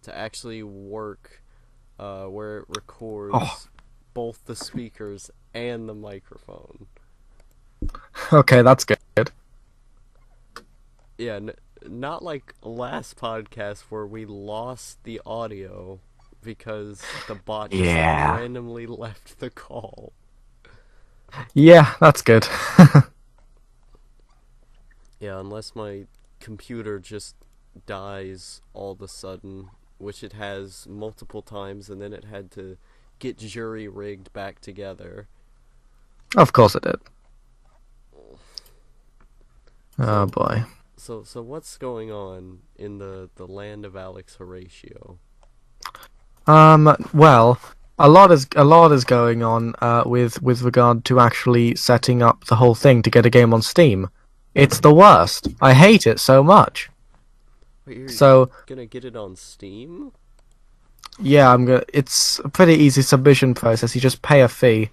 to actually work where it Oh, records both the speakers and the microphone. okay, that's good. Yeah, not like last podcast where we lost the audio because the bot just Yeah. randomly left the call. Yeah, that's good. Yeah, unless my computer just dies all of a sudden, which it has multiple times, and then it had to get jury rigged back together. Of course it did. Oh So, boy. so what's going on in the land of Alex Horatio? Well, a lot is going on with regard to actually setting up the whole thing to get a game on Steam. It's the worst. I hate it so much. Wait, you're So gonna get it on Steam? yeah, I'm gonna. It's a pretty easy submission process. You just pay a fee,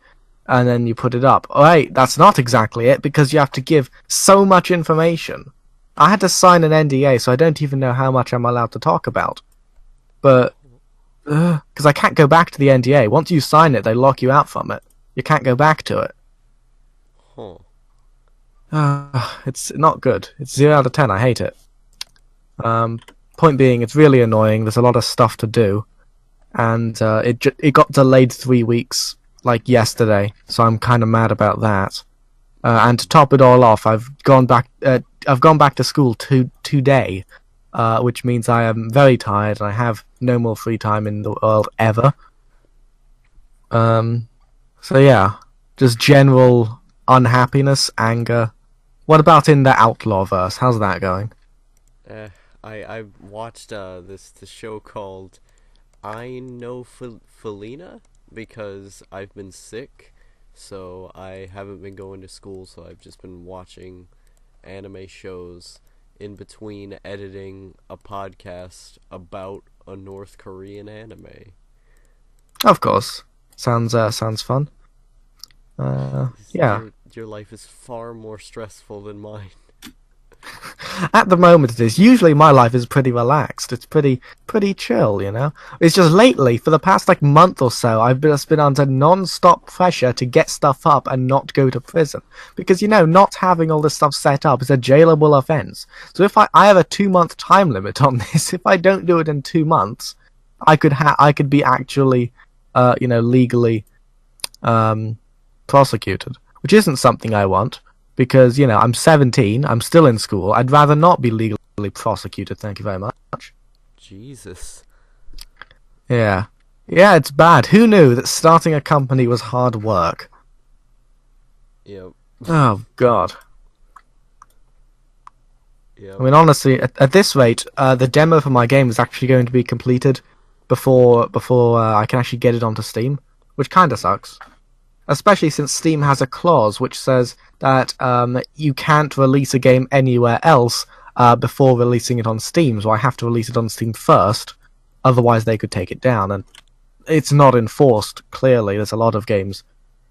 and then you put it up. Oh, wait, that's not exactly it because you have to give so much information. I had to sign an NDA, so I don't even know how much I'm allowed to talk about. But because I can't go back to the NDA. Once you sign it, they lock you out from it. You can't go back to it. Huh. It's not good. It's 0 out of 10. I hate it. Um, Point being, it's really annoying. There's a lot of stuff to do, and it got delayed 3 weeks, like yesterday. So I'm kind of mad about that. And to top it all off, I've gone back to school today, which means I am very tired and I have no more free time in the world ever. Um, so yeah, just general unhappiness, anger. What about in the Outlaw verse? How's that going? Eh, I watched this show called I Know Felina because I've been sick, so I haven't been going to school, so I've just been watching anime shows in between editing a podcast about a North Korean anime. Of course, sounds fun. Yeah. Your life is far more stressful than mine. At the moment, it is. Usually, my life is pretty relaxed. It's pretty chill, you know. It's just lately, for the past like month or so, I've just been under non-stop pressure to get stuff up and not go to prison because not having all this stuff set up is a jailable offense. So if I have a 2 month time limit on this, if I don't do it in 2 months, I could be actually, legally prosecuted, which isn't something I want because I'm 17, I'm still in school. I'd rather not be legally prosecuted. Thank you very much. Jesus. Yeah, yeah, it's bad. Who knew that starting a company was hard work? Yep. Oh God. I Yep. mean, honestly, at this rate, the demo for my game is actually going to be completed before I can actually get it onto Steam, which kind of sucks. Especially since Steam has a clause which says that you can't release a game anywhere else before releasing it on Steam. So I have to release it on Steam first, otherwise they could take it down. And it's not enforced. Clearly, there's a lot of games,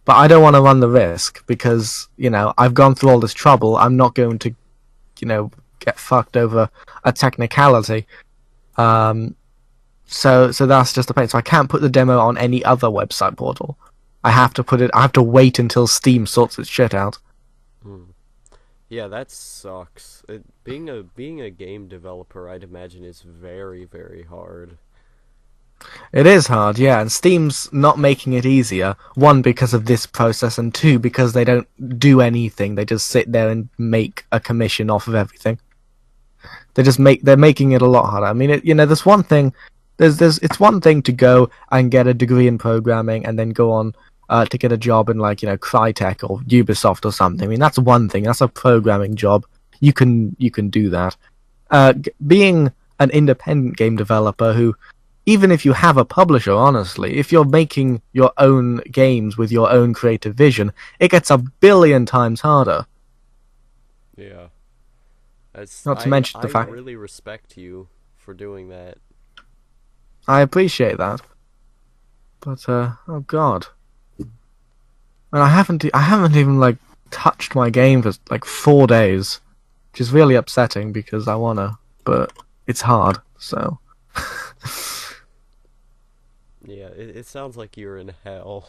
but I don't want to run the risk because I've gone through all this trouble. I'm not going to get fucked over a technicality. Um, so that's just the pain. So I can't put the demo on any other website portal. I have to wait until Steam sorts its shit out. Hmm. Yeah, that sucks. Being a game developer, I'd imagine is very, very hard. It is hard, yeah, and Steam's not making it easier. One, because of this process, and two, because they don't do anything. They just sit there and make a commission off of everything. They're making it a lot harder. I mean, there's one thing. It's one thing to go and get a degree in programming and then go on to get a job in like Crytek or Ubisoft or something. I mean, that's one thing. That's a programming job. You can do that. Being an independent game developer who, even if you have a publisher, honestly, if you're making your own games with your own creative vision, it gets a billion times harder. Yeah. That's Not to mention I the fact really respect you for doing that. I appreciate that, but oh god, and I haven't even like touched my game for like 4 days, which is really upsetting because I wanna, but it's hard. So it sounds like you're in hell.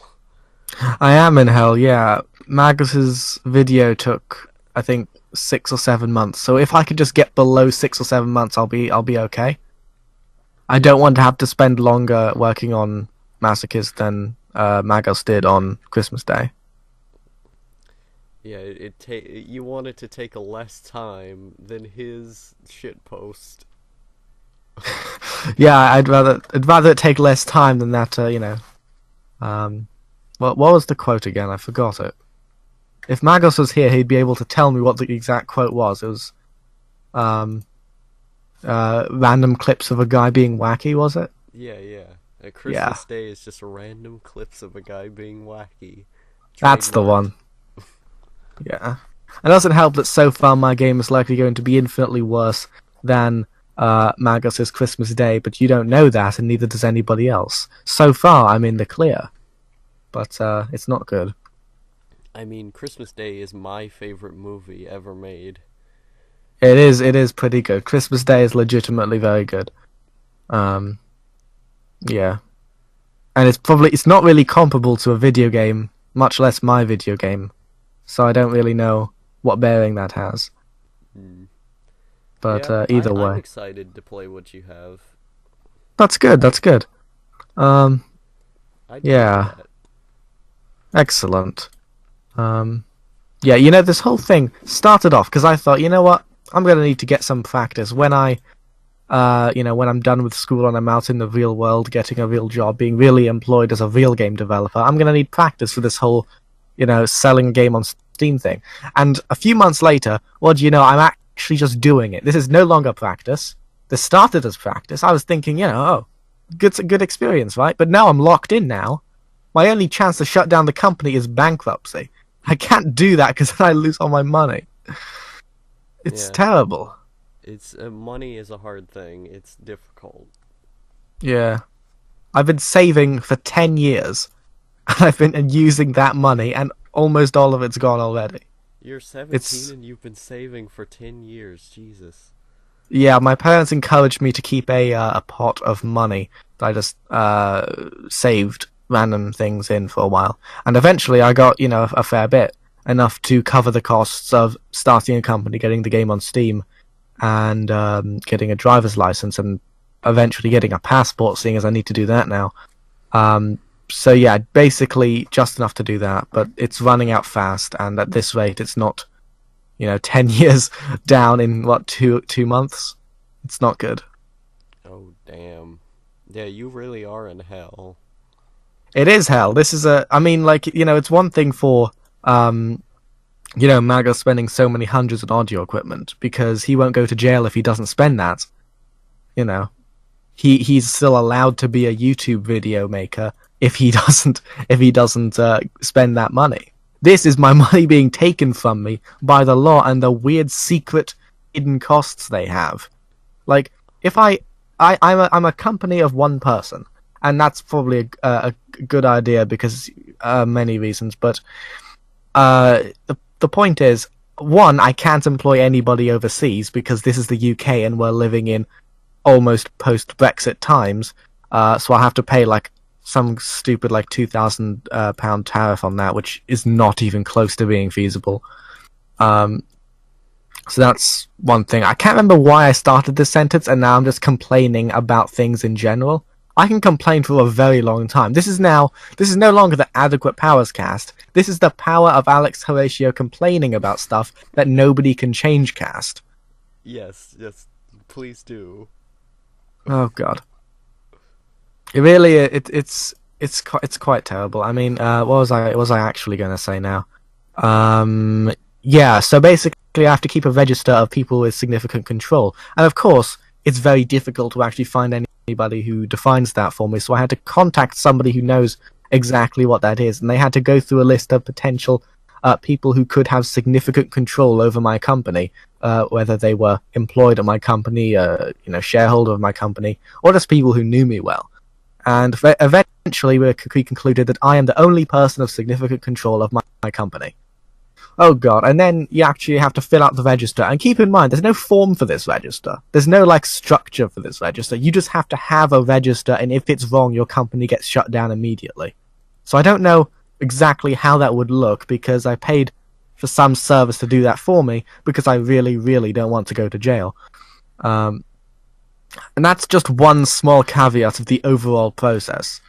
I am in hell, yeah. Magus's video took, I think, 6 or 7 months. So if I could just get below 6 or 7 months, I'll be okay. I don't want to have to spend longer working on Masochist than Magus did on Christmas Day. Yeah, you want it to take less time than his shit post. Yeah, I'd rather it take less time than that. Um, what was the quote again? I forgot it. If Magus was here, he'd be able to tell me what the exact quote was. It was um, random clips of a guy being wacky. Was it? Yeah, yeah. Yeah, Christmas Day is just random clips of a guy being wacky. that's the Trademarked. one. Yeah. It doesn't help that so far my game is likely going to be infinitely worse than Magus's Christmas Day, but you don't know that, and neither does anybody else. So far, I'm in the clear, but it's not good. I mean, Christmas Day is my favorite movie ever made. It is pretty good. Christmas Day is legitimately very good. Um, yeah, and it's not really comparable to a video game, much less my video game. So I don't really know what bearing that has. Hmm. But Yeah, either I'm way, excited to play what you have. that's good. That's good. Um, I'd play yeah, that. excellent. Um, yeah, this whole thing started off because I thought, you know what, I'm gonna need to get some practice when when I'm done with school and I'm out in the real world, getting a real job, being really employed as a real game developer. I'm gonna need practice for this whole, selling a game on Steam thing. And a few months later, what do you know? I'm actually just doing it. This is no longer practice. This started as practice. I was thinking, oh, good experience, right? But now I'm locked in now. My only chance to shut down the company is bankruptcy. I can't do that because then I lose all my money. It's Yeah, terrible. it's money is a hard thing. It's difficult. Yeah. I've been saving for 10 years, and I've been using that money, and almost all of it's gone already. You're 17 It's and you've been saving for 10 years. Jesus. Yeah, my parents encouraged me to keep a pot of money that I just saved random things in for a while, and eventually I got a fair bit, enough to cover the costs of starting a company, getting the game on Steam, and getting a driver's license, and eventually getting a passport, seeing as I need to do that now. So yeah, basically just enough to do that, but it's running out fast, and at this rate, it's not 10 years down in what, 2 months? It's not good. Oh, damn. Yeah, you really are in hell. It is hell. This is I mean, like, it's one thing for, Maga spending so many hundreds on audio equipment because he won't go to jail if he doesn't spend that. You know, he's still allowed to be a YouTube video maker if he doesn't spend that money. This is my money being taken from me by the law and the weird secret hidden costs they have. Like, if I'm a company of one person, and that's probably a good idea because many reasons. But the point is, one, I can't employ anybody overseas because this is the UK and we're living in almost post-Brexit times. So I have to pay like some stupid like £2,000 tariff on that, which is not even close to being feasible. So that's one thing. I can't remember why I started this sentence, and now I'm just complaining about things in general. I can complain for a very long time. This is no longer the Adequate Powers cast. This is the Power of Alex Horatio complaining about stuff that nobody can change cast. Yes, yes, please do. Oh god. It really it's quite terrible. I mean, what was I actually going to say now? Yeah, so basically I have to keep a register of people with significant control. And of course, it's very difficult to actually find anybody who defines that for me, so I had to contact somebody who knows exactly what that is, and they had to go through a list of potential people who could have significant control over my company, whether they were employed at my company, shareholder of my company, or just people who knew me well. And eventually we concluded that I am the only person of significant control of my company. Oh god, and then you actually have to fill out the register. And keep in mind, there's no form for this register. There's no like structure for this register. You just have to have a register, and if it's wrong, your company gets shut down immediately. So I don't know exactly how that would look because I paid for some service to do that for me because I really, really don't want to go to jail. Um, and that's just one small caveat of the overall process.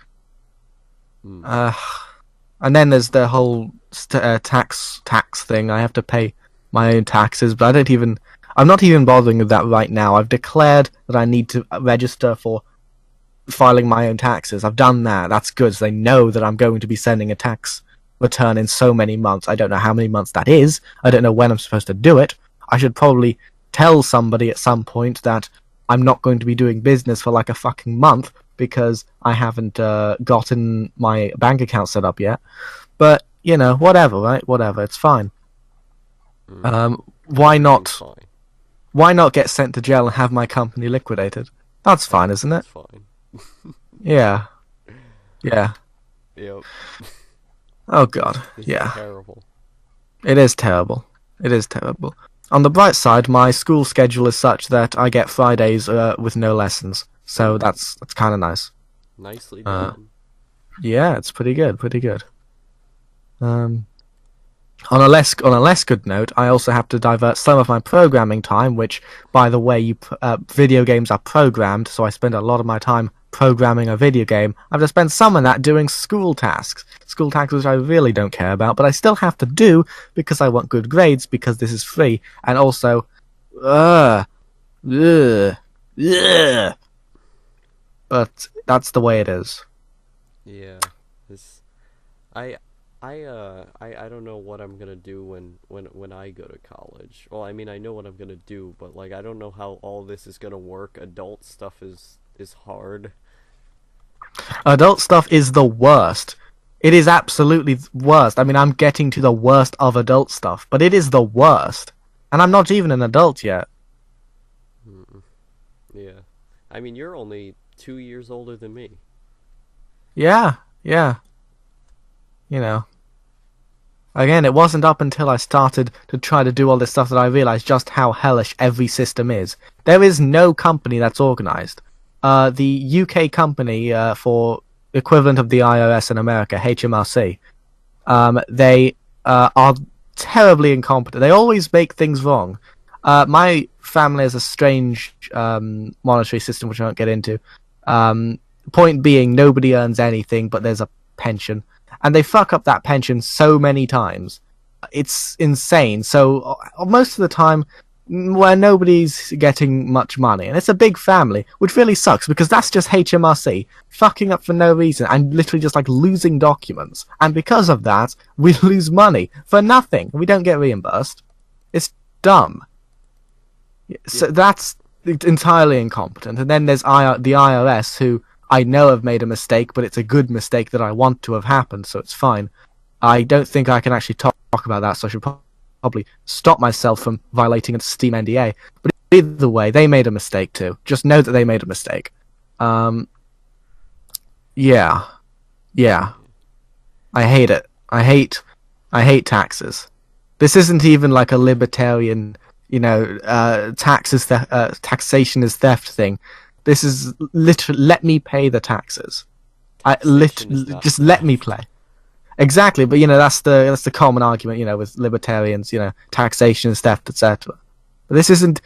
Hmm. Uh, and then there's the whole tax thing. I have to pay my own taxes, but I'm not even bothering with that right now. I've declared that I need to register for filing my own taxes. I've done that. That's good. So they know that I'm going to be sending a tax return in so many months. I don't know how many months that is. I don't know when I'm supposed to do it. I should probably tell somebody at some point that I'm not going to be doing business for like a fucking month because I haven't gotten my bank account set up yet. But, you know, whatever, right? Whatever. It's fine. Hmm. Why Everything's not? fine. Why not get sent to jail and have my company liquidated? That's fine, isn't it? Everything's fine. Yeah. Yeah. Yep. Oh god. This is Yeah. terrible. It is terrible. It is terrible. On the bright side, my school schedule is such that I get Fridays with no lessons, so Ooh, that's kind of nice. nicely Uh, done. yeah, it's pretty good, pretty good. Um, on a less good note, I also have to divert some of my programming time, which, by the way, video games are programmed, so I spend a lot of my time programming a video game. I have to spend some of that doing school tasks which I really don't care about, but I still have to do because I want good grades because this is free, and also, ugh, ugh, ugh. But that's the way it is. Yeah. This I I don't know what I'm gonna do when I go to college. Well, I mean I know what I'm gonna do, but like I don't know how all this is gonna work. Adult stuff is hard. Adult stuff is the worst. It is absolutely worst. I mean, I'm getting to the worst of adult stuff, but it is the worst. And I'm not even an adult yet. Mm, yeah. I mean you're only 2 years older than me. Yeah, yeah. You know. Again, it wasn't up until I started to try to do all this stuff that I realized just how hellish every system is. There is no company that's organized. The UK company for equivalent of the IRS in America, HMRC, they are terribly incompetent. They always make things wrong. My family has a strange monetary system, which I won't get into. Um, Point being, nobody earns anything, but there's a pension, and they fuck up that pension so many times. It's insane. So most of the time, where nobody's getting much money, and it's a big family, which really sucks because that's just HMRC fucking up for no reason and literally just like losing documents, and because of that, we lose money for nothing. We don't get reimbursed. It's dumb. So Yeah. that's entirely incompetent. And then there's the IRS, who I know have made a mistake, but it's a good mistake that I want to have happened, so it's fine. I don't think I can actually talk about that, so I should probably stop myself from violating a Steam NDA. But either way, they made a mistake too. Just know that they made a mistake. Um, yeah, yeah. I hate it. I hate taxes. This isn't even like a libertarian, taxation is theft thing. This is literally let me pay the taxes. Taxation is not Just let me play. theft. Exactly, but that's the common argument, with libertarians, taxation is theft, etc. But this isn't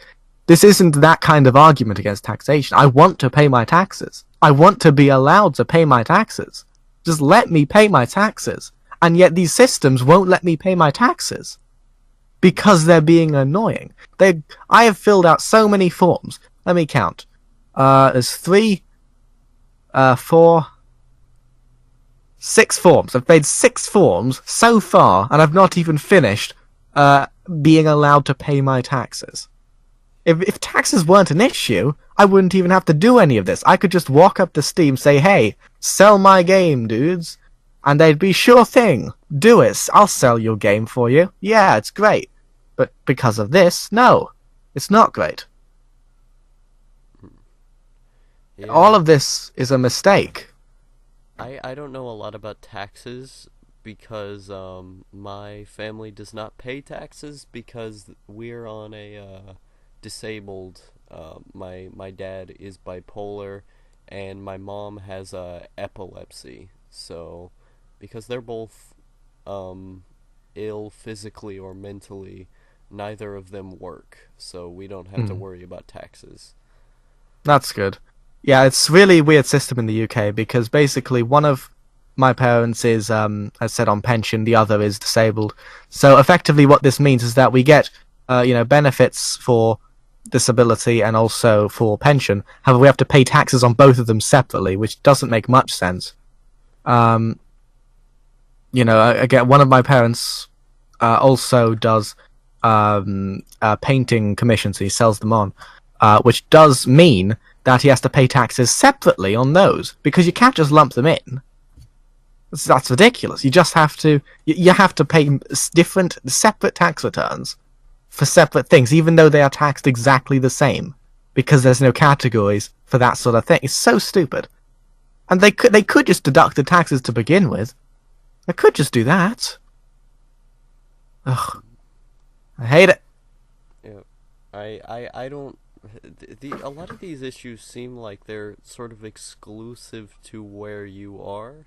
that kind of argument against taxation. I want to pay my taxes. I want to be allowed to pay my taxes. Just let me pay my taxes. And yet these systems won't let me pay my taxes because they're being annoying. I have filled out so many forms. Let me count. There's three, four, 6 forms. I've made 6 forms so far, and I've not even finished being allowed to pay my taxes. If taxes weren't an issue, I wouldn't even have to do any of this. I could just walk up to Steam, say, "Hey, sell my game, dudes," and they'd be, "Sure thing, do it. I'll sell your game for you. Yeah, it's great." But because of this, no, it's not great. All Yeah. of this is a mistake. I don't know a lot about taxes, because my family does not pay taxes because we're on a disabled. My dad is bipolar, and my mom has epilepsy. So, because they're both ill physically or mentally, neither of them work. So we don't have to Hmm. worry about taxes. That's good. Yeah, it's really a weird system in the UK because basically one of my parents is, as said, on pension, the other is disabled. So effectively, what this means is that we get, benefits for disability and also for pension. However, we have to pay taxes on both of them separately, which doesn't make much sense. Um, again, one of my parents also does painting commissions. He sells them on, which does mean that he has to pay taxes separately on those because you can't just lump them in. That's ridiculous. You just have to you have to pay different separate tax returns for separate things, even though they are taxed exactly the same, because there's no categories for that sort of thing. It's so stupid. And they could just deduct the taxes to begin with. They could just do that. Ugh, I hate it. Yeah, I don't. A lot of these issues seem like they're sort of exclusive to where you are.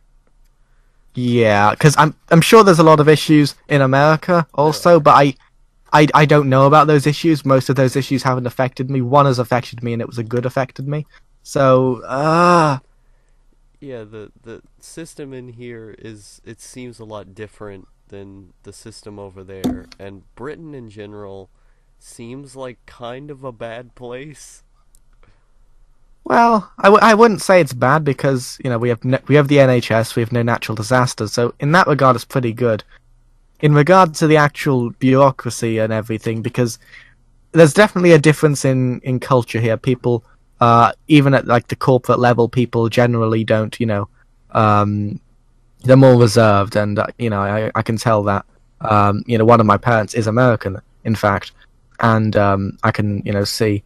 Yeah, because I'm sure there's a lot of issues in America There also, are. but I don't know about those issues. Most of those issues haven't affected me. One has affected me, and it was a good affected me. So, Yeah, the system in here is it seems a lot different than the system over there, and Britain in general seems like kind of a bad place. well, I wouldn't say it's bad because we have the NHS, we have no natural disasters, so in that regard, it's pretty good. In regard to the actual bureaucracy and everything, because there's definitely a difference in culture here. People, even at like the corporate level, people generally don't, um, they're more reserved, and I can tell that. One of my parents is American, in fact, and I can see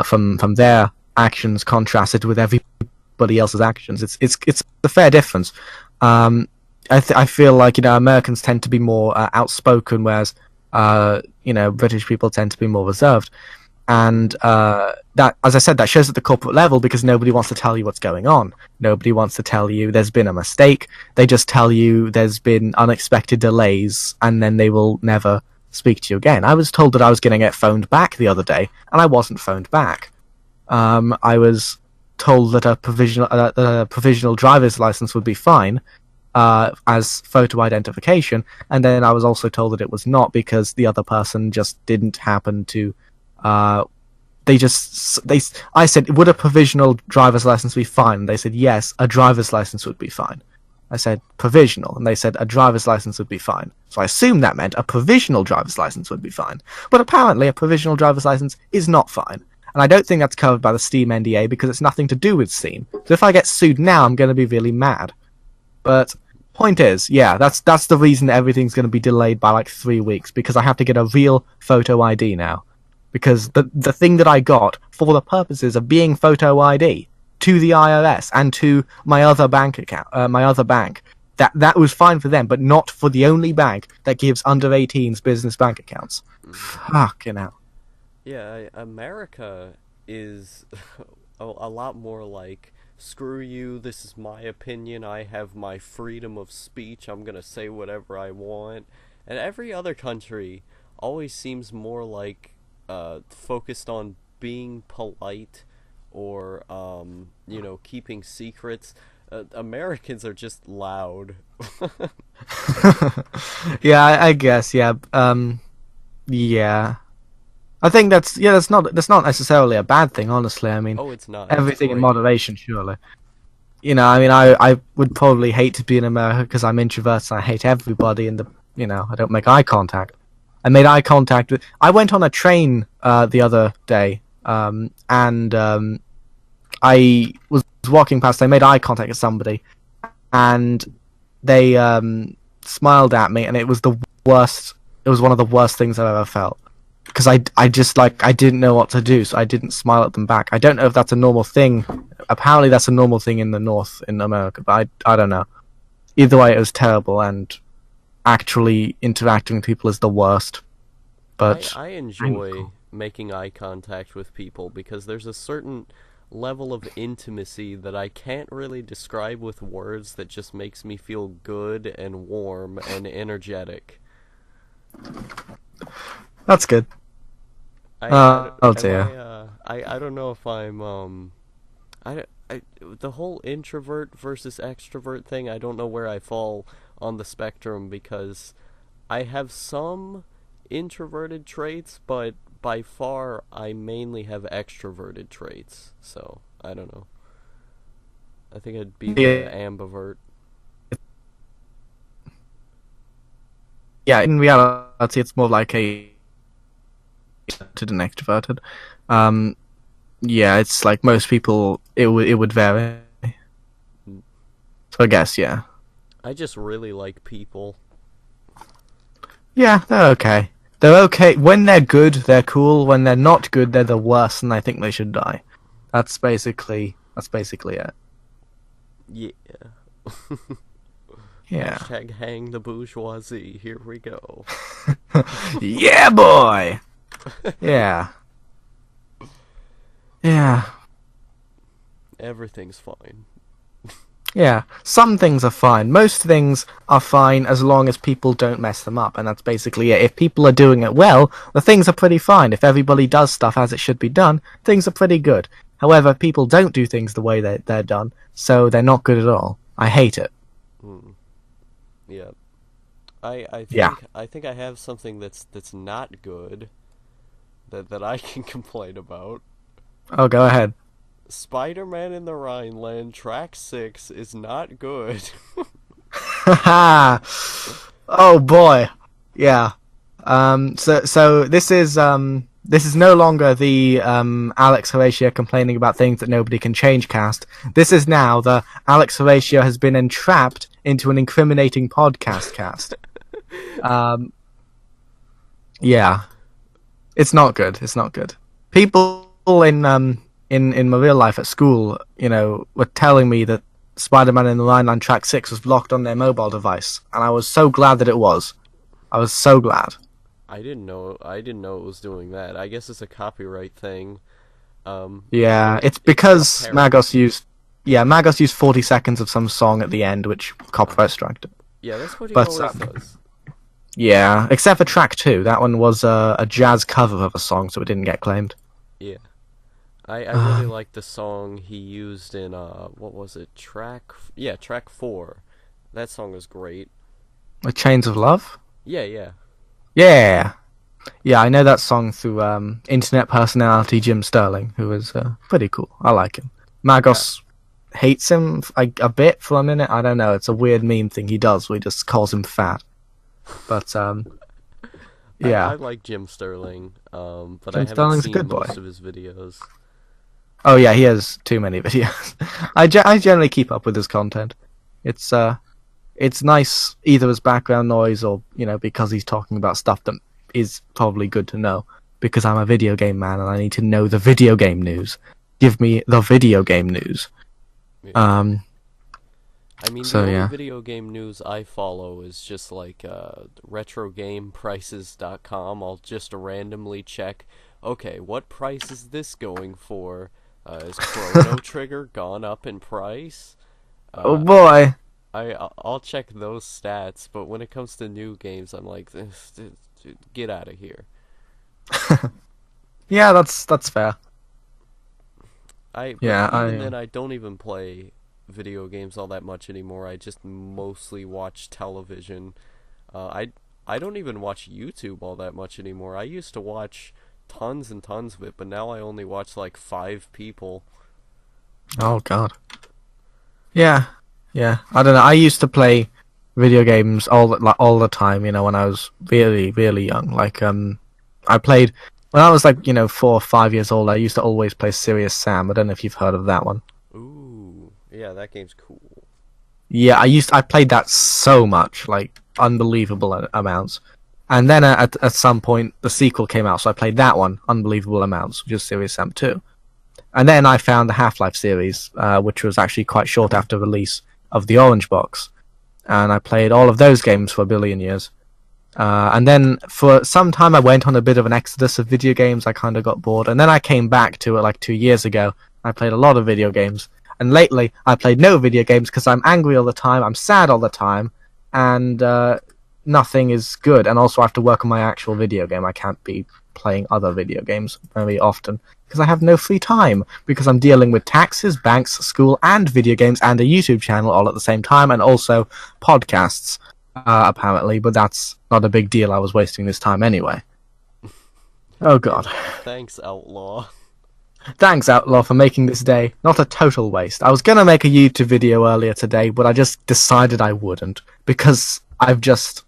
from their actions contrasted with everybody else's actions. It's a fair difference. I feel like Americans tend to be more outspoken, whereas British people tend to be more reserved, and that, as I said, that shows at the corporate level because nobody wants to tell you what's going on. Nobody wants to tell you there's been a mistake. They just tell you there's been unexpected delays, and then they will never speak to you again. I was told that I was going to get phoned back the other day, and I wasn't phoned back. I was told that a provisional driver's license would be fine as photo identification, and then I was also told that it was not because the other person just didn't happen to. Uh, I said, would a provisional driver's license be fine? And they said yes, a driver's license would be fine. I said provisional, and they said a driver's license would be fine. So I assumed that meant a provisional driver's license would be fine. But apparently, a provisional driver's license is not fine. And I don't think that's covered by the Steam NDA because it's nothing to do with Steam. So if I get sued now, I'm going to be really mad. But point is, yeah, that's the reason everything's going to be delayed by like 3 weeks because I have to get a real photo ID now. Because the thing that I got for the purposes of being photo ID to the IRS and to my other bank account, my other bank, that was fine for them, but not for the only bank that gives under 18s business bank accounts. Hmm. Fucking hell. Yeah, America is a lot more like, screw you, this is my opinion, I have my freedom of speech, I'm gonna say whatever I want. And every other country always seems more like focused on being polite or, keeping secrets. Americans are just loud. Yeah, I guess. Yeah. Yeah. I think that's not necessarily a bad thing. Honestly, I mean, Oh, it's not. It's everything in great. moderation, surely. I mean, I would probably hate to be in America because I'm introverted and I hate everybody, and I don't make eye contact. I made eye contact with. I went on a train the other day, and I was walking past. I made eye contact with somebody, and they smiled at me, and it was the worst. It was one of the worst things I've ever felt because I just like I didn't know what to do, so I didn't smile at them back. I don't know if that's a normal thing. Apparently, that's a normal thing in the North in America, but I don't know. Either way, it was terrible, and actually interacting with people is the worst. I But I enjoy making eye contact with people because there's a certain level of intimacy that I can't really describe with words that just makes me feel good and warm and energetic. that's good. I don't- Oh am dear. I don't know if I'm the whole introvert versus extrovert thing, I don't know where I fall on the spectrum because I have some introverted traits, but by far I mainly have extroverted traits. So, I don't know. I think I'd be the Yeah, ambivert. yeah. In reality, it's more like a introverted and extroverted. Um, yeah, it's like most people. It would vary. So I guess yeah. I just really like people. Yeah, they're okay. They're okay when they're good. They're cool. When they're not good, they're the worst, and I think they should die. That's basically it. Yeah. Yeah. Hashtag hang the bourgeoisie. Here we go. Yeah, boy. Yeah. Yeah. Everything's fine. Yeah. Some things are fine. Most things are fine as long as people don't mess them up, and that's basically it. If people are doing it well, the things are pretty fine. If everybody does stuff as it should be done, things are pretty good. However, people don't do things the way they're done, so they're not good at all. I hate it. Mm, yeah. I Yeah. think I have something that's not good that I can complain about. Oh, go ahead. Spider-Man in the Rhineland Track 6 is not good. Haha. Oh boy. Yeah. So this is no longer the Alex Horatio complaining about things that nobody can change cast. This is now the Alex Horatio has been entrapped into an incriminating podcast cast. Um, yeah, it's not good. It's not good. People in my real life at school, were telling me that Spider-Man in the Rhineland Track 6 was blocked on their mobile device, and I was so glad that it was. I was so glad. I didn't know it was doing that. I guess it's a copyright thing. I Yeah, mean it's it's because apparent. Magos used 40 seconds of some song at the end, which copyright striked it. Yeah, that's what he But always does. yeah, except for track 2, that one was a jazz cover of a song, so it didn't get claimed. Yeah. I really like the song he used in what was it? Track 4. That song was great. With Chains of Love. Yeah, yeah. Yeah, yeah, I know that song through internet personality Jim Sterling, who is pretty cool. I like him. Yeah. Magos hates him a bit for a minute. I don't know. It's a weird meme thing he does where he just calls him fat. But I yeah, like Jim Sterling, but I Jim haven't Sterling's a seen good boy. most of his videos. Oh yeah, he has too many videos. I generally keep up with his content. It's it's nice either as background noise or because he's talking about stuff that is probably good to know. Because I'm a video game man and I need to know the video game news. Give me the video game news. Yeah. Um. I mean, the So only yeah. video game news I follow is just like retrogameprices.com. I'll just randomly check, okay, what price is this going for? Is Chrono Trigger gone up in price? Oh Uh, boy. I'll check those stats, but when it comes to new games, I'm like, get out of here. Yeah, that's fair. But Yeah, even I then, I don't even play video games all that much anymore. I just mostly watch television. I don't even watch YouTube all that much anymore. I used to watch tons and tons of it, but now I only watch like 5 people. oh god. Yeah. Yeah. I don't know. I used to play video games all the time, when I was really really young. Like I played when I was like, 4 or 5 years old. I used to always play Serious Sam. I don't know if you've heard of that one. Ooh, yeah, that game's cool. Yeah, I played that so much, like unbelievable amounts. And then at some point the sequel came out, so I played that one unbelievable amounts, which is Serious Sam 2. And then I found the Half-Life series, which was actually quite short after release of the Orange Box. and I played all of those games for a billion years. And then for some time I went on a bit of an exodus of video games. I kind of got bored, and then I came back to it like 2 years ago. I played a lot of video games, and lately I played no video games because I'm angry all the time, I'm sad all the time, and nothing is good. And also I have to work on my actual video game. I can't be playing other video games very often because I have no free time, because I'm dealing with taxes, banks, school, and video games, and a YouTube channel all at the same time, and also podcasts. Apparently, but that's not a big deal. I was wasting this time anyway. Oh god. Thanks, Outlaw. Thanks, Outlaw, for making this day not a total waste. I was gonna make a YouTube video earlier today, but I just decided I wouldn't, because I've just...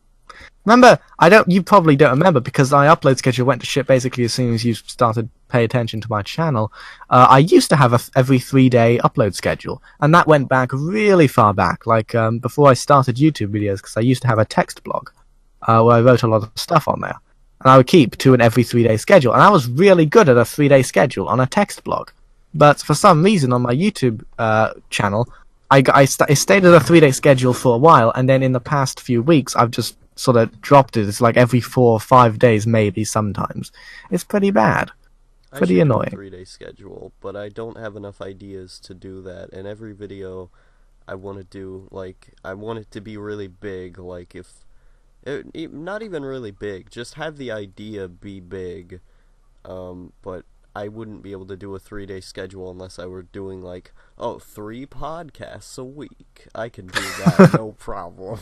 Remember, you probably don't remember, because my upload schedule went to shit basically as soon as you started pay attention to my channel. I used to have a every 3-day upload schedule, and that went back really far back, like before I started YouTube videos, because I used to have a text blog where I wrote a lot of stuff on there, and I would keep to an every 3-day schedule, and I was really good at a 3-day schedule on a text blog. But for some reason on my YouTube channel, I stayed at a 3-day schedule for a while, and then in the past few weeks I've just sort of dropped it. It's like every 4 or 5 days, maybe sometimes. It's pretty bad. Pretty annoying. I should do a 3-day schedule, but I don't have enough ideas to do that. And every video I want to do, like, I want it to be really big. Like, not even really big, just have the idea be big. But I wouldn't be able to do a 3-day schedule unless I were doing, like, 3 podcasts a week. I can do that, no problem.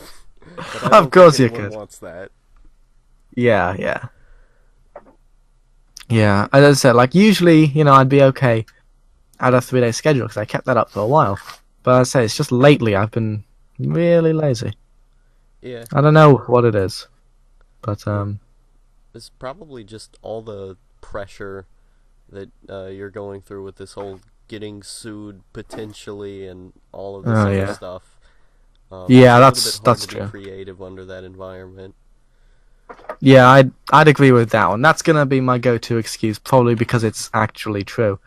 But I don't of course think you anyone could. wants that. Yeah, yeah. Yeah, as I said, like, usually, I'd be okay at a 3-day schedule, because I kept that up for a while. But as I say, it's just lately I've been really lazy. Yeah. I don't know what it is. But, It's probably just all the pressure that you're going through with this whole getting sued potentially and all of this other stuff. Yeah, it's a little bit hard that's to true. be creative under that environment. Yeah, I'd agree with that one. That's gonna be my go-to excuse, probably because it's actually true.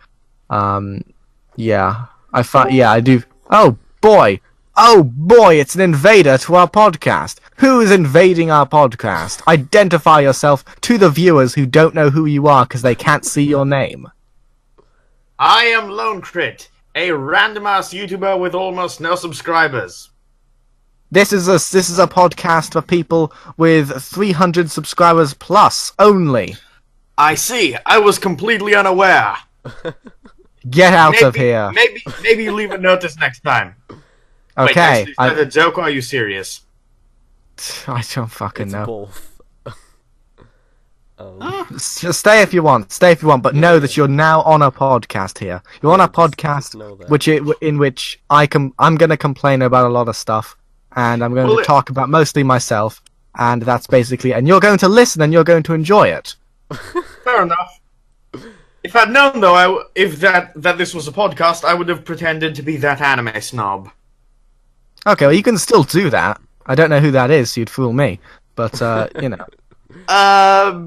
Yeah, I do. Oh boy, it's an invader to our podcast. Who is invading our podcast? Identify yourself to the viewers who don't know who you are because they can't see your name. I am Lone Crit, a random-ass YouTuber with almost no subscribers. This is a podcast for people with 300 subscribers plus only. I see. I was completely unaware. Get out of here. Maybe leave a notice next time. Okay. Wait, actually, is that a joke or are you serious? I don't fucking know. Both. Just stay if you want, but know that you're now on a podcast here. You're on a podcast, in which I'm going to complain about a lot of stuff, and I'm going to talk about mostly myself, and that's basically. And you're going to listen, and you're going to enjoy it. Fair enough. If I'd known though, if that this was a podcast, I would have pretended to be that anime snob. Okay, well you can still do that. I don't know who that is, so you'd fool me, but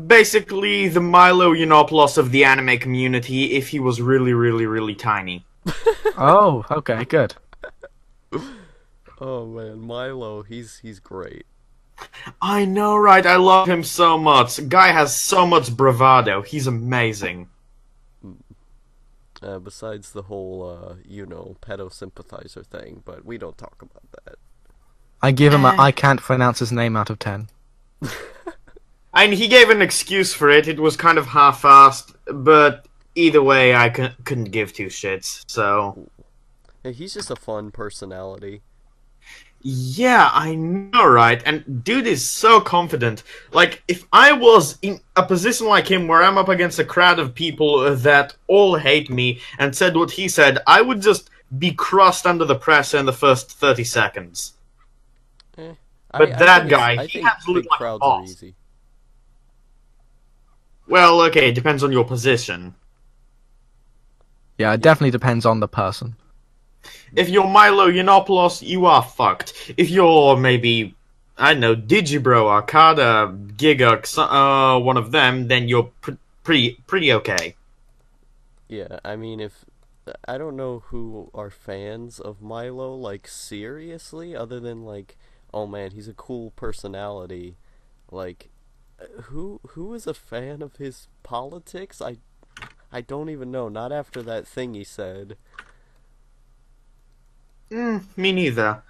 Basically the Milo Yiannopoulos of the anime community if he was really, really, really tiny. Oh, okay, good. Oh man, Milo, he's great. I know, right? I love him so much. Guy has so much bravado. He's amazing. Besides the whole, pedo sympathizer thing, but we don't talk about that. I give him I can't pronounce his name out of 10. And he gave an excuse for it. It was kind of half-assed, but either way, I couldn't give two shits, so... Hey, he's just a fun personality. Yeah, I know, right? And dude is so confident. Like, if I was in a position like him where I'm up against a crowd of people that all hate me and said what he said, I would just be crushed under the pressure in the first 30 seconds. But that guy, he absolutely like a boss. Easy. Well, okay, it depends on your position. Yeah, it definitely depends on the person. If you're Milo Yiannopoulos, you are fucked. If you're maybe, I don't know, Digibro, Arcada, Gigux, one of them, then you're pretty okay. Yeah, I mean, I don't know who are fans of Milo, like, seriously, other than, like, oh man, he's a cool personality. Like, who is a fan of his politics? I don't even know. Not after that thing he said. Me neither.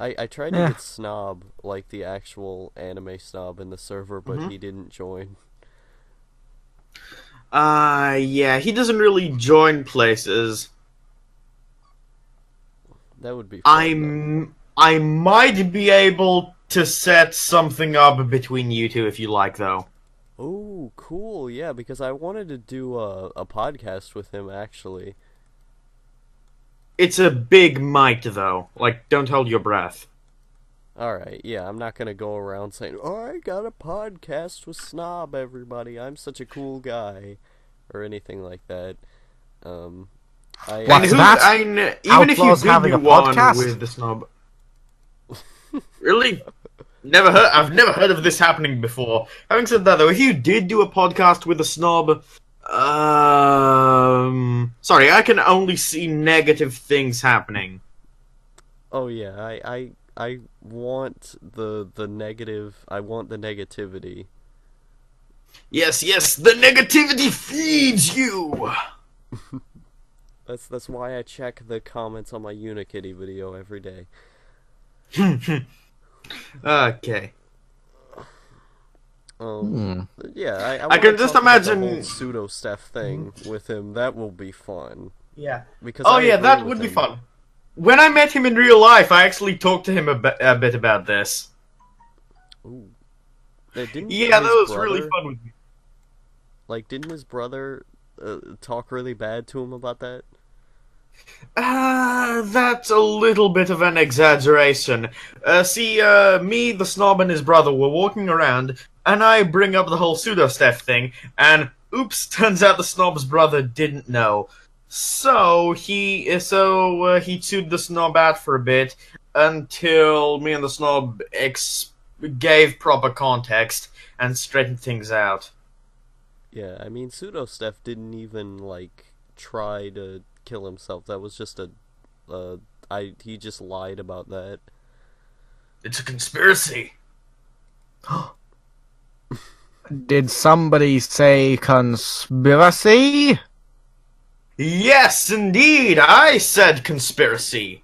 I tried to Yeah. get Snob, like the actual anime Snob, in the server, but he didn't join. Yeah, he doesn't really join places. That would be fun, though. I might be able to set something up between you two if you like, though. Oh, cool. Yeah, because I wanted to do a podcast with him, actually. It's a big might, though. Like, don't hold your breath. Alright, yeah, I'm not gonna go around saying, oh, I got a podcast with Snob, everybody. I'm such a cool guy. Or anything like that. I, What's And that? even if you Outlaws did having do a one podcast? with the snob, really, I've never heard of this happening before. Having said that, though, if you did do a podcast with a snob, sorry, I can only see negative things happening. Oh yeah, I want the negative. I want the negativity. Yes, the negativity feeds you. That's why I check the comments on my Unikitty video every day. Okay. Yeah, I I can wanna just talk about the imagine- whole pseudo Steph thing with him. That will be fun. Yeah. Because Oh I yeah, agree that with would be him. fun. When I met him in real life, I actually talked to him a bit about this. Ooh. Didn't Yeah, his that was brother, really fun with me. Like, didn't his brother talk really bad to him about that? That's a little bit of an exaggeration. Me, the snob, and his brother were walking around, and I bring up the whole pseudo-Steph thing, and oops, turns out the snob's brother didn't know. So he chewed the snob out for a bit until me and the snob gave proper context and straightened things out. Yeah, I mean, pseudo Steph didn't even like try to kill himself. That was just he just lied about that. It's a conspiracy. Did somebody say conspiracy? Yes, indeed, I said conspiracy.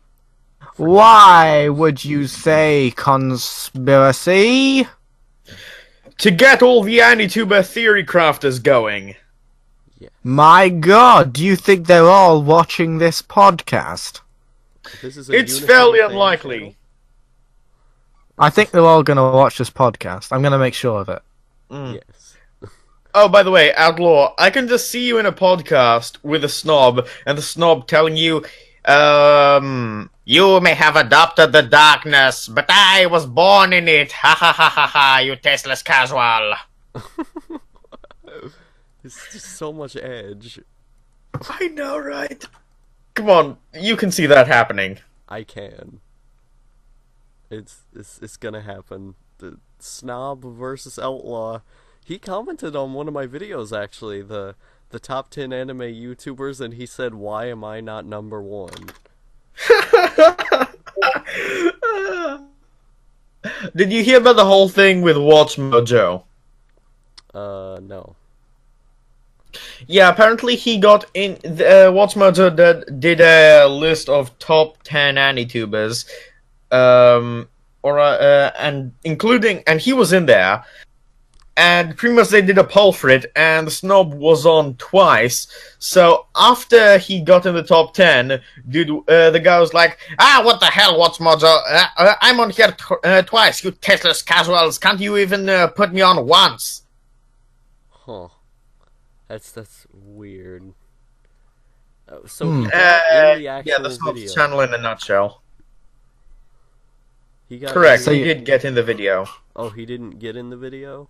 Why would you say conspiracy? To get all the Anituber theory crafters going. My god, do you think they're all watching this podcast? This is a It's Unikitty fairly fan unlikely. channel? I think they're all gonna watch this podcast. I'm gonna make sure of it. Yes. Oh, by the way, Outlaw, I can just see you in a podcast with a snob, and the snob telling you, you may have adopted the darkness, but I was born in it. Ha ha ha ha ha, you tasteless casual. It's just so much edge. I know, right? Come on, you can see that happening. I can. It's gonna happen. The Snob versus Outlaw. He commented on one of my videos, actually, the top 10 anime YouTubers, and he said, "Why am I not number one?" Did you hear about the whole thing with Watch Mojo? No. Yeah, apparently he got in. Watch Mojo did a list of top 10 Anitubers, and including, and he was in there. And pretty much they did a poll for it, and the snob was on twice. So after he got in the top 10, the guy was like, what the hell, Watch Mojo? I'm on here twice, you tasteless casuals. Can't you even put me on once? Huh. That's weird. So he got in the actual Yeah, the snob's video. channel in a nutshell. He got Correct, in he the- did get in the video. Oh, he didn't get in the video?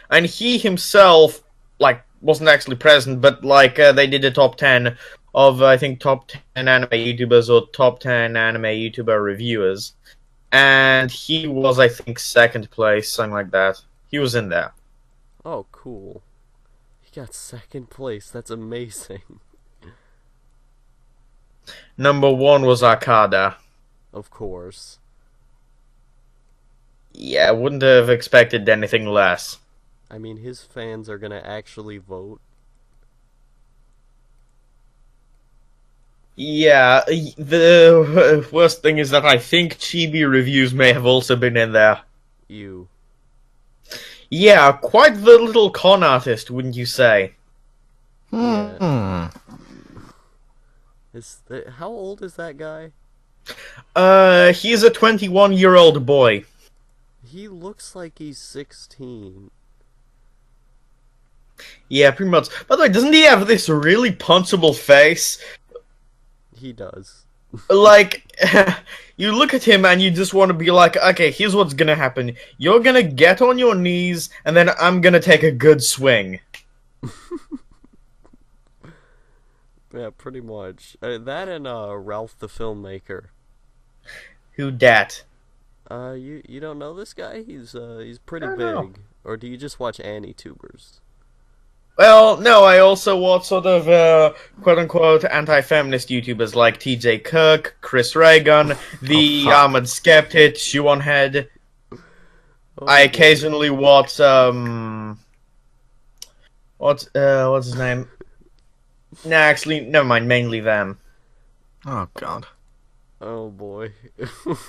And he himself, like, wasn't actually present, but, like, they did a top 10 of, I think, top 10 anime YouTubers or top 10 anime YouTuber reviewers. And he was, I think, second place, something like that. He was in there. Oh, cool. He got second place. That's amazing. Number 1 was Arcada. Of course. Yeah, I wouldn't have expected anything less. I mean, his fans are gonna actually vote. Yeah, the worst thing is that I think Chibi reviews may have also been in there. You. Yeah, quite the little con artist, wouldn't you say? Yeah. How old is that guy? He's a 21-year-old boy. He looks like he's 16. Yeah, pretty much. By the way, doesn't he have this really punchable face? He does. Like, you look at him and you just want to be like, okay, here's what's gonna happen. You're gonna get on your knees, and then I'm gonna take a good swing. Yeah, pretty much. That and Ralph the filmmaker. Who dat? You don't know this guy? He's pretty I big. know. Or do you just watch Annie-tubers? Well, no, I also watch sort of, quote-unquote, anti-feminist YouTubers like TJ Kirk, Chris Reagan, the fuck. Armored Skeptic, Shoe on Head. Oh, I occasionally watch, what's his name? Nah, actually, never mind, mainly them. Oh god. Oh boy.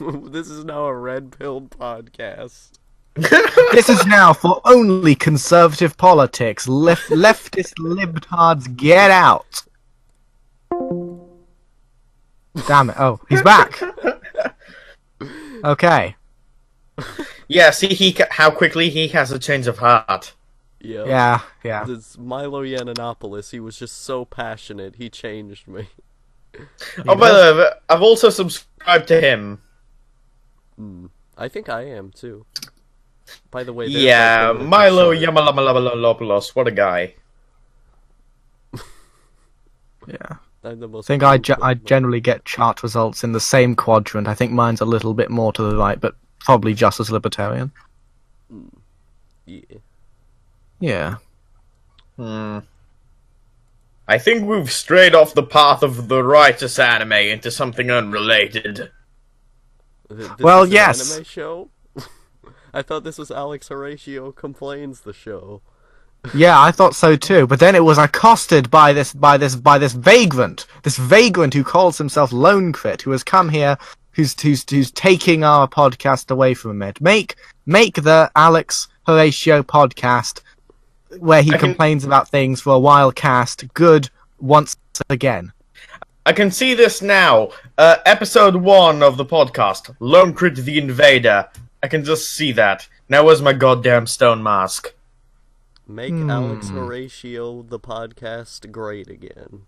This is now a red pill podcast. This is now for only conservative politics. Leftist libtards, get out. Damn it. Oh, he's back. Okay. Yeah, see how quickly he has a change of heart. Yeah. Yeah. This Milo Yiannopoulos, he was just so passionate, he changed me. Oh, by the way, I've also subscribed to him. I think I am too. By the way, there's Yeah, my Milo chart. Yiannopoulos, what a guy. Yeah. I'm the I most think I generally get chart results in the same quadrant. I think mine's a little bit more to the right, but probably just as libertarian. Yeah. Yeah. I think we've strayed off the path of the righteous anime into something unrelated. This Well, is an yes. anime show? I thought this was Alex Horatio Complains the show. Yeah, I thought so too. But then it was accosted by this vagrant who calls himself Lone Crit, who has come here, who's taking our podcast away from it. Make the Alex Horatio podcast where he complains about things for a while cast good once again. I can see this now. Episode 1 of the podcast, Lone Crit the Invader. I can just see that. Now where's my goddamn stone mask? Make Alex Horatio the podcast great again.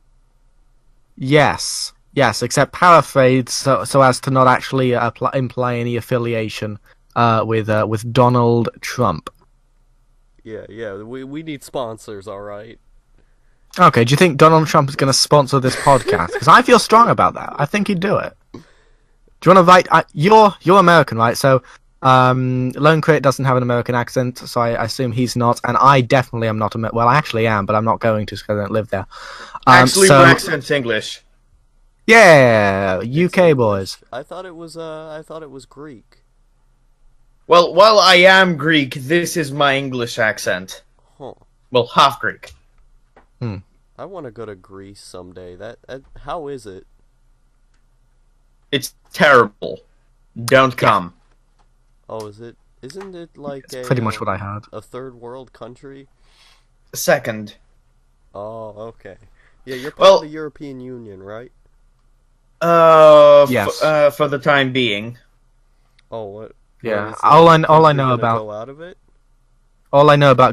Yes, except paraphrased so as to not actually imply any affiliation with Donald Trump. Yeah, we need sponsors, alright? Okay, do you think Donald Trump is going to sponsor this podcast? Because I feel strong about that. I think he'd do it. Do you want to write? You're American, right? So Lone Crit doesn't have an American accent, so I assume he's not. And I definitely am not. Well, I actually am, but I'm not going to because I don't live there. Actually, so, my accent's English. Yeah, UK English. boys. I thought it was Greek. Well, while I am Greek, this is my English accent. Huh. Well, half Greek. I want to go to Greece someday. How is it? It's terrible. Don't come. Oh, isn't it like It's pretty much what I heard. a third world country? Second. Oh, okay. Yeah, you're part Well- of the European Union, right? Yes. For the time being. Oh, what? Yeah, what is it? all I Country know gonna about go out of it?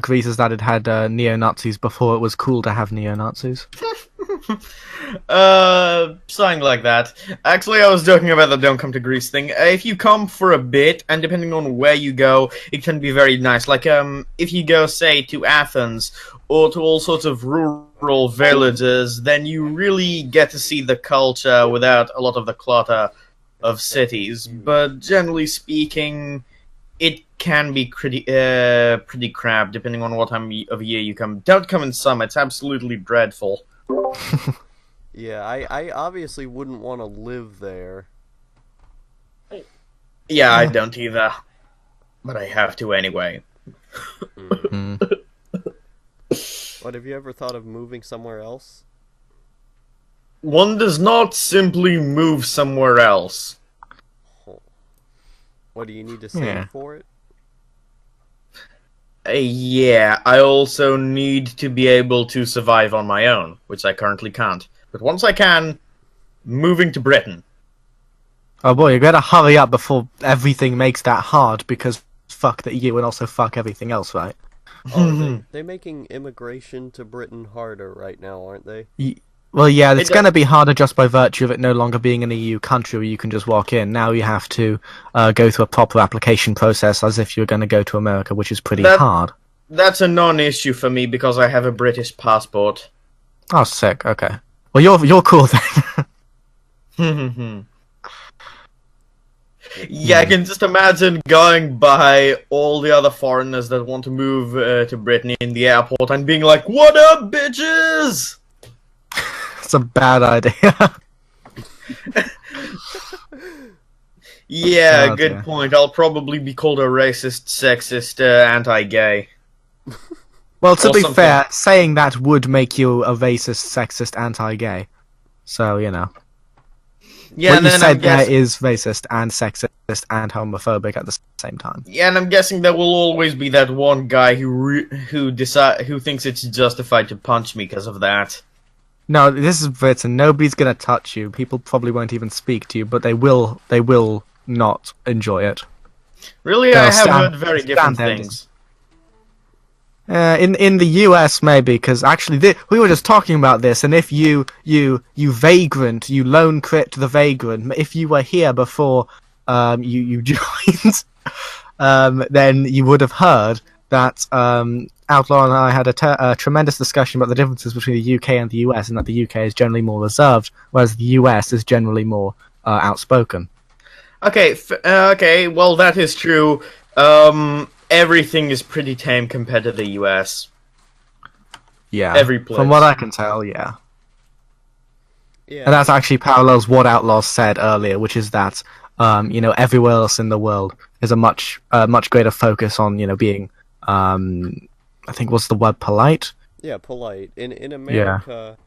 Greece is that it had neo-Nazis before it was cool to have neo-Nazis. Something like that. Actually, I was joking about the don't come to Greece thing. If you come for a bit, and depending on where you go, it can be very nice. Like, if you go, say, to Athens, or to all sorts of rural villages, then you really get to see the culture without a lot of the clutter of cities. But generally speaking, it can be pretty crap, depending on what time of year you come. Don't come in summer, it's absolutely dreadful. Yeah, I obviously wouldn't want to live there. Yeah, I don't either. But I have to anyway. Mm. Mm. What, have you ever thought of moving somewhere else? One does not simply move somewhere else. Oh. What, do you need to save Yeah. for it? Yeah, I also need to be able to survive on my own, which I currently can't. But once I can, moving to Britain. Oh boy, you gotta hurry up before everything makes that hard, because fuck the EU and also fuck everything else, right? Oh, they're making immigration to Britain harder right now, aren't they? Well, yeah, it's It going to be harder just by virtue of it no longer being an EU country where you can just walk in. Now you have to go through a proper application process as if you're going to go to America, which is pretty hard. That's a non-issue for me because I have a British passport. Oh, sick. Okay. Well, you're cool then. Yeah, I can just imagine going by all the other foreigners that want to move to Britain in the airport and being like, "What up, bitches?" It's a bad idea. Yeah, Oh, good dear. point. I'll probably be called a racist, sexist, anti-gay. Well, to Or be something. fair, saying that would make you a racist, sexist, anti-gay. So, you know. Yeah, What and you then said I'm there guessing. is racist and sexist and homophobic at the same time. Yeah, and I'm guessing there will always be that one guy who thinks it's justified to punch me because of that. No, this is Britain. Nobody's gonna touch you. People probably won't even speak to you, but they will. They will not enjoy it. Really, They'll I have stand- heard very stand different there and things. In the US maybe, because actually we were just talking about this, and if you vagrant, you lone crit the vagrant, if you were here before you joined, then you would have heard that Outlaw and I had a tremendous discussion about the differences between the UK and the US, and that the UK is generally more reserved, whereas the US is generally more outspoken. Okay, okay, well that is true. Everything is pretty tame compared to the US. Yeah, Every place. from what I can tell, yeah. Yeah. And that actually parallels what Outlaw said earlier, which is that everywhere else in the world is a much greater focus on being I think what's the word, polite. Yeah, polite. In America,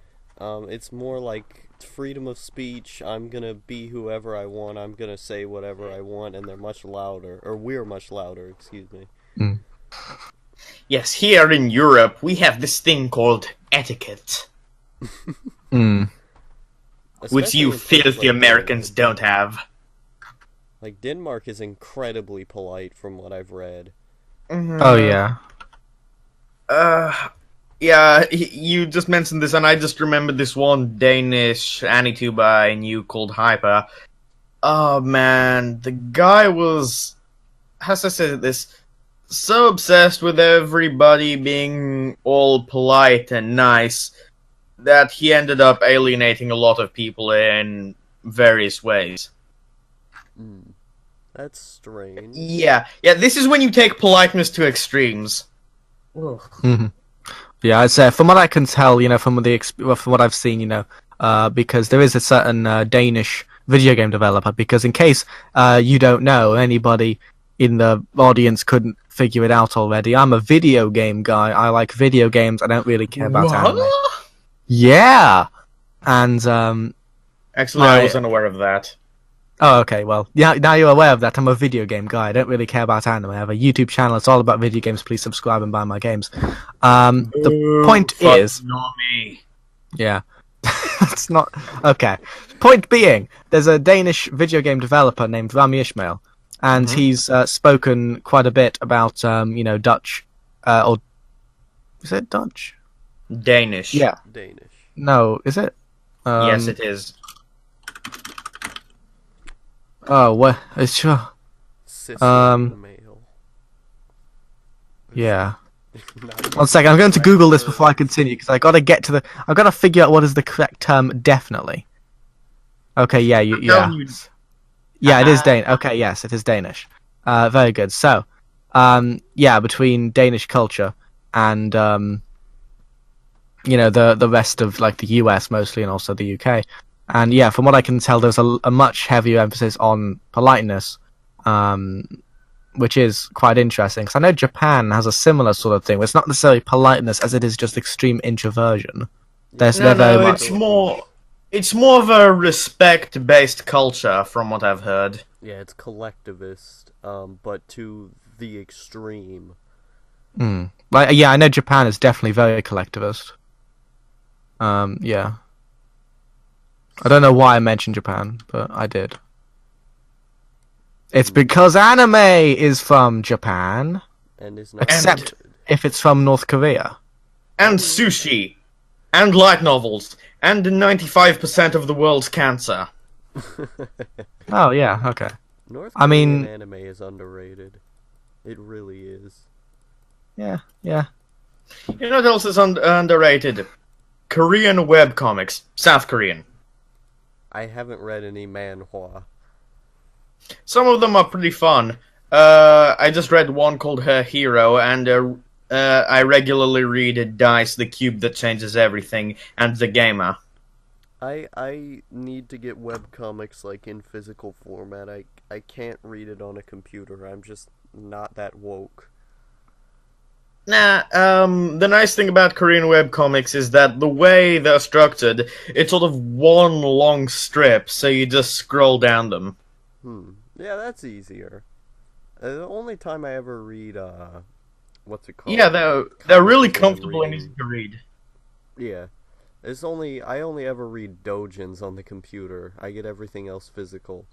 it's more like freedom of speech. I'm gonna be whoever I want. I'm gonna say whatever I want, and they're much louder, or we're much louder. Excuse me. Mm. Yes, here in Europe we have this thing called etiquette, Mm. which Especially you in places filthy like Americans Denmark. don't have. Like Denmark is incredibly polite, from what I've read. Oh yeah. Yeah, you just mentioned this, and I just remembered this one Danish Anituber I knew called Hyper. Oh man, the guy was, how should I say this, so obsessed with everybody being all polite and nice that he ended up alienating a lot of people in various ways. That's strange. Yeah, this is when you take politeness to extremes. Hmm. Yeah, I'd say from what I can tell, from what I've seen, because there is a certain Danish video game developer. Because in case you don't know, anybody in the audience couldn't figure it out already, I'm a video game guy. I like video games. I don't really care about anime. Yeah, and Actually, I was unaware of that. Oh, okay. Well, yeah. Now you're aware of that. I'm a video game guy. I don't really care about anime. I have a YouTube channel. It's all about video games. Please subscribe and buy my games. The point is, not me. yeah, it's not okay. Point being, there's a Danish video game developer named Rami Ishmael, and he's spoken quite a bit about Dutch, or is it Dutch? Danish. Yeah. Danish. No, is it? Yes, it is. Oh, what? It's sure. Sicilian male. Yeah. One second, I'm going to Google this before I continue because I've got to figure out what is the correct term. Definitely. Okay, yeah, yeah, it is Danish. Okay, yes, it is Danish. Very good. So, between Danish culture and the rest of like the US mostly, and also the UK. And yeah, from what I can tell, there's a much heavier emphasis on politeness, which is quite interesting. Because I know Japan has a similar sort of thing, where it's not necessarily politeness as it is just extreme introversion. They're No, very no, much. it's more of a respect-based culture, from what I've heard. Yeah, it's collectivist, but to the extreme. Like, yeah, I know Japan is definitely very collectivist. Yeah. I don't know why I mentioned Japan, but I did. It's because anime is from Japan, And is not except if it's from North Korea. And sushi, and light novels, and 95% of the world's cancer. Oh, yeah, okay. North I Korean mean- anime is underrated. It really is. Yeah. You know what else is underrated? Korean webcomics. South Korean. I haven't read any manhwa. Some of them are pretty fun. I just read one called Her Hero, and I regularly read Dice, the Cube That Changes Everything, and The Gamer. I need to get webcomics like in physical format. I can't read it on a computer. I'm just not that woke. Nah, the nice thing about Korean webcomics is that the way they're structured, it's sort of one long strip, so you just scroll down them. Yeah, that's easier. The only time I ever read what's it called? Yeah, they're really Comics comfortable and reading. easy to read. Yeah. I only ever read doujins on the computer. I get everything else physical.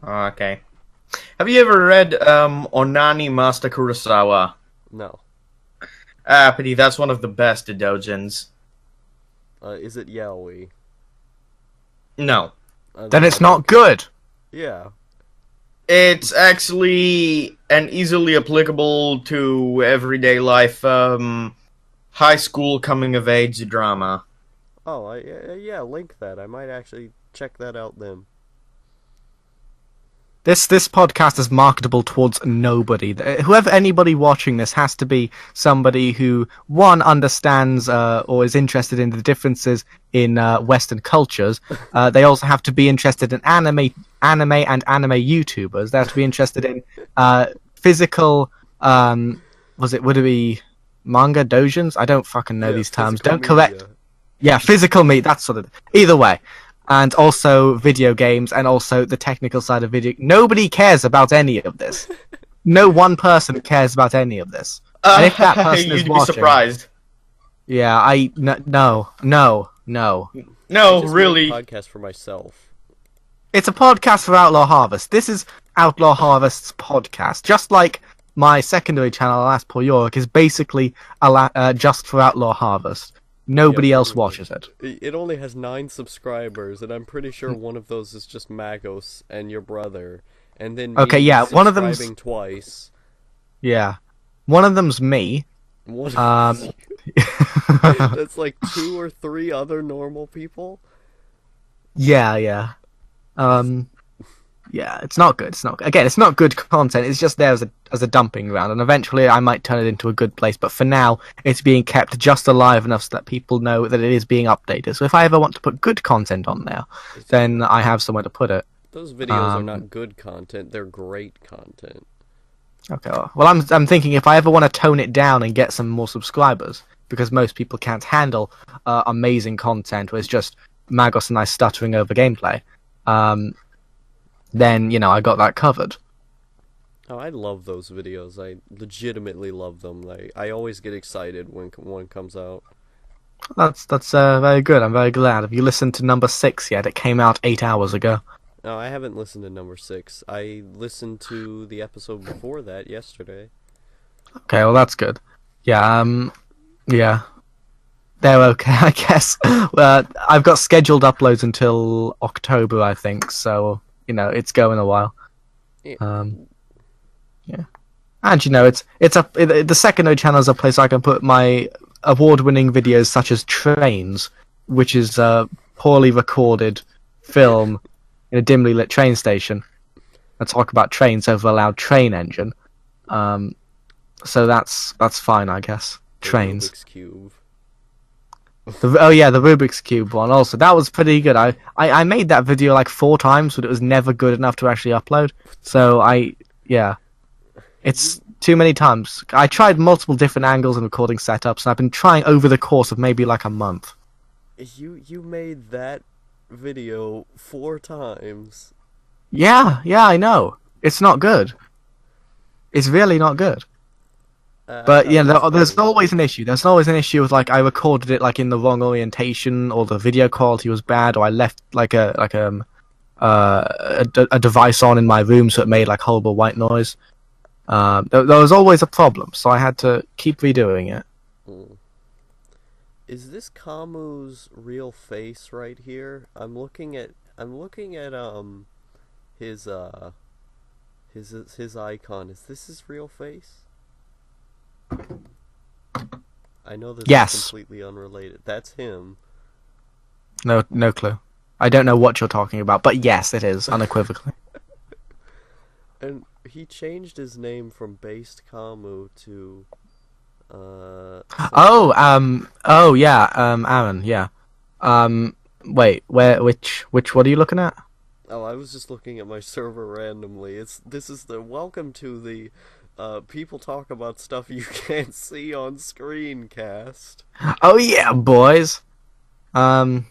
Okay. Have you ever read Onani Master Kurosawa? No. Pity, that's one of the best doujins. Is it yaoi? No. Then it's not good! Yeah. It's actually an easily applicable to everyday life high school coming of age drama. Oh, yeah, link that. I might actually check that out then. This podcast is marketable towards nobody. Anybody watching this has to be somebody who, one, understands or is interested in the differences in Western cultures. They also have to be interested in anime and anime YouTubers. They have to be interested in physical. Would it be manga doujins? I don't fucking know these terms. Physical Don't correct. media. Yeah, physical meat. That's sort of. Either way. And also video games, and also the technical side of video. Nobody cares about any of this. No one person cares about any of this. And if that person is You'd be watching, surprised. yeah, no. No, I just made a really. podcast for myself. It's a podcast for Outlaw Harvest. This is Outlaw Harvest's podcast. Just like my secondary channel, Alas Poor York, is basically just for Outlaw Harvest. Nobody else watches it. It only has 9 subscribers, and I'm pretty sure one of those is just Magos and your brother. And then me Okay, yeah, one of them's- subscribing twice. Yeah. One of them's me. One Um, That's like 2 or 3 other normal people. Yeah. Yeah, it's not good. It's not good content. It's just there as a dumping ground, and eventually I might turn it into a good place. But for now, it's being kept just alive enough so that people know that it is being updated. So if I ever want to put good content on there, then I have somewhere to put it. Those videos are not good content, they're great content. Okay. Well, I'm thinking if I ever want to tone it down and get some more subscribers, because most people can't handle amazing content where it's just Magos and I stuttering over gameplay. Then I got that covered. Oh, I love those videos. I legitimately love them. I always get excited when one comes out. That's very good. I'm very glad. Have you listened to number 6 yet? It came out 8 hours ago. No, I haven't listened to number 6. I listened to the episode before that yesterday. Okay, well that's good. Yeah, yeah. They're okay, I guess. I've got scheduled uploads until October, I think, so, it's going a while. Yeah. Yeah. And, the secondary channel is a place I can put my award-winning videos such as Trains, which is a poorly recorded film in a dimly lit train station. I talk about trains over a loud train engine. So that's fine, I guess. Trains. Rubik's Cube. The Rubik's Cube one also. That was pretty good. I made that video like 4 times, but it was never good enough to actually upload. So yeah. It's too many times. I tried multiple different angles and recording setups, and I've been trying over the course of maybe like a month. You made that video 4 times. Yeah, I know. It's not good. It's really not good. But yeah, there's always an issue. There's always an issue with like I recorded it like in the wrong orientation, or the video quality was bad, or I left like a device on in my room so it made like horrible white noise. There was always a problem, so I had to keep redoing it. Is this Kamu's real face right here? I'm looking at his his icon. Is this his real face? I know this is completely unrelated. That's him. No clue. I don't know what you're talking about, but yes, it is unequivocally. And he changed his name from Based Kamu to Aaron, yeah. Wait, which what are you looking at? Oh, I was just looking at my server randomly. This is the welcome to the people talk about stuff you can't see on screen cast. Oh yeah, boys. By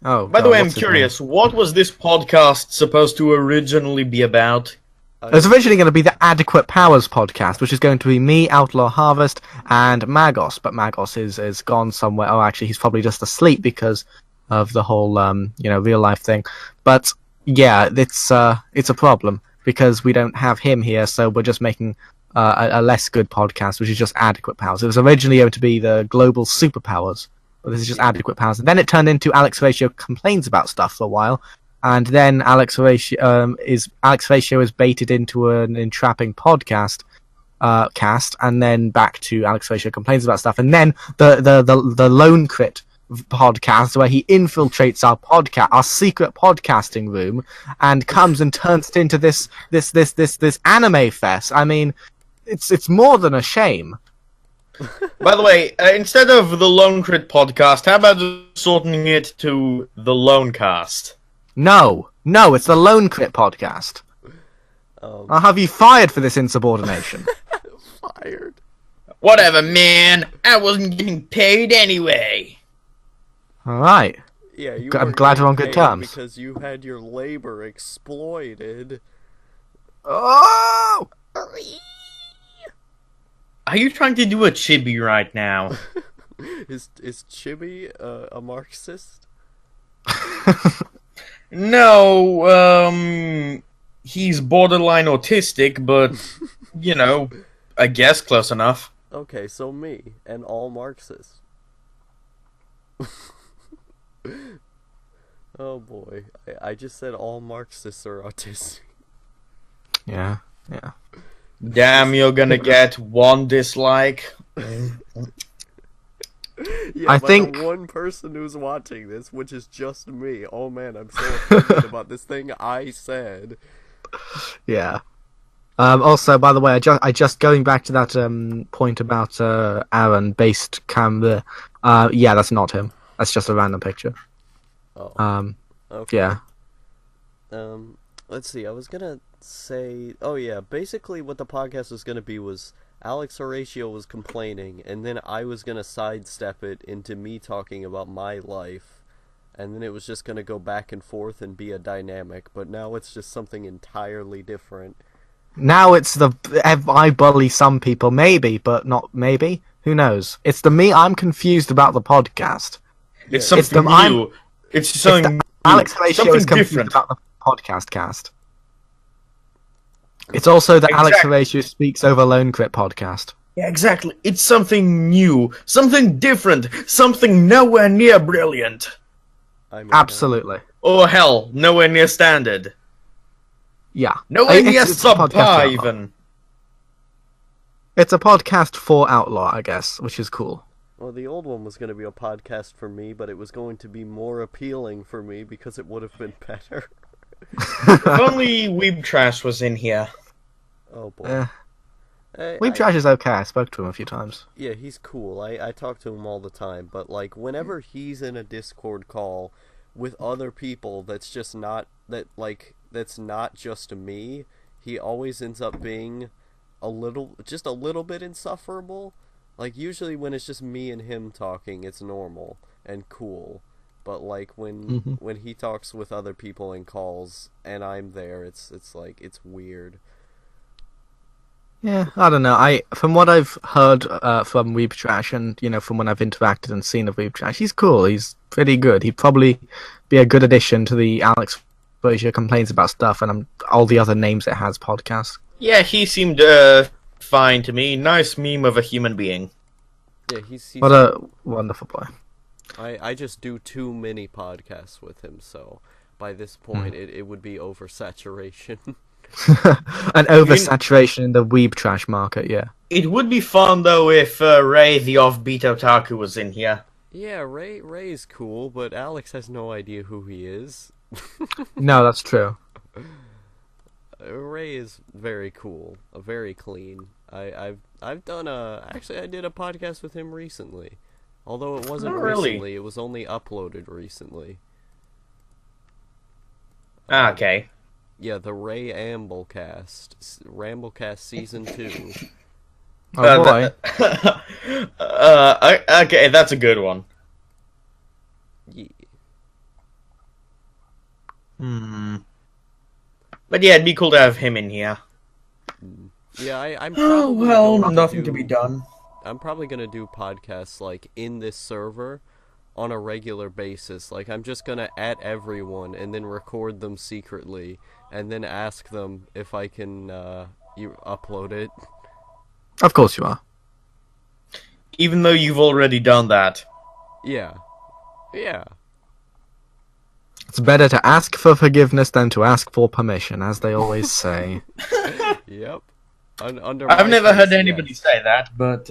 the way, I'm curious. What was this podcast supposed to originally be about? It was originally going to be the Adequate Powers podcast, which is going to be me, Outlaw Harvest, and Magos. But Magos is gone somewhere. Oh, actually, he's probably just asleep because of the whole real life thing. But yeah, it's a problem because we don't have him here, so we're just making a less good podcast, which is just Adequate Powers. It was originally going to be the Global Superpowers, but this is just Adequate Powers. And then it turned into Alex Horatio complains about stuff for a while. And then Alex Horatio is baited into an entrapping podcast cast, and then back to Alex Horatio complains about stuff, and then the Lone Crit podcast where he infiltrates our secret podcasting room, and comes and turns it into this anime fest. I mean, it's more than a shame. By the way, instead of the Lone Crit podcast, how about shortening it to the Lone Cast? No, it's the Lone Crit podcast. I'll have you fired for this insubordination. Fired? Whatever, man. I wasn't getting paid anyway. Alright. Yeah, I'm glad we're on good terms. Because you had your labor exploited. Oh! Are you trying to do a chibi right now? Is Chibi a Marxist? No, he's borderline autistic, but, I guess close enough. Okay, so me, and all Marxists. Oh boy, I just said all Marxists are autistic. Yeah. Damn, you're gonna get one dislike. Yeah, I think the one person who's watching this, which is just me. Oh man, I'm so offended about this thing I said. Yeah. Also, by the way, I just going back to that point about Aaron based camera. Yeah, that's not him. That's just a random picture. Oh. Okay. Yeah. Let's see. I was gonna say. Oh yeah. Basically, what the podcast was gonna be was Alex Horatio was complaining, and then I was gonna sidestep it into me talking about my life, and then it was just gonna go back and forth and be a dynamic. But now it's just something entirely different. Now it's I bully some people, maybe, but not maybe. Who knows? It's the me. I'm confused about the podcast. It's something new. It's something new. Alex Horatio is confused different about the podcast cast. It's also the Alex Horatio Speaks Over Lone Crit podcast. Yeah, exactly. It's something new, something different, something nowhere near brilliant. Absolutely. Or hell, nowhere near standard. Yeah. Nowhere near subpar, even. It's a podcast for Outlaw, I guess, which is cool. Well, the old one was going to be a podcast for me, but it was going to be more appealing for me because it would have been better. If only Weeb Trash was in here. Oh boy. Weeb Trash is okay. I spoke to him a few times. Yeah, he's cool. I talk to him all the time, but like whenever he's in a Discord call with other people that's not just me, he always ends up being just a little bit insufferable. Like usually when it's just me and him talking, it's normal and cool. But like when he talks with other people in calls and I'm there, it's like it's weird. Yeah, I don't know. From what I've heard from Weeb Trash, and from when I've interacted and seen of Weeb Trash, he's cool. He's pretty good. He'd probably be a good addition to the Alex Frazier Complains About Stuff and all the other names it has podcast. Yeah, he seemed fine to me. Nice meme of a human being. Yeah, he's What a wonderful boy. I just do too many podcasts with him, so by this point it would be oversaturation. An oversaturation in the Weeb Trash market, yeah. It would be fun though if Ray the Offbeat Otaku was in here. Yeah, Ray's cool, but Alex has no idea who he is. No, that's true. Ray is very cool, very clean. I've done actually I did a podcast with him recently. Although it wasn't recently, it was only uploaded recently. Okay. Yeah, the Ray Ramblecast Season 2. Oh boy. Okay, that's a good one. Yeah. But yeah, it'd be cool to have him in here. Yeah, I'm probably nothing to be done. I'm probably gonna do podcasts like in this server on a regular basis. Like I'm just gonna @, everyone and then record them secretly and then ask them if I can upload it. Of course you are. Even though you've already done that. Yeah. Yeah. It's better to ask for forgiveness than to ask for permission, as they always say. Yep. I've never heard anybody say that, but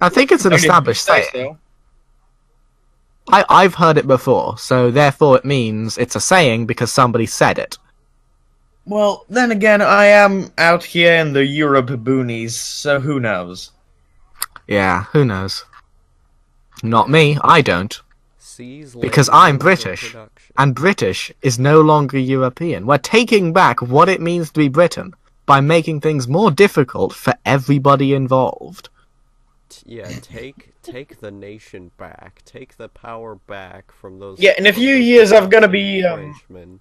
I think it's an established saying. I've heard it before, so therefore it means it's a saying because somebody said it. Well, then again, I am out here in the Europe boonies, so who knows? Yeah, who knows? Not me, I don't. Because I'm British, and British is no longer European. We're taking back what it means to be Britain by making things more difficult for everybody involved. Yeah, take the nation back. Take the power back from those. Yeah, in a few years I'm gonna be in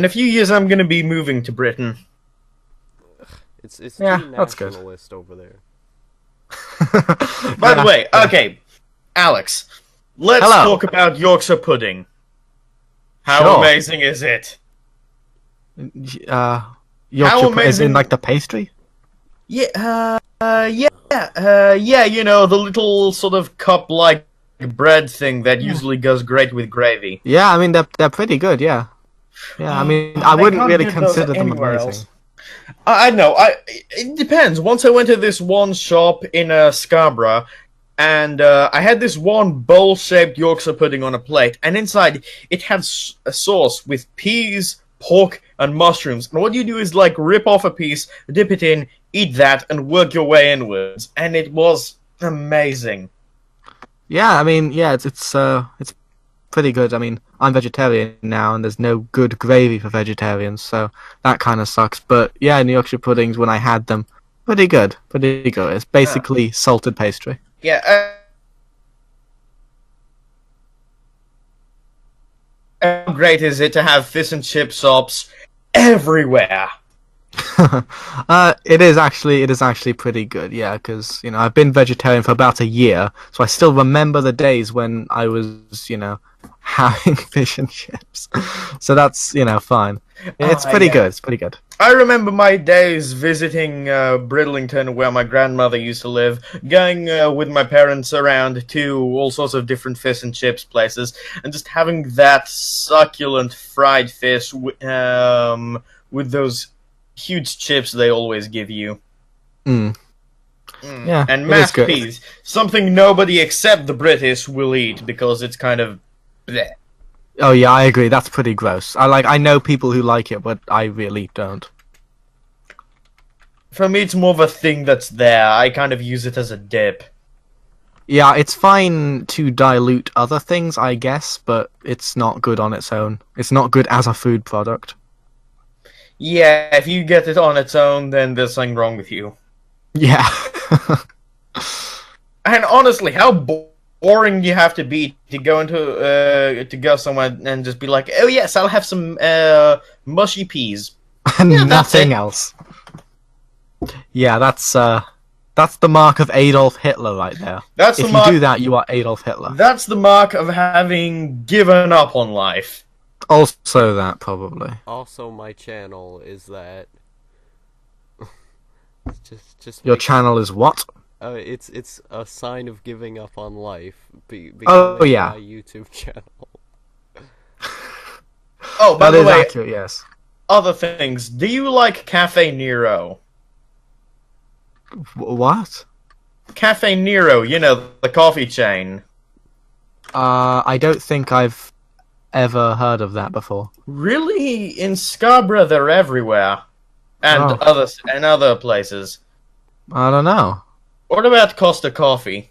a few years I'm gonna be moving to Britain. It's yeah, too that's good. nationalist over there. By the way, okay, Alex, let's talk about Yorkshire pudding. How amazing is it? Yorkshire pudding is in like the pastry? Yeah, you know, the little sort of cup-like bread thing that usually goes great with gravy. Yeah, I mean, they're pretty good, yeah. Yeah, I mean, I wouldn't really consider them amazing. I know, it depends. Once I went to this one shop in Scarborough, and I had this one bowl-shaped Yorkshire pudding on a plate, and inside it had a sauce with peas, pork, and mushrooms. And what you do is, like, rip off a piece, dip it in, eat that, and work your way inwards. And it was amazing. Yeah, I mean, yeah, it's pretty good. I mean, I'm vegetarian now, and there's no good gravy for vegetarians, so that kind of sucks. But yeah, in the Yorkshire puddings, when I had them, pretty good, pretty good. It's basically salted pastry. Yeah. How great is it to have fish and chip shops everywhere? It is actually pretty good, yeah, because, you know, I've been vegetarian for about a year, so I still remember the days when I was, you know, having fish and chips. So that's, you know, fine. It's pretty good, it's pretty good. I remember my days visiting Bridlington, where my grandmother used to live, going with my parents around to all sorts of different fish and chips places, and just having that succulent fried fish with those huge chips they always give you. Yeah, and mashed peas, something nobody except the British will eat because it's kind of bleh. Oh yeah, I agree. That's pretty gross. I know people who like it, but I really don't. For me, it's more of a thing that's there. I kind of use it as a dip. Yeah, it's fine to dilute other things, I guess, but it's not good on its own. It's not good as a food product. Yeah, if you get it on its own, then there's something wrong with you. Yeah. And honestly, how boring do you have to be to go to go somewhere and just be like, oh yes, I'll have some mushy peas. And Yeah, that's nothing it. else. Yeah, that's the mark of Adolf Hitler right there. That's If the you mark. do that, you are Adolf Hitler. That's the mark of having given up on life. Also that, probably. Also, my channel is that. just Your make channel is what? it's a sign of giving up on life. Oh, Becoming yeah. my YouTube channel. Oh, by That the is way, accurate, yes. other things. Do you like Cafe Nero? What? Cafe Nero, you know, the coffee chain. I don't think I've ever heard of that before. Really? In Scarborough, they're everywhere. And Oh. other places. I don't know. What about Costa Coffee?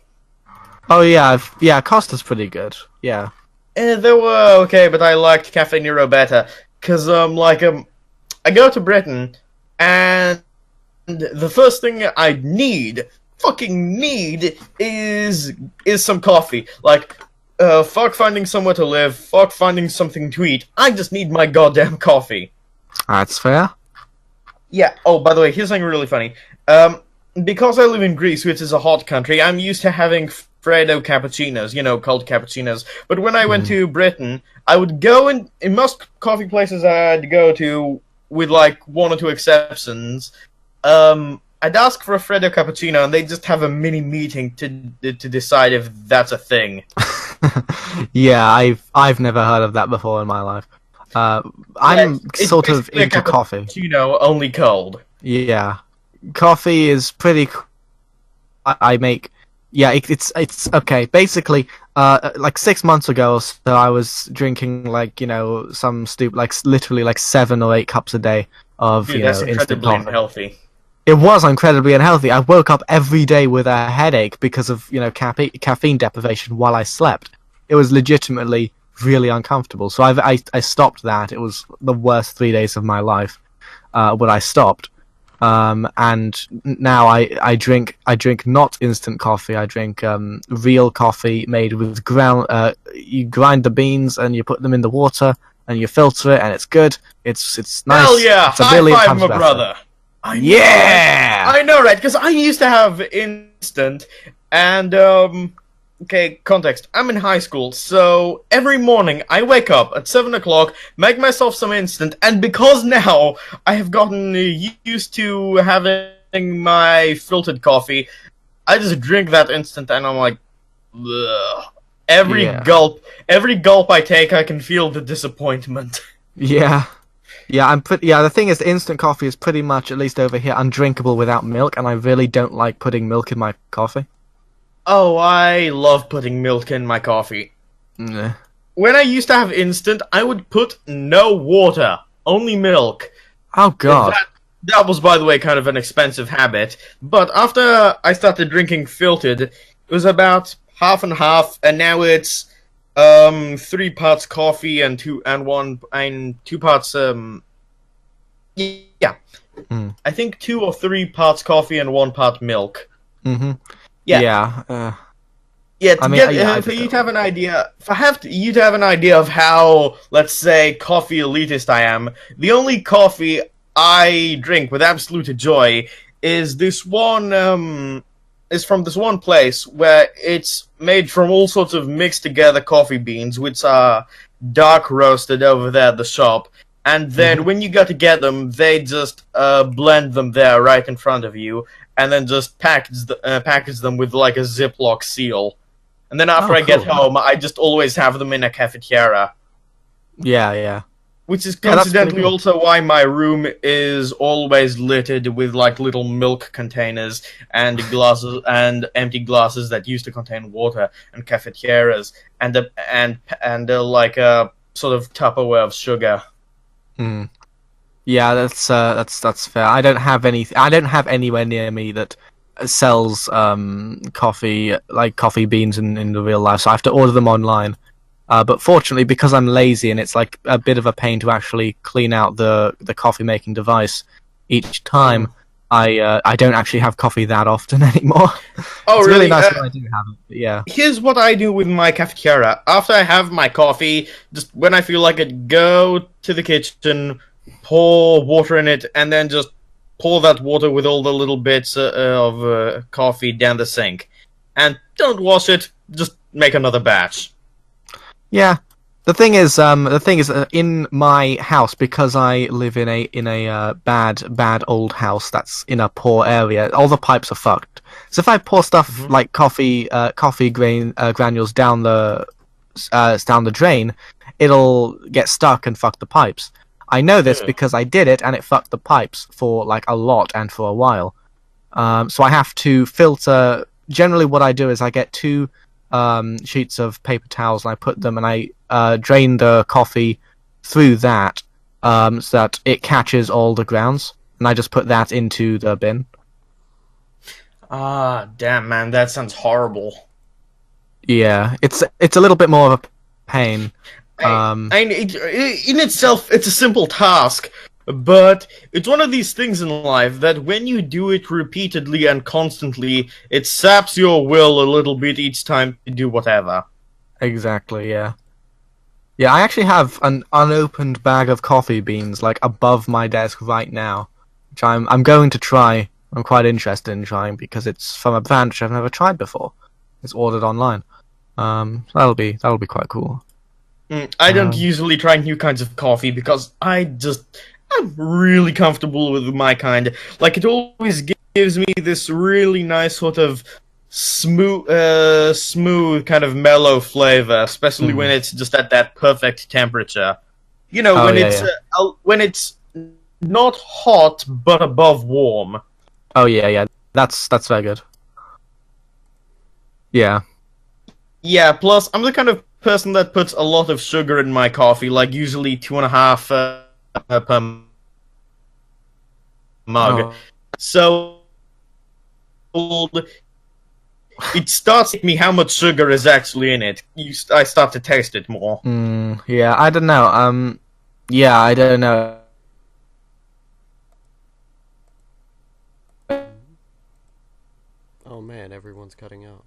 Oh yeah, yeah, Costa's pretty good. Yeah. They were okay, but I liked Cafe Nero better. Cause I go to Britain, and the first thing I fucking need, is some coffee. Like, fuck finding somewhere to live, fuck finding something to eat. I just need my goddamn coffee. That's fair. Yeah. Oh, by the way, here's something really funny. Because I live in Greece, which is a hot country, I'm used to having Freddo cappuccinos, you know, cold cappuccinos. But when I went to Britain, I would go in most coffee places I'd go to, with like one or two exceptions, I'd ask for a Freddo cappuccino, and they'd just have a mini meeting to decide if that's a thing. Yeah, I've never heard of that before in my life. I'm It's sort of basically a into coffee. cappuccino, only cold. Yeah, coffee is pretty. I make. Yeah, it's okay. Basically, like 6 months ago or so, I was drinking like some stupid literally like 7 or 8 cups a day of Dude, that's instant incredibly coffee. unhealthy. It was incredibly unhealthy. I woke up every day with a headache because of caffeine deprivation while I slept. It was legitimately really uncomfortable. So I stopped that. It was the worst 3 days of my life, but I stopped. And now I drink not instant coffee. I drink real coffee made with ground. You grind the beans and you put them in the water and you filter it, and it's good. It's nice. Hell yeah! It's a High billion five, times my better. brother! Yeah! I know, right? Because I used to have instant, and okay, context. I'm in high school, so every morning I wake up at 7 o'clock, make myself some instant, and because now I have gotten used to having my filtered coffee, I just drink that instant, and I'm like, ugh. Yeah. Every gulp I take, I can feel the disappointment. Yeah. Yeah, the thing is, instant coffee is pretty much, at least over here, undrinkable without milk, and I really don't like putting milk in my coffee. Oh, I love putting milk in my coffee. Nah. When I used to have instant, I would put no water, only milk. Oh god. That was, by the way, kind of an expensive habit. But after I started drinking filtered, it was about half and half, and now it's 3 parts coffee and 2 parts yeah. I think 2 or 3 parts coffee and 1 part milk. Mm-hmm. Yeah. Yeah. Yeah, I mean, I for just you don't to have an idea, you to have an idea of how, let's say, coffee elitist I am, the only coffee I drink with absolute joy is from this one place where it's made from all sorts of mixed together coffee beans, which are dark roasted over there at the shop, and then when you go to get them, they just blend them there right in front of you, and then just package them with like a Ziploc seal. And then after I get cool. home, I just always have them in a cafetiere. Yeah. Which is Yeah, that's pretty coincidentally cool. also why my room is always littered with like little milk containers and glasses and empty glasses that used to contain water and cafetieres and like a sort of Tupperware of sugar. Mm. Yeah, that's fair. I don't have any. I don't have anywhere near me that sells coffee like coffee beans in the real life, so I have to order them online. But fortunately, because I'm lazy and it's like a bit of a pain to actually clean out the coffee making device each time, I don't actually have coffee that often anymore. Oh, It's really really? nice when I do have it. But yeah, Here's what I do with my cafeteria. After I have my coffee, just when I feel like it, go to the kitchen, pour water in it, and then just pour that water with all the little bits of coffee down the sink. And don't wash it, just make another batch. yeah. The thing is, in my house, because I live in a bad old house that's in a poor area, all the pipes are fucked. So if I pour stuff like coffee grain granules down the drain, it'll get stuck and fuck the pipes. I know this Ugh. because I did it, and it fucked the pipes for like a lot and for a while. So I have to filter. Generally, what I do is I get two sheets of paper towels and I put them and I drain the coffee through that so that it catches all the grounds, and I just put that into the bin. Ah, damn, man, that sounds horrible. Yeah, it's a little bit more of a pain. Um, In itself, it's a simple task, but it's one of these things in life that when you do it repeatedly and constantly, it saps your will a little bit each time to do whatever. exactly. Yeah. Yeah, I actually have an unopened bag of coffee beans like above my desk right now, which I'm going to try. I'm quite interested in trying because it's from a brand which I've never tried before. It's ordered online. So that'll be quite cool. I don't Um, usually try new kinds of coffee because I'm really comfortable with my kind. Like, it always gives me this really nice sort of smooth kind of mellow flavor, especially when mhm. it's just at that perfect temperature. You know, Oh yeah, yeah. when it's not hot but above warm. Oh yeah, yeah. That's very good. Yeah. Yeah. Plus, I'm the kind of person that puts a lot of sugar in my coffee, like usually 2.5 per mug. Oh. So it starts to me how much sugar is actually in it. I start to taste it more. Yeah. I don't know. Yeah. I don't know. Oh man, everyone's cutting out.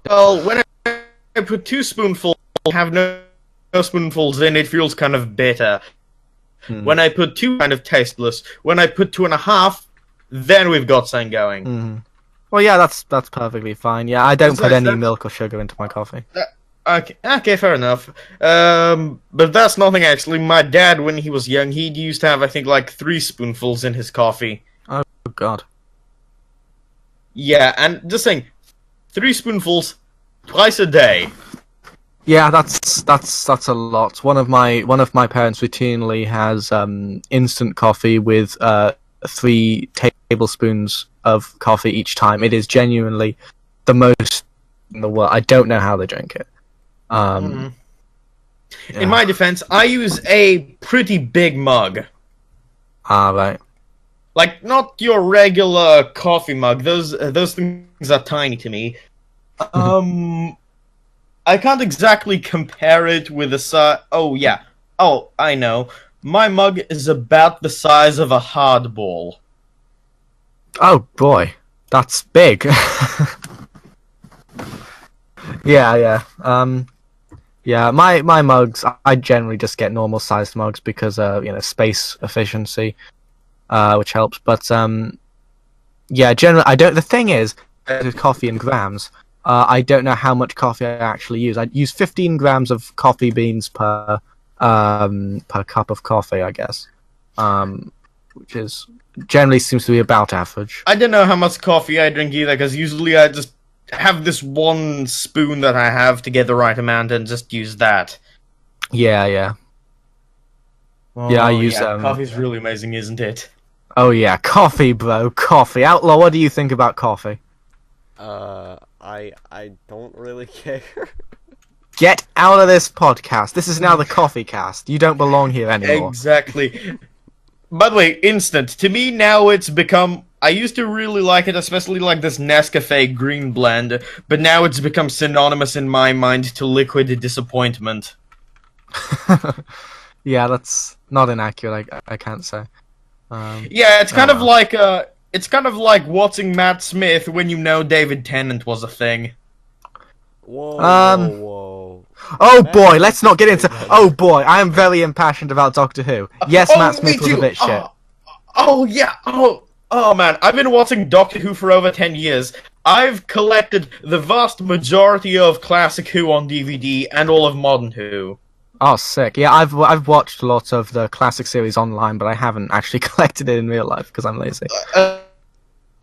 Well, when I put two spoonfuls, have no spoonfuls in, it feels kind of bitter. Mm. When I put two, kind of tasteless. When I put 2.5, then we've got something going. Well, yeah. That's perfectly fine. Yeah. I don't put Besides any that, milk or sugar into my coffee. okay, fair enough. But that's nothing actually. My dad, when he was young, he used to have, I think, like 3 spoonfuls in his coffee. Oh God. Yeah, and just saying, 3 spoonfuls twice a day. Yeah, that's a lot. One of my parents routinely has instant coffee with 3 tablespoons of coffee each time. It is genuinely the most in the world. I don't know how they drink it. Um, In yeah. my defense, I use a pretty big mug. Right. Like, not your regular coffee mug. Those things are tiny to me. Um, I can't exactly compare it with the size. Oh yeah. Oh, I know. My mug is about the size of a hardball. Oh boy, that's big. Yeah, yeah. Yeah. My mugs, I generally just get normal sized mugs because space efficiency, which helps. But yeah, generally I don't. The thing is, with coffee in grams, I don't know how much coffee I actually use. I use 15 grams of coffee beans per cup of coffee, I guess, which is generally seems to be about average. I don't know how much coffee I drink either, because usually I just have this one spoon that I have to get the right amount and just use that. Yeah, yeah, yeah. I Oh use yeah, coffee's really amazing, isn't it? Oh yeah, coffee, bro, coffee. Outlaw, what do you think about coffee? I don't really care. Get out of this podcast. This is now the coffee cast. You don't belong here anymore. Exactly. By the way, instant. To me now it's become... I used to really like it, especially like this Nescafe green blend, but now it's become synonymous in my mind to liquid disappointment. Yeah, that's not inaccurate. I can't say. Yeah, it's kind of well. like it's kind of like watching Matt Smith when you know David Tennant was a thing. Whoa, Um, whoa. Oh Matt boy, Smith let's not get is into. pretty good. Oh boy, I am very impassioned about Doctor Who. Yes, Oh, Matt me Smith was a too. bit shit. Oh yeah. Oh man, I've been watching Doctor Who for over 10 years. I've collected the vast majority of classic Who on DVD and all of modern Who. Oh, sick. Yeah, I've watched lots of the classic series online, but I haven't actually collected it in real life because I'm lazy.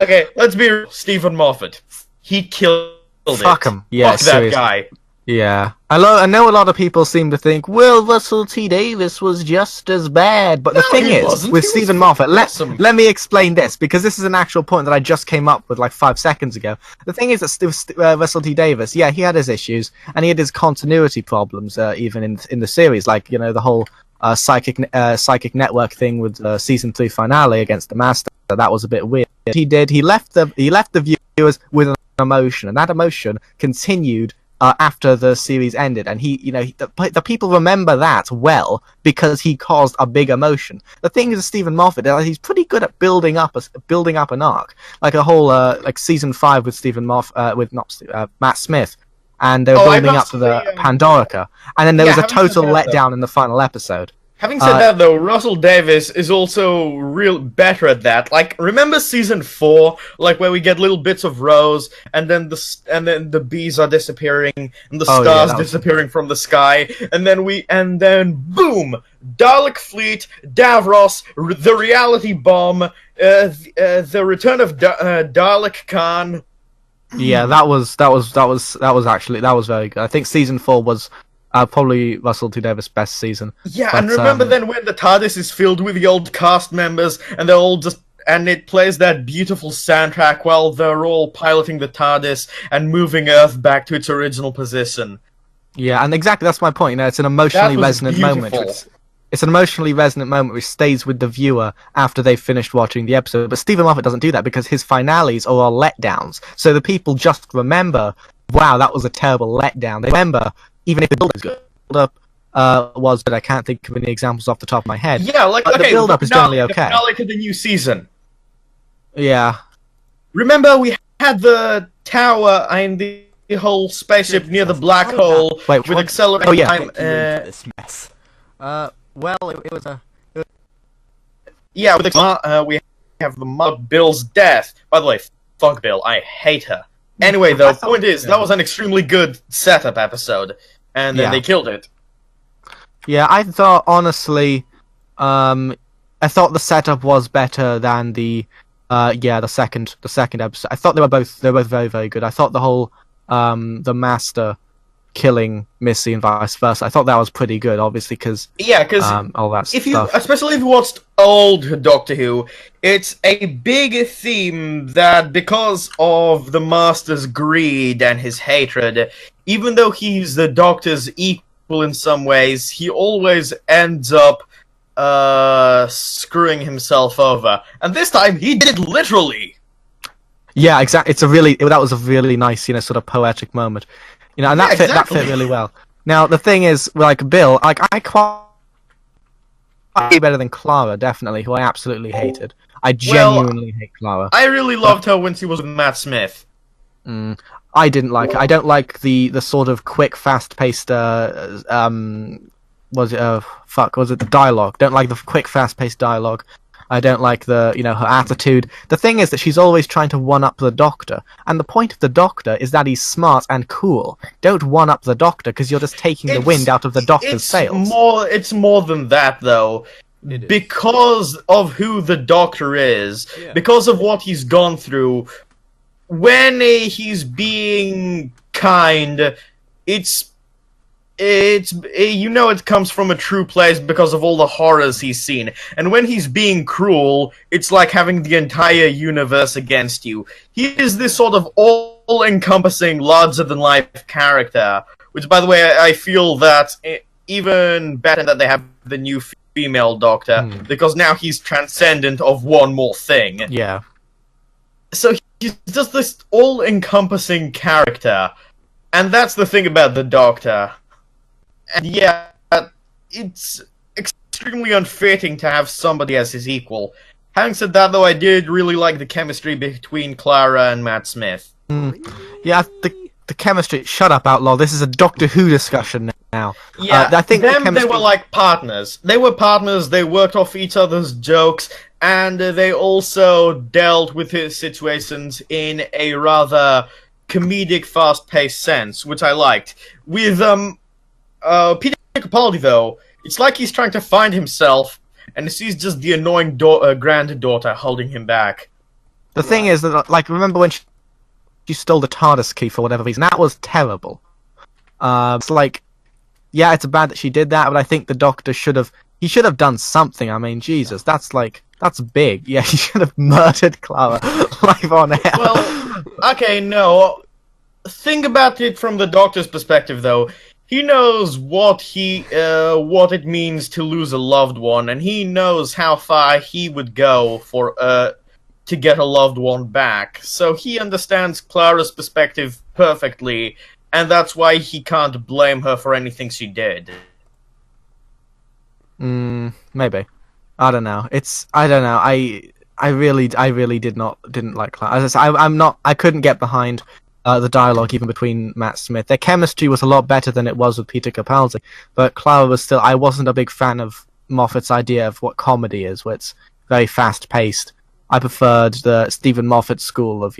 Okay, let's be real. Stephen Moffat. He killed it. Fuck him. Yeah, Fuck that seriously. guy. Yeah. I know a lot of people seem to think, well, Russell T Davies was just as bad. But the No, thing he is, wasn't. with He was Stephen fucking Moffat, awesome. let me explain this, because this is an actual point that I just came up with like 5 seconds ago. The thing is that Russell T Davies, yeah, he had his issues, and he had his continuity problems, even in the series, like, you know, the whole psychic network thing with season 3 finale against the Master. That was a bit weird. He left the viewers with an emotion, and that emotion continued after the series ended, and the people remember that well because he caused a big emotion. The thing is, Stephen Moffat, he's pretty good at building up an arc, like a whole like season 5 with Matt Smith, and they were building up to the Pandorica, and then there was a total letdown in the final episode. Having said that, though, Russell Davies is also real better at that. Like, remember season 4, like where we get little bits of Rose, and then the bees are disappearing, and the stars disappearing from the sky, and then boom, Dalek fleet, Davros, the reality bomb, the return of Dalek Khan. Yeah, that was very good. I think season 4 was probably Russell T Davies' best season. Yeah, but, and remember then when the TARDIS is filled with the old cast members, and they're all and it plays that beautiful soundtrack while they're all piloting the TARDIS and moving Earth back to its original position. Yeah, and exactly, that's my point. You know, it's an emotionally resonant moment. It's an emotionally resonant moment which stays with the viewer after they've finished watching the episode. But Stephen Moffat doesn't do that because his finales are all letdowns. So the people just remember, wow, that was a terrible letdown. They remember, even if the build-up was good. I can't think of any examples off the top of my head. Yeah, like, but the build-up is generally okay. The finale to the new season. Yeah. Remember, we had the tower and the whole spaceship near the black hole with accelerating time. This mess. Well, it was a... Yeah, we have the Mud Bill's death. By the way, fuck Bill, I hate her. Anyway, though, point is, that was an extremely good setup episode, and then they killed it. Yeah, I thought, honestly, I thought the setup was better than the second episode. I thought they were both very, very good. I thought the whole, the Master killing Missy and vice versa, I thought that was pretty good, obviously, because all that stuff. Especially if you watched old Doctor Who, it's a big theme that because of the Master's greed and his hatred, even though he's the Doctor's equal in some ways, he always ends up screwing himself over. And this time, he did it literally! Yeah, exactly. That was a really nice, sort of poetic moment. And that fit really well. Now, the thing is, like, Bill, I quite better than Clara, definitely, who I absolutely hated. I genuinely hate Clara. I really loved her when she was with Matt Smith. I didn't like her. I don't like the sort of quick, fast-paced, was it the dialogue? Don't like the quick, fast-paced dialogue. I don't like her attitude. The thing is that she's always trying to one-up the Doctor, and the point of the Doctor is that he's smart and cool. Don't one-up the Doctor, because you're just taking the wind out of the Doctor's sails. It's more than that, though. Because of who the Doctor is, because of what he's gone through, when he's being kind, it's it comes from a true place because of all the horrors he's seen. And when he's being cruel, it's like having the entire universe against you. He is this sort of all-encompassing, larger-than-life character. Which, by the way, I feel that even better that they have the new female Doctor, because now he's transcendent of one more thing. Yeah. So he's just this all-encompassing character. And that's the thing about the Doctor. And yeah, it's extremely unfitting to have somebody as his equal. Having said that, though, I did really like the chemistry between Clara and Matt Smith. Yeah, the chemistry... Shut up, Outlaw. This is a Doctor Who discussion now. Yeah, I think they were like partners. They were partners, they worked off each other's jokes, and they also dealt with his situations in a rather comedic, fast-paced sense, which I liked. With, Peter Capaldi, though, it's like he's trying to find himself, and sees just the annoying granddaughter holding him back. The thing is that, like, remember when she stole the TARDIS key for whatever reason? That was terrible. It's like, yeah, it's bad that she did that, but I think the Doctor should have done something. I mean, Jesus, that's big. Yeah, he should have murdered Clara live on air. Well, okay, no. Think about it from the Doctor's perspective, though. He knows what it means to lose a loved one, and he knows how far he would go for to get a loved one back. So he understands Clara's perspective perfectly, and that's why he can't blame her for anything she did. Maybe. I don't know. I don't know. I really didn't like Clara. As I say, I couldn't get behind the dialogue even between Matt Smith. Their chemistry was a lot better than it was with Peter Capaldi, but Clara was still... I wasn't a big fan of Moffat's idea of what comedy is, where it's very fast-paced. I preferred the Stephen Moffat school of,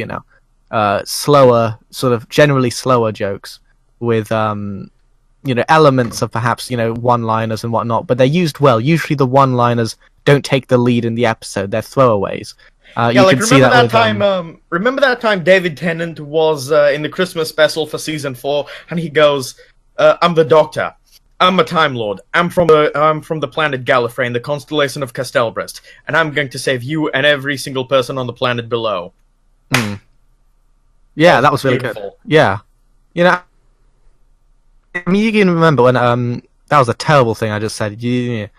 slower, sort of generally slower jokes with, elements of perhaps, one-liners and whatnot, but they're used well. Usually the one-liners don't take the lead in the episode, they're throwaways. Remember that time David Tennant was in the Christmas special for season 4, and he goes, "I'm the Doctor. I'm a Time Lord. I'm from the planet Gallifrey in the constellation of Castelbrest, and I'm going to save you and every single person on the planet below." Yeah, that was really good. Yeah, I mean, you can remember when that was a terrible thing I just said. You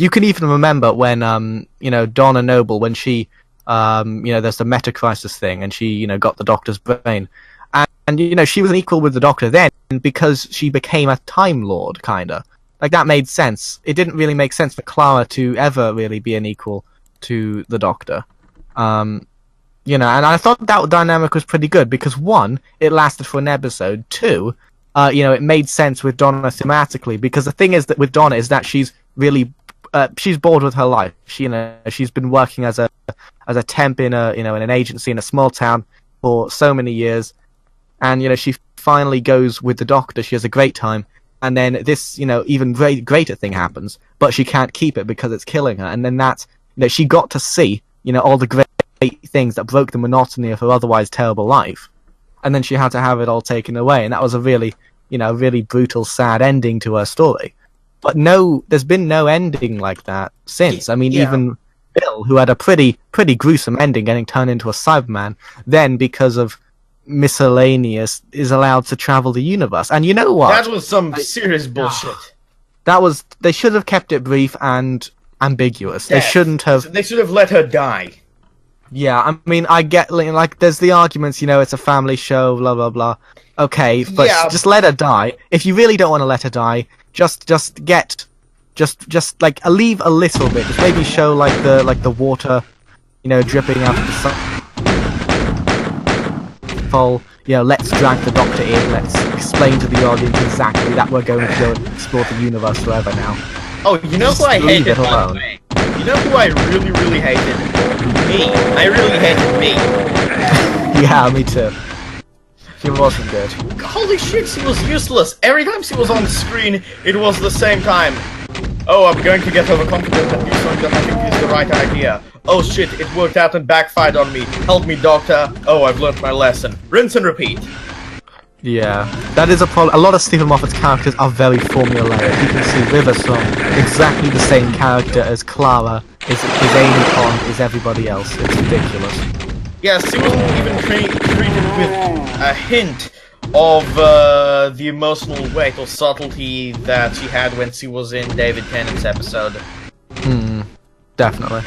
can even remember when Donna Noble, when she there's the meta crisis thing, and she got the Doctor's brain, and she was an equal with the Doctor then because she became a Time Lord, kinda. Like, that made sense. It didn't really make sense for Clara to ever really be an equal to the Doctor. And I thought that dynamic was pretty good because, one, it lasted for an episode. Two, it made sense with Donna thematically, because the thing is that with Donna is that she's really she's bored with her life. She's been working as a temp in an agency in a small town for so many years, and she finally goes with the Doctor. She has a great time, and then this even greater thing happens, but she can't keep it because it's killing her. And then that's she got to see all the great things that broke the monotony of her otherwise terrible life, and then she had to have it all taken away, and that was a really really brutal, sad ending to her story. But there's been no ending like that since. I mean, even Bill, who had a pretty gruesome ending, getting turned into a Cyberman, then because of miscellaneous is allowed to travel the universe. And you know what? That was some serious bullshit. They should have kept it brief and ambiguous. They shouldn't have. They should have let her die. Yeah, I mean, I get there's the arguments. It's a family show, blah blah blah. Okay, but just let her die. If you really don't want to let her die, just leave a little bit. Just maybe show the water, dripping out of the sun. Let's drag the Doctor in. Let's explain to the audience exactly that we're going to go and explore the universe forever now. Oh, who I hated, by the way? Who I really, really hated? Me. I really hated me. Yeah, me too. She wasn't good. Holy shit, she was useless. Every time she was on screen, it was the same time. Oh, I'm going to get overconfident and do something that I think is the right idea. Oh shit, it worked out and backfired on me. Help me, Doctor. Oh, I've learned my lesson. Rinse and repeat. Yeah, that is a problem. A lot of Stephen Moffat's characters are very formulaic. You can see River Song, exactly the same character as Clara, is Amy Pond, is everybody else. It's ridiculous. Yeah, she wasn't even treated with a hint of the emotional weight or subtlety that she had when she was in David Tennant's episode. Definitely.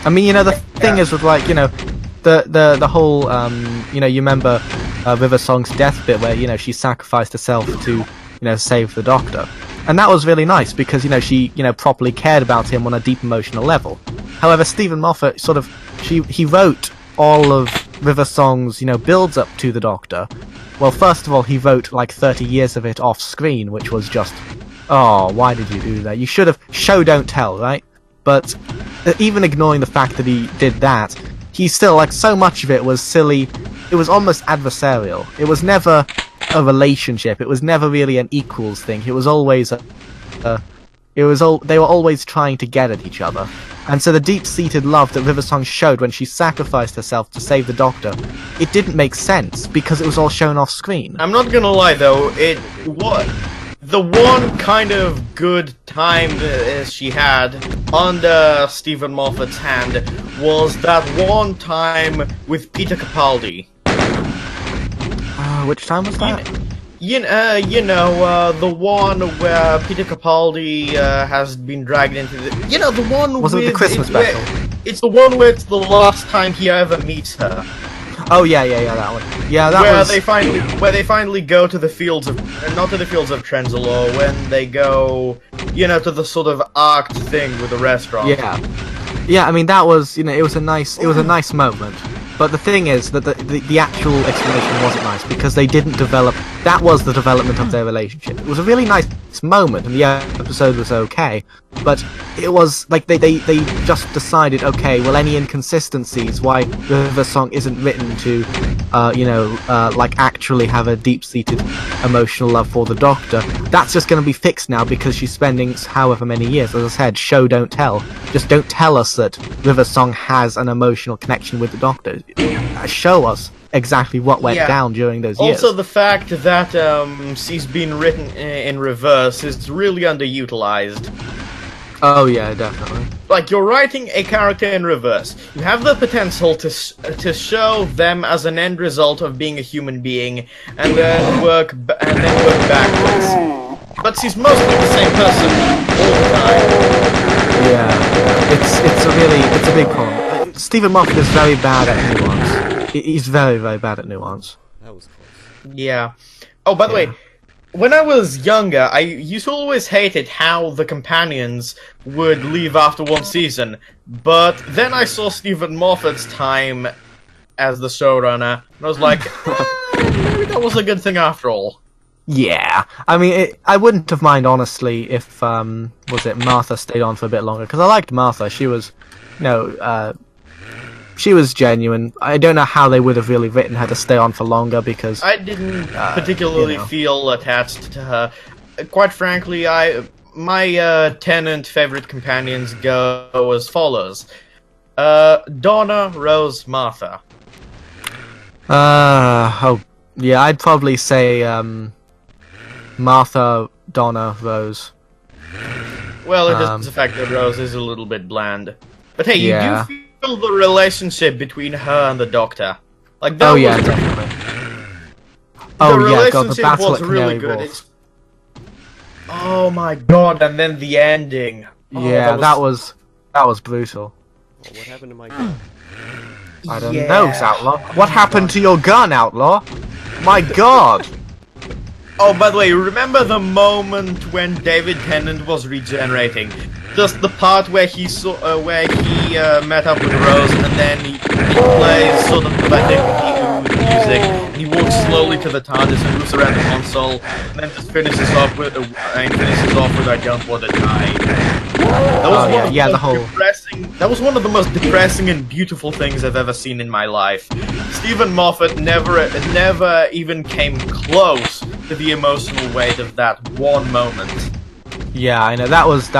I mean, the thing is with, like, the whole, you remember River Song's death bit where, she sacrificed herself to, save the Doctor. And that was really nice because, she, properly cared about him on a deep emotional level. However, Stephen Moffat he wrote all of River Song's, builds up to the Doctor. Well, first of all, he wrote like 30 years of it off screen, which was just, oh, why did you do that? You should have, show don't tell, right? But even ignoring the fact that he did that, he still, like, so much of it was silly. It was almost adversarial. It was never a relationship. It was never really an equals thing. It was always they were always trying to get at each other. And so the deep-seated love that River Song showed when she sacrificed herself to save the Doctor, it didn't make sense because it was all shown off screen. I'm not gonna lie though, the one kind of good time she had under Stephen Moffat's hand was that one time with Peter Capaldi. Which time was that? The one where Peter Capaldi has been dragged into the... the one Was it the Christmas special? It's the one where it's the last time he ever meets her. Oh yeah, that one. Yeah, that where was... Where they finally go to the fields of... not to the fields of Trenzalore, when they go, to the sort of arced thing with the restaurant. Yeah, I mean, that was, it was a nice moment. But the thing is that the actual explanation wasn't nice because they didn't develop... That was the development of their relationship. It was a really nice moment and the episode was okay. But it was like they just decided, okay, well, any inconsistencies, why River Song isn't written to, like actually have a deep-seated emotional love for the Doctor, that's just going to be fixed now because she's spending however many years, as I said, show don't tell. Just don't tell us that River Song has an emotional connection with the Doctor. Show us exactly what went down during those years. Also, the fact that she's been written in reverse is really underutilized. Oh yeah, definitely. Like, you're writing a character in reverse. You have the potential to show them as an end result of being a human being, and then work backwards. But she's mostly the same person all the time. Yeah, it's a big problem. Stephen Moffat is very bad at nuance. He's very, very bad at nuance. That was close. Yeah. Oh, by the way, when I was younger, I used to always hated how the companions would leave after one season. But then I saw Stephen Moffat's time as the showrunner, and I was like, maybe that was a good thing after all. Yeah, I mean, I wouldn't have mind, honestly, if, Martha stayed on for a bit longer, because I liked Martha. She was, she was genuine. I don't know how they would have really written her to stay on for longer, because... I didn't particularly feel attached to her. Quite frankly, my Tennant favorite companions go as follows. Donna, Rose, Martha. Yeah, I'd probably say, Martha, Donna, Rose. Well, it is the fact that Rose is a little bit bland. But hey, you do feel the relationship between her and the Doctor. Like, that definitely. The relationship was really good. Oh my god, and then the ending. Yeah, that was brutal. Well, what happened to my gun? I don't know, Outlaw. What happened to your gun, Outlaw? My god! Oh, by the way, remember the moment when David Tennant was regenerating? Just the part where he met up with Rose, and then he plays sort of pathetic music, and he walks slowly to the TARDIS and moves around the console, and then just finishes off with "I don't want to die." That was one of the most depressing and beautiful things I've ever seen in my life. Stephen Moffat never even came close to the emotional weight of that one moment. Yeah, I know, that was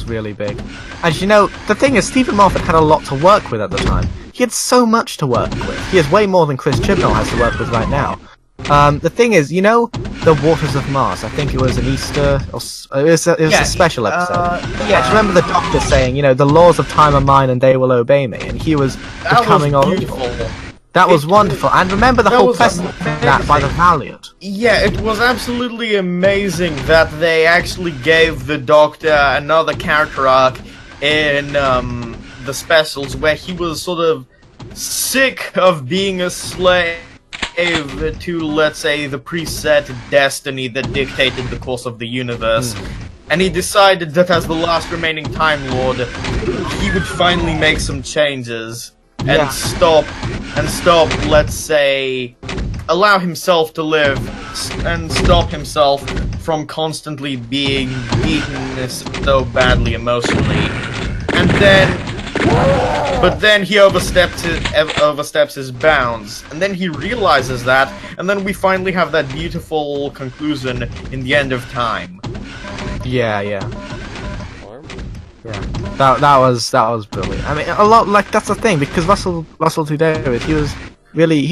really big. And the thing is, Stephen Moffat had a lot to work with at the time. He had so much to work with. He has way more than Chris Chibnall has to work with right now. The thing is, you know, the Waters of Mars. I think it was an Easter, or it was a special episode. Yeah, do you remember the Doctor saying, you know, the laws of time are mine and they will obey me, and he was becoming was beautiful. That was wonderful, and remember the whole precedent of that by the Valiant. Yeah, it was absolutely amazing that they actually gave the Doctor another character arc in the specials, where he was sort of sick of being a slave to, let's say, the preset destiny that dictated the course of the universe. And he decided that as the last remaining Time Lord, he would finally make some changes and stop, let's say, allow himself to live and stop himself from constantly being beaten so badly emotionally. And but then he oversteps his bounds, and then he realizes that, and then we finally have that beautiful conclusion in the end of time. Yeah. That was brilliant. I mean, a lot, like, that's the thing, because Russell T Davies, he was very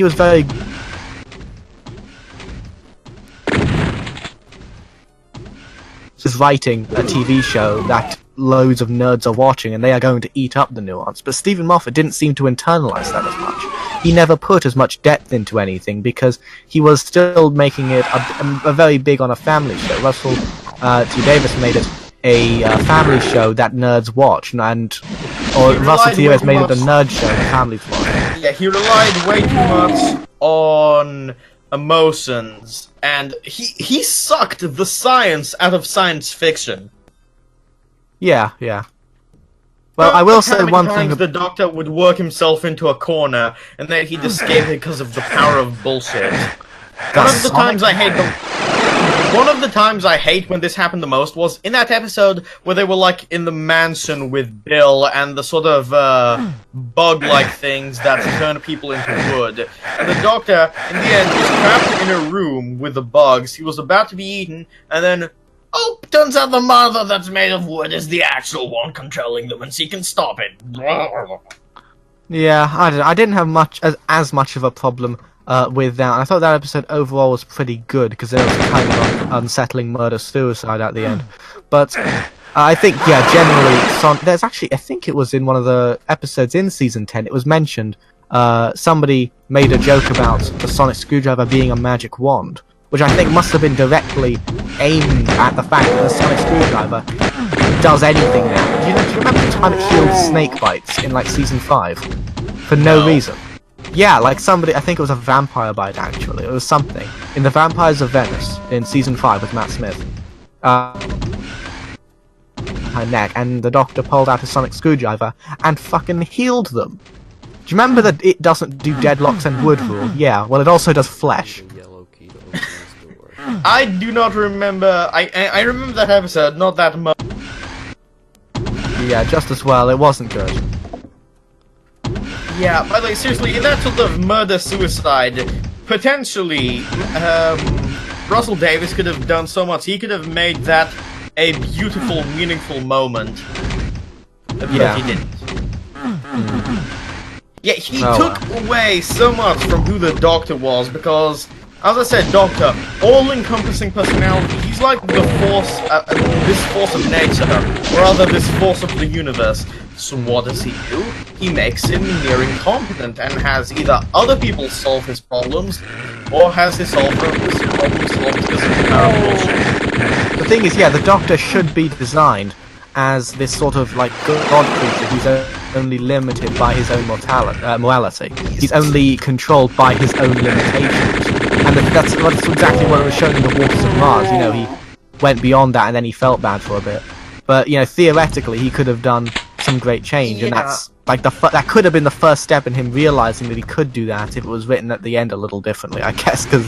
is writing a TV show that loads of nerds are watching, and they are going to eat up the nuance. But Stephen Moffat didn't seem to internalize that as much. He never put as much depth into anything because he was still making it a very big on a family show. Russell T Davies made it a family show that nerds watch, or Russell T Davies made it a nerd show that families watch. Yeah, he relied way too much on emotions, and he sucked the science out of science fiction. Yeah. Well, I will say one thing. The Doctor would work himself into a corner, and then he'd escape because of the power of bullshit. One of the times I hate when this happened the most was in that episode where they were like in the mansion with Bill and the sort of bug-like things that turn people into wood. And the Doctor, in the end, was trapped in a room with the bugs. He was about to be eaten, and then, oh, turns out the mother that's made of wood is the actual one controlling them, and she can stop it. Yeah, I didn't have as much of a problem with that. I thought that episode overall was pretty good because there was a kind of unsettling murder-suicide at the end. But I think, yeah, generally, there's actually, I think it was in one of the episodes in Season 10, it was mentioned, somebody made a joke about the sonic screwdriver being a magic wand, which I think must have been directly aimed at the fact that the sonic screwdriver does anything now. Do you remember the time it healed snake bites in, like, Season 5? For no reason. Yeah, like somebody, I think it was a vampire bite actually, it was something. In The Vampires of Venice, in Season 5 with Matt Smith. Her neck, and the Doctor pulled out a sonic screwdriver and fucking healed them. Do you remember that it doesn't do deadlocks and wood rule? Yeah, well it also does flesh. I do not remember, I remember that episode, not that much. Yeah, just as well, it wasn't good. Yeah, by the way, seriously, in that sort of murder-suicide, potentially, Russell Davies could have done so much. He could have made that a beautiful, meaningful moment. But he didn't. Yeah, he took away so much from who the Doctor was, because, as I said, Doctor, all-encompassing personality. He's like the force, this force of nature, or rather this force of the universe. So what does he do? He makes him near incompetent and has either other people solve his problems, or has his problems solved because of the power of bullshit. The thing is, yeah, the Doctor should be designed as this sort of, like, god creature who's only limited by his own morality. He's only controlled by his own limitations. And that's exactly what it was shown in The Waters of Mars. You know, he went beyond that and then he felt bad for a bit. But, you know, theoretically, he could have done some great change, and that's, like, that could have been the first step in him realizing that he could do that if it was written at the end a little differently, I guess, because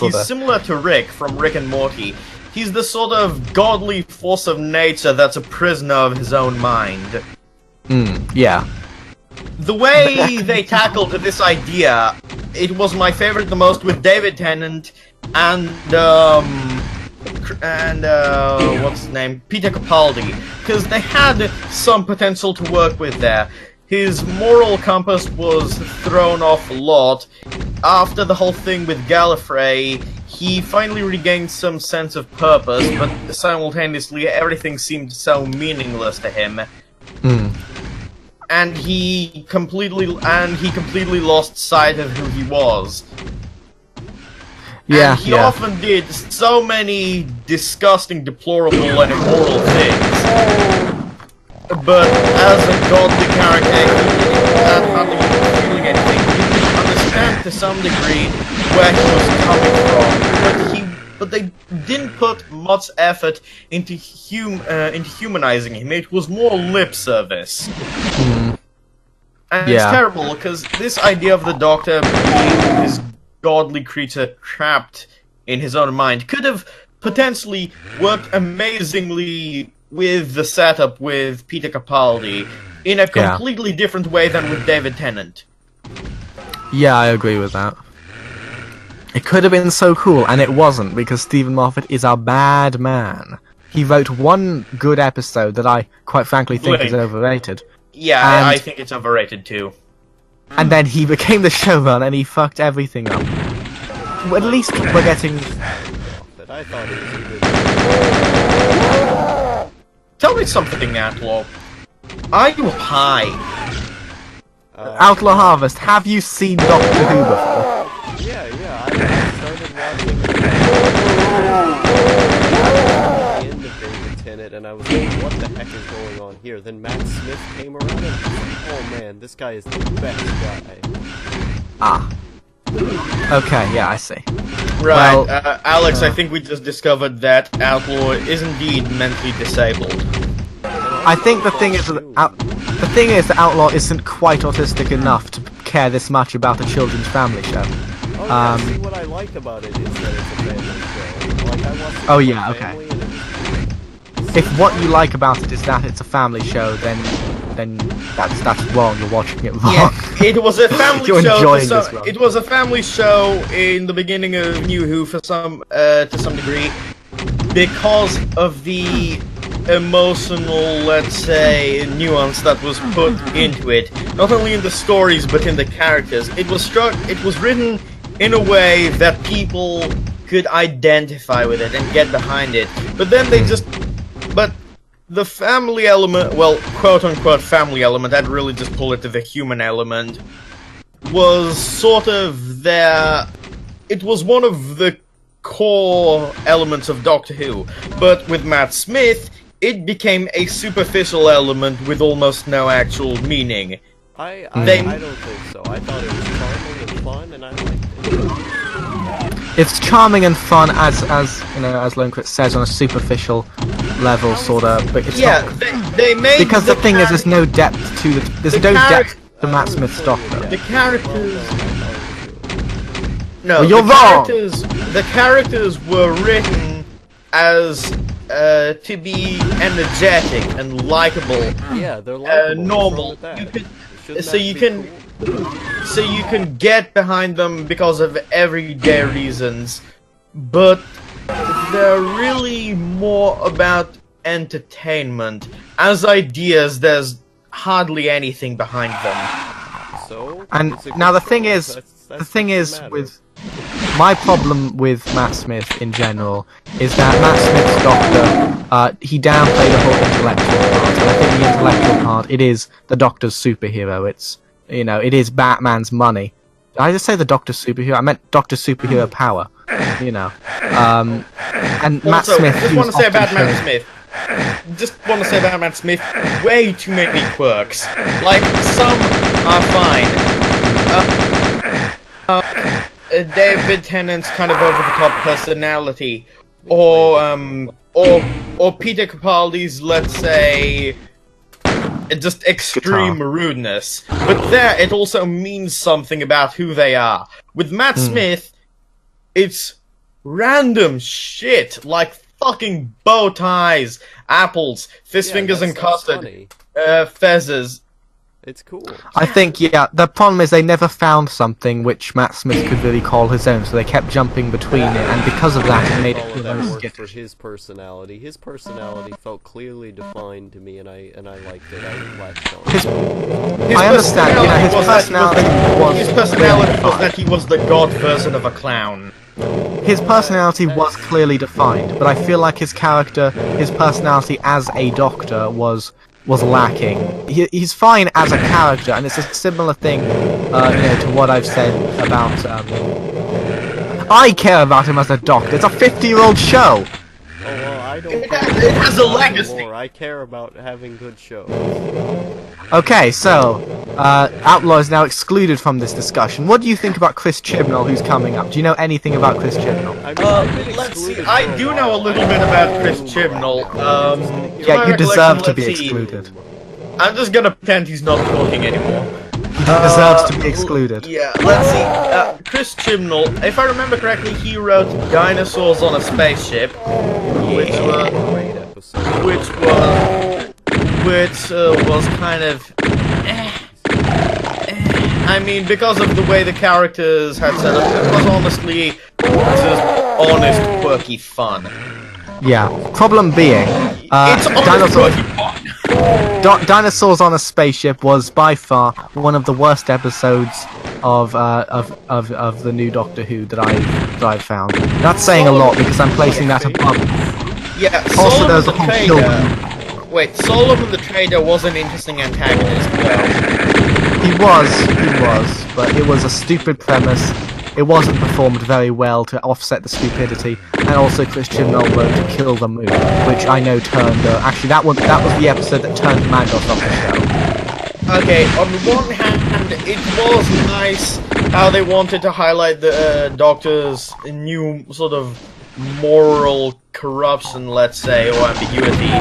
he's similar to Rick from Rick and Morty. He's the sort of godly force of nature that's a prisoner of his own mind. Yeah. The way they tackled this idea, it was my favorite the most with David Tennant and what's his name? Peter Capaldi, because they had some potential to work with there. his moral compass was thrown off a lot. After the whole thing with Gallifrey, he finally regained some sense of purpose, but simultaneously everything seemed so meaningless to him. And he completely lost sight of who he was. Yeah, And he often did so many disgusting, deplorable, and immoral things. But as a godly character, he had hardly feeling anything. You could understand to some degree where he was coming from, but they didn't put much effort into humanizing him. It was more lip service. And it's terrible, because this idea of the Doctor being this godly creature trapped in his own mind could have potentially worked amazingly with the setup with Peter Capaldi in a completely different way than with David Tennant. Yeah, I agree with that. It could have been so cool, and it wasn't, because Stephen Moffat is a bad man. He wrote one good episode that I, quite frankly, think is overrated. Yeah, I think it's overrated too. And then he became the showrunner and he fucked everything up. Well, at least we're getting... I thought it was a good... Tell me something, Outlaw. Are you high? Outlaw Harvest, have you seen Doctor Who before? Yeah, I started watching the end of David Tennant, and I was like, what the heck is going on here? Then Matt Smith came around, and I was like, oh man, this guy is the best guy. Ah. Okay, yeah, I see. Right, Well, Alex, I think we just discovered that Outlaw is indeed mentally disabled. I think the thing is that Outlaw isn't quite autistic enough to care this much about a children's family show. Oh, yeah, see, what I like about it is that it's a family show. Like, I watched it Oh, with yeah, my okay. family, and it was... If what you like about it is that it's a family show, then that's wrong. You're watching it wrong. Yeah, it was a family You're show. enjoying this wrong. It was a family show in the beginning of New Who to some degree, because of the emotional, let's say, nuance that was put into it. Not only in the stories, but in the characters. It was written in a way that people could identify with it and get behind it. But then they but the family element, well, quote-unquote family element, I'd really just pull it to the human element, was sort of there. It was one of the core elements of Doctor Who, but with Matt Smith, it became a superficial element with almost no actual meaning. I don't think so. I thought it was charming and fun, and I liked it. It's charming and fun, as you know, as Lone Crit says, on a superficial level, sort of. But it's not, they made because the thing is, there's no depth to there's no depth to Matt Smith's Doctor. The characters. No, Well, you're wrong. The characters were written as to be energetic and likable. Yeah, they're likable. Normal. So you can get behind them because of everyday reasons, but they're really more about entertainment. As ideas, there's hardly anything behind them. So, And it's a now good the thing show. is, That's the thing what is matters. with my problem with Matt Smith in general is that Matt Smith's Doctor, he downplayed the whole intellectual part. And I think the intellectual part, it is the Doctor's superhero. It's, you know, it is Batman's money. Did I just say the Doctor's superhero? I meant Doctor's superhero power. You know, and Matt Also, Smith. just he want was to say often about Matt shown- Smith. Way too many quirks. Like, some are fine. David Tennant's kind of over-the-top personality, or Peter Capaldi's, let's say, just extreme rudeness. But there, it also means something about who they are. With Matt Smith, it's random shit, like fucking bow ties, apples, fist fingers and that's custard, funny. fezzes. It's cool. I think, the problem is they never found something which Matt Smith could really call his own, so they kept jumping between it, and because of that, it made it All of feel that very worked for skittish. his personality. His personality felt clearly defined to me, and I liked it. I latched on. I understand, his personality His personality was that he was the god version of a clown. His personality was clearly defined, but I feel like his character, his personality as a doctor was lacking. He's fine as a character, and it's a similar thing, to what I've said about. I care about him as a doctor. It's a 50-year-old show. Oh well, I don't. It has a legacy. I care about having good shows. Okay, so Outlaw is now excluded from this discussion. What do you think about Chris Chibnall, who's coming up? Do you know anything about Chris Chibnall? I mean, I've been Let's see. excluded I for a do know a while. little bit about Chris Chibnall. Yeah, you deserve to be let's see. excluded. I'm just gonna pretend he's not talking anymore. He deserves to be excluded. Yeah, let's see. Chris Chibnall, if I remember correctly, he wrote Dinosaurs on a Spaceship, which Great episode. was kind of. I mean, because of the way the characters had set up, it was honestly just honest, quirky fun. Yeah. Problem being, It's honest, Dinosaurs, quirky fun. Dinosaurs on a Spaceship was by far one of the worst episodes of the new Doctor Who that I've found. That's saying a lot because I'm placing that above. Yeah, Also, Solomon there's the a whole Trader. children. Wait, Solomon the Trader was an interesting antagonist. Well, He was, but it was a stupid premise. It wasn't performed very well to offset the stupidity, and also Chris Chibnall wrote to kill the moon, which I know turned. Actually, that was the episode that turned Magos off the show. okay, on the one hand, it was nice how they wanted to highlight the Doctor's new sort of moral corruption, let's say, or ambiguity.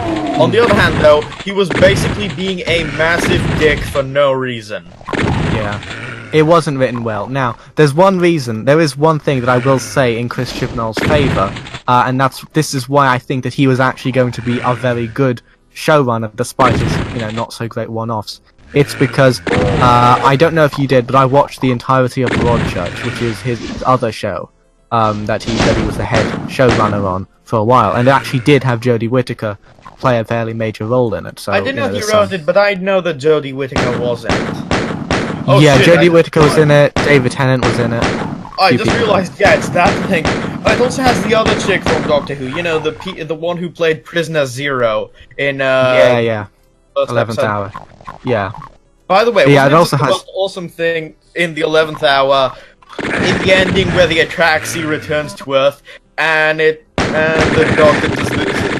On the other hand, though, he was basically being a massive dick for no reason. Yeah. It wasn't written well. Now, there is one thing that I will say in Chris Chibnall's favour, and this is why I think that he was actually going to be a very good showrunner, despite his, not so great one-offs. It's because, I don't know if you did, but I watched the entirety of Broadchurch, which is his other show, that he was the head showrunner on for a while, and it actually did have Jodie Whittaker play a fairly major role in it. So I didn't know he wrote it, but I know that Jodie Whittaker was in it. Oh, yeah, shit, Jodie Whittaker was in it. David Tennant was in it. I Few just people. realized, yeah, it's that thing. It also has the other chick from Doctor Who, the one who played Prisoner Zero in Yeah. first 11th episode. hour. Yeah. By the way, Yeah, wasn't it also the has- most awesome thing in the 11th hour, in the ending where the Atraxi returns to Earth, and the Doctor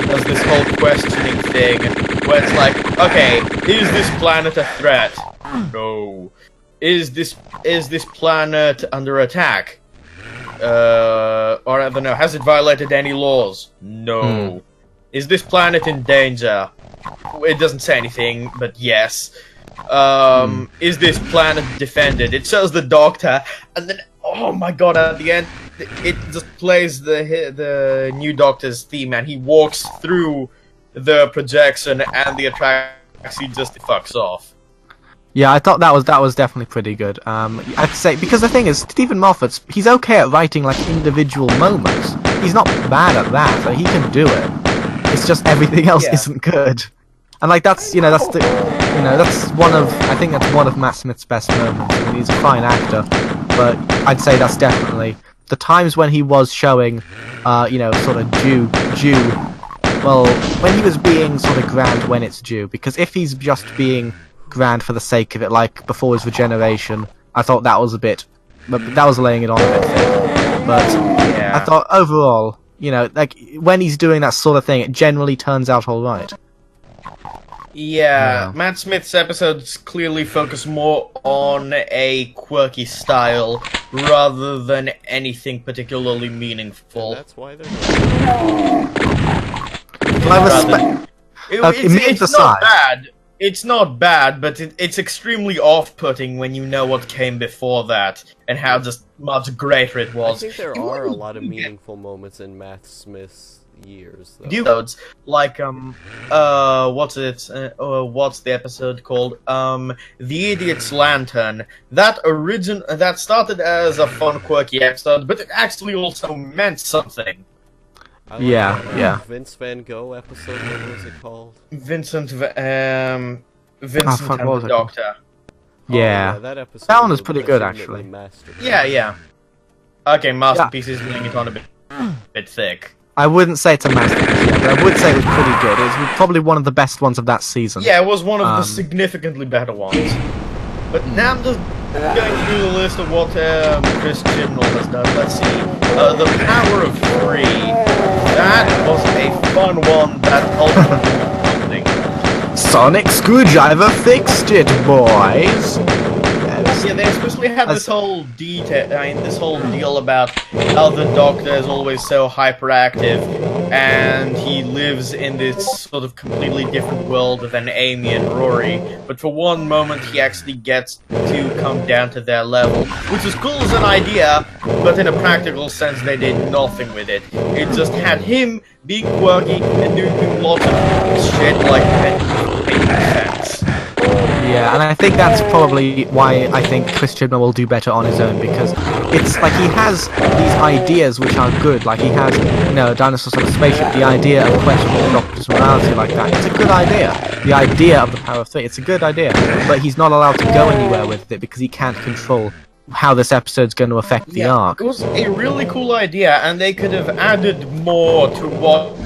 does this whole questioning thing, where it's like, okay, is this planet a threat? No. Is this planet under attack? Or I don't know, has it violated any laws? No. Is this planet in danger? It doesn't say anything, but yes. Is this planet defended? It shows the Doctor, and then, oh my god, at the end, it just plays the new Doctor's theme, and he walks through the projection, and the Atraxi just fucks off. Yeah, I thought that was definitely pretty good. I'd say, because the thing is, Stephen Moffat's, he's okay at writing like individual moments. He's not bad at that, so he can do it. It's just everything else Yeah. isn't good. And like that's one of Matt Smith's best moments. I mean, he's a fine actor, but I'd say that's definitely the times when he was showing, sort of due. Well, when he was being sort of grand when it's due, because if he's just being grand for the sake of it, like before his regeneration, I thought that was that was laying it on a bit thick. But Yeah. I thought overall, like when he's doing that sort of thing, it generally turns out all right. Yeah, Matt Smith's episodes clearly focus more on a quirky style rather than anything particularly meaningful. That's why they're. I respect. It's not bad. It's not bad, but it's extremely off-putting when you know what came before that and how just much greater it I was. think there are a lot of meaningful moments in Matt Smith's, years, though. episodes like what's the episode called? The Idiot's Lantern. That started as a fun, quirky episode, but it actually also meant something. I like Yeah, that, yeah. Vince Van Gogh episode. What was it called? Vincent fuck, and what the was it called? Doctor. Yeah. That episode. That one was pretty good, legitimately actually. masterpiece. Yeah. Okay, Masterpiece is laying it on a bit thick. I wouldn't say it's a masterpiece yet, but I would say it was pretty good. It was probably one of the best ones of that season. Yeah, it was one of the significantly better ones. But now I'm just going through the list of what Chris Chibnall has done. Let's see. The Power of Three. That was a fun one that ultimately something. Sonic Screwdriver fixed it, boys! Yeah, they especially had this whole deal about how the Doctor is always so hyperactive, and he lives in this sort of completely different world than Amy and Rory. But for one moment, he actually gets to come down to their level, which is cool as an idea, but in a practical sense, they did nothing with it. It just had him being quirky and doing lots of shit like making sense. Yeah, and I think that's probably why I think Chris Chibnall will do better on his own, because it's like he has these ideas which are good, like he has, dinosaurs on a spaceship, the idea of questioning the Doctor's morality like that, it's a good idea. The idea of the Power of Three, it's a good idea, but he's not allowed to go anywhere with it because he can't control how this episode's going to affect the arc. It was a really cool idea, and they could have added more to what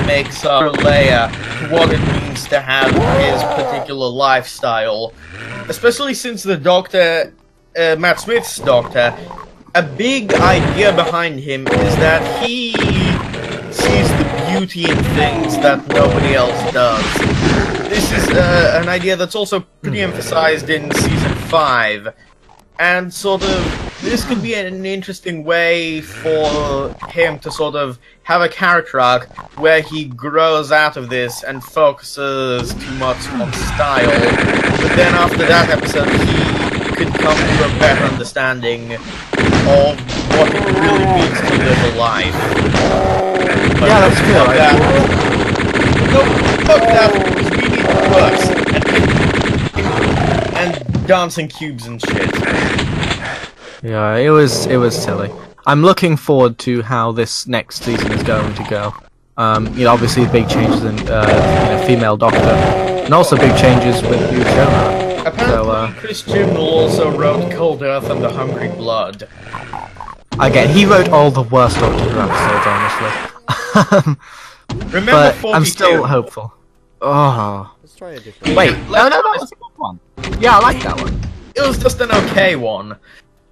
makes our Leia what it means to have his particular lifestyle. Especially since the Doctor, Matt Smith's Doctor, a big idea behind him is that he sees the beauty in things that nobody else does. This is an idea that's also pretty emphasized in Season 5. And sort of, this could be an interesting way for him to sort of have a character arc where he grows out of this and focuses too much on style. But then after that episode, he could come to a better understanding of what it really means to live a life. But Yeah, that's good. Fuck that, because we need works and dancing cubes and shit. Yeah, it was silly. I'm looking forward to how this next season is going to go. Obviously big changes in female Doctor, and also big changes with new showrunner. Apparently, Chris Chibnall also wrote Cold Earth and The Hungry Blood. Again, he wrote all the worst Doctor Who episodes, honestly. Remember But 42? I'm still hopeful. Oh. Let's try a different. Wait, no, that was a good one. Yeah, I like that one. It was just an okay one.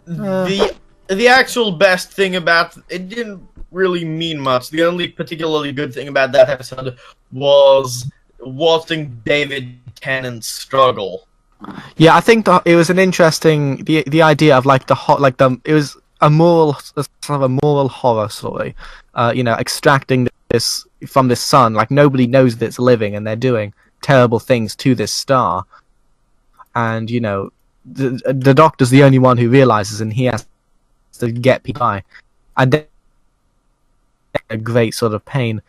The actual best thing about it didn't really mean much. The only particularly good thing about that episode was watching David Tennant struggle. Yeah, I think it was an interesting the idea of it was a moral sort of a moral horror story. Extracting this from this sun, like nobody knows that it's living, and they're doing terrible things to this star. And the Doctor's the only one who realizes, and he has to get people by. And then a great sort of pain.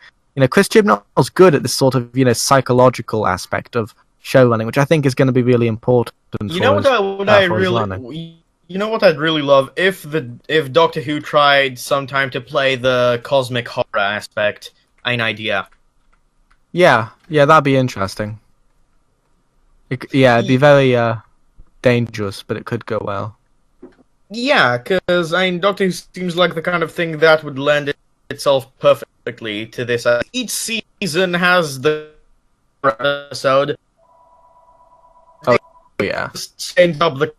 Chris Chibnall's good at this sort of psychological aspect of show running, which I think is going to be really important. You know what I'd really love if Doctor Who tried sometime to play the cosmic horror aspect. An idea. Yeah, that'd be interesting. It'd be very dangerous, but it could go well. Yeah, because Doctor Who seems like the kind of thing that would lend itself perfectly to this. Each season has the episode. Oh, yeah. Just change up the.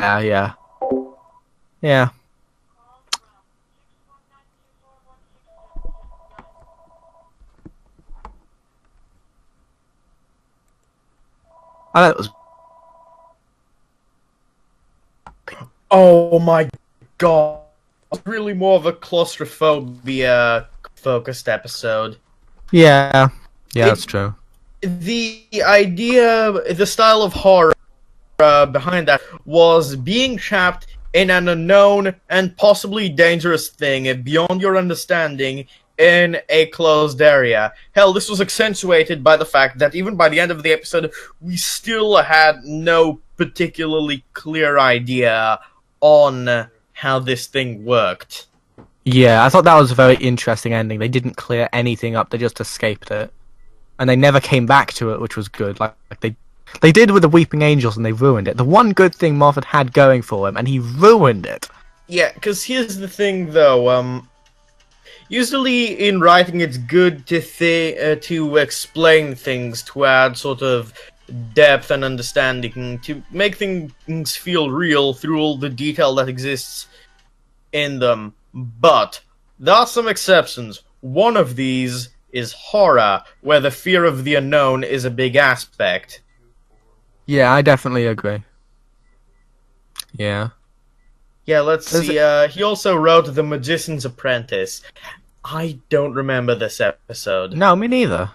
Yeah. That was. Oh my god! It's really more of a claustrophobia focused episode. Yeah, that's true. The idea, the style of horror behind that was being trapped in an unknown and possibly dangerous thing beyond your understanding in a closed area. Hell, this was accentuated by the fact that even by the end of the episode, we still had no particularly clear idea on how this thing worked. Yeah, I thought that was a very interesting ending. They didn't clear anything up; they just escaped it, and they never came back to it, which was good. Like they did with the Weeping Angels, and they ruined it. The one good thing Moffat had going for him, and he ruined it. Yeah, because here's the thing, though. Usually in writing, it's good to explain things, to add sort of depth and understanding, to make things feel real through all the detail that exists in them. But there are some exceptions. One of these is horror, where the fear of the unknown is a big aspect. Yeah, I definitely agree. Yeah. Yeah, let's see. He also wrote The Magician's Apprentice. I don't remember this episode. No, me neither.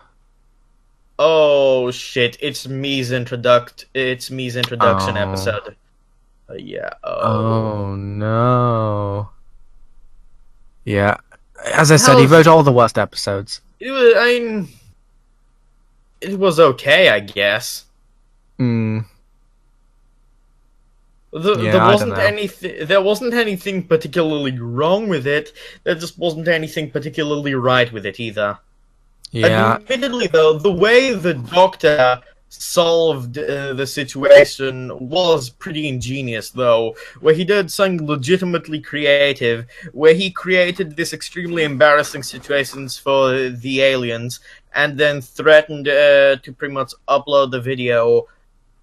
Oh shit! It's Me's introduction Oh. episode. Yeah. Oh no. Yeah. As I said, Hell, he wrote all the worst episodes. It was. I mean, it was okay, I guess. Hmm. There Yeah, I don't wasn't know. anything. There wasn't anything particularly wrong with it. There just wasn't anything particularly right with it either. Yeah. Admittedly, though, the way the Doctor solved the situation was pretty ingenious, though, where he did something legitimately creative, where he created this extremely embarrassing situations for the aliens, and then threatened to pretty much upload the video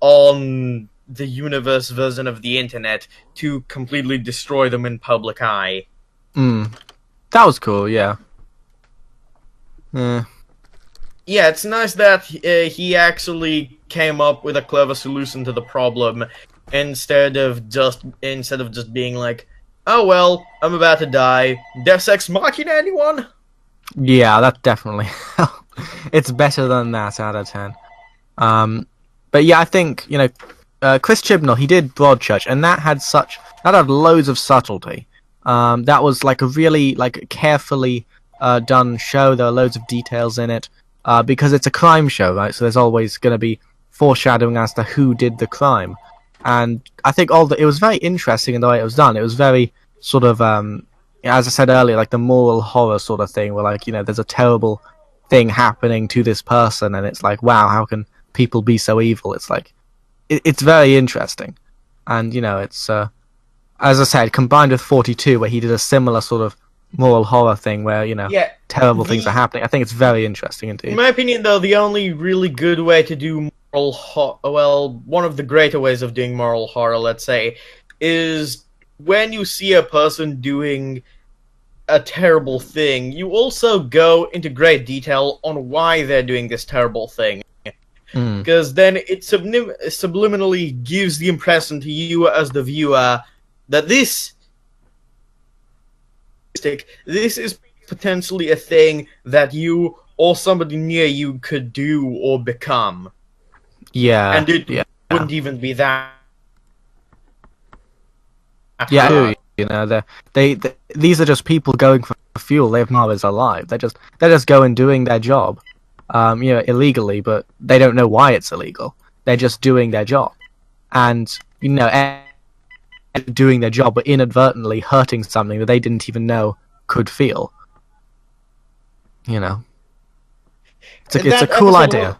on the universe version of the internet to completely destroy them in public eye. That was cool, yeah. Yeah. Yeah, it's nice that he actually came up with a clever solution to the problem instead of just being like, "Oh well, I'm about to die. Deus Ex Machina, anyone?" Yeah, that definitely. It's better than that out of 10. But yeah, I think, Chris Chibnall, he did Broadchurch, and that had loads of subtlety. That was like a really carefully done show. There are loads of details in it. Because it's a crime show, right? So there's always going to be foreshadowing as to who did the crime. And I think it was very interesting in the way it was done. It was very sort of, as I said earlier, like the moral horror sort of thing, where there's a terrible thing happening to this person, and it's like, wow, how can people be so evil? It's like, it's very interesting. And, it's, as I said, combined with 42, where he did a similar sort of moral horror thing where, Yeah, terrible things are happening. I think it's very interesting indeed. in my opinion, though, the only really good way to do one of the greater ways of doing moral horror, let's say, is when you see a person doing a terrible thing, you also go into great detail on why they're doing this terrible thing. Because then it subliminally gives the impression to you as the viewer that this is potentially a thing that you or somebody near you could do or become. Yeah. And it wouldn't even be that. Yeah, these are just people going for fuel. They have no others alive. They're just going doing their job, illegally, but they don't know why it's illegal. They're just doing their job, and doing their job, but inadvertently hurting something that they didn't even know could feel. It's a cool idea.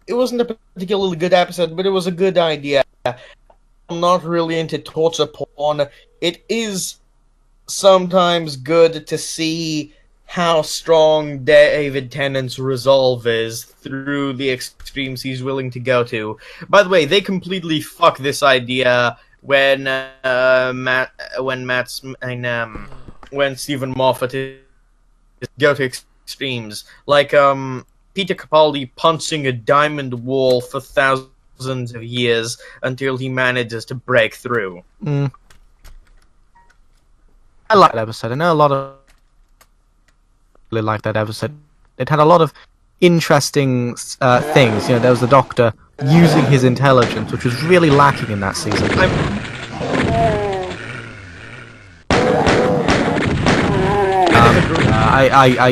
It wasn't a particularly good episode, but it was a good idea. I'm not really into torture porn. It is sometimes good to see how strong David Tennant's resolve is through the extremes he's willing to go to. By the way, they completely fuck this idea when Stephen Moffat is go to extremes, like Peter Capaldi punching a diamond wall for thousands of years until he manages to break through. I like that episode. I know a lot of really like that episode. It had a lot of interesting things. There was the Doctor using his intelligence, which was really lacking in that season.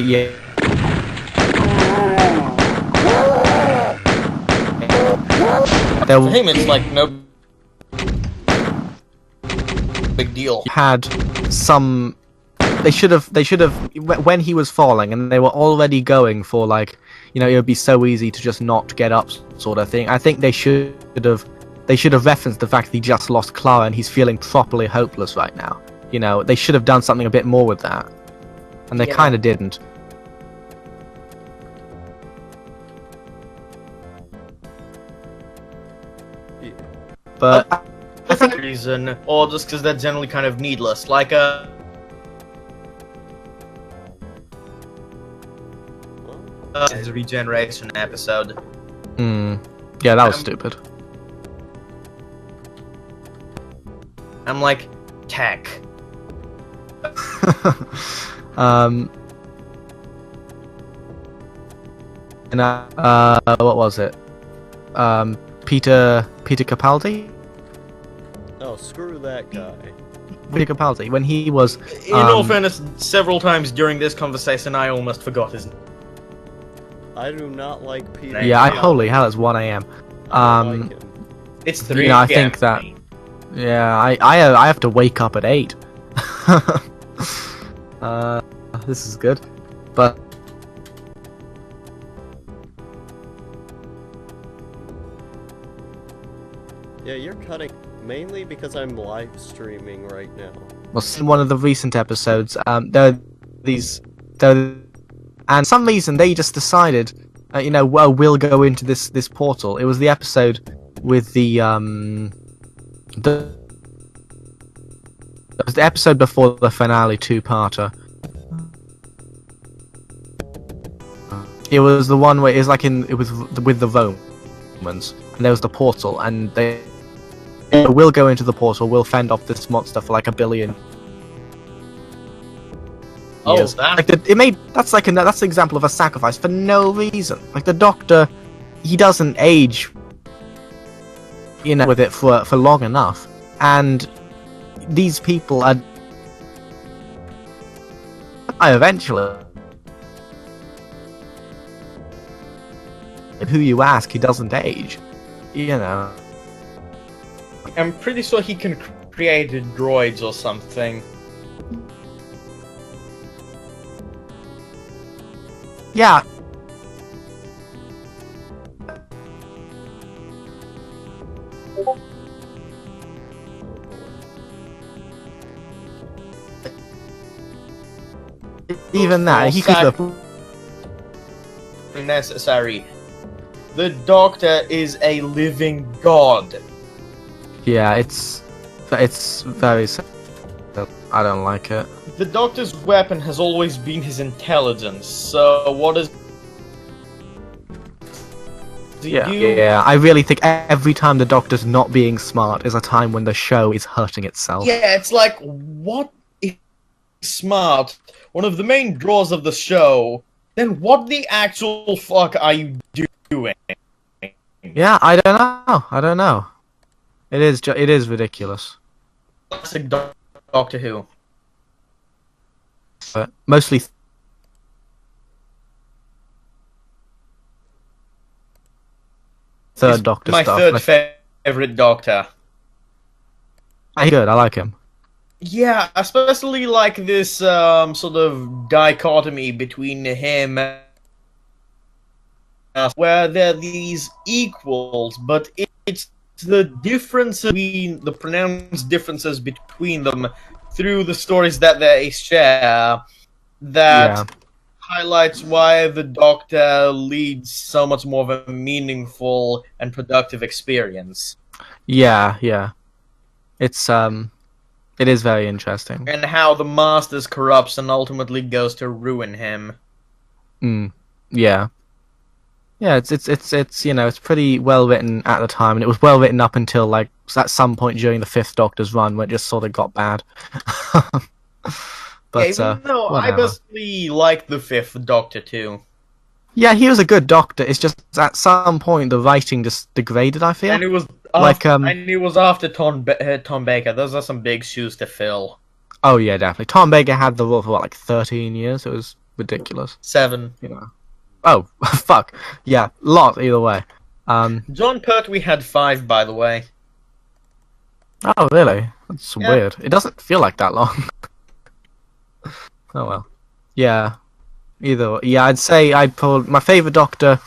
Yeah. For him, it's like no big deal. Had some. They should have. When he was falling, and they were already going for like, it would be so easy to just not get up, sort of thing. I think they should have. They should have referenced the fact that he just lost Clara and he's feeling properly hopeless right now. They should have done something a bit more with that, and they kind of didn't. But I think reason, or just because that's generally kind of needless, like his regeneration episode. Yeah, that was stupid. I'm like, tech. And what was it? Peter Capaldi? Oh, screw that guy. Peter Capaldi, when he was... In all fairness, several times during this conversation, I almost forgot his name. I do not like Peter. Yeah, holy hell, it's 1 a.m. I don't like him. It's 3 I think that... Yeah, I have to wake up at 8. This is good. But... Yeah, you're cutting mainly because I'm live streaming right now. Well, in one of the recent episodes, and some reason they just decided, we'll go into this portal. It was the episode with it was the episode before the finale two-parter. It was the one where it was with the Romans, and there was the portal, and they will go into the portal. We'll fend off this monster for like 1 billion. Oh, that... that's an example of a sacrifice for no reason. Like the Doctor, he doesn't age, with it for long enough, and these people are eventually. Who you ask, he doesn't age. I'm pretty sure he can create droids or something. Yeah. Even that, he could have... Necessary. The Doctor is a living god. Yeah, it's very sad. I don't like it. The Doctor's weapon has always been his intelligence, so what is... Yeah, I really think every time the Doctor's not being smart is a time when the show is hurting itself. Yeah, it's like, what is smart? One of the main draws of the show, then what the actual fuck are you doing? Yeah, I don't know. It is ridiculous. Classic Doctor Who. But mostly third Doctor my stuff. My third favorite Doctor. He's good, I like him. Yeah, especially like this sort of dichotomy between him and us, where they're these equals, but it's the difference between the pronounced differences between them through the stories that they share that highlights why the Doctor leads so much more of a meaningful and productive experience. Yeah. It is very interesting. And how the Masters corrupts and ultimately goes to ruin him. Yeah. Yeah, it's pretty well written at the time, and it was well written up until like at some point during the 5th Doctor's run, where it just sort of got bad. But even though I personally like the 5th Doctor too. Yeah, he was a good Doctor. It's just at some point the writing just degraded. I feel And it was like after Tom Baker. Those are some big shoes to fill. Oh yeah, definitely. Tom Baker had the role for what, like 13 years. It was ridiculous. 7. You know. Oh fuck. Yeah, lot either way. John Pertwee had 5, by the way. Oh really? That's Yeah. weird. It doesn't feel like that long. Oh well. Yeah. Yeah, I'd say I'd pull my favorite Doctor.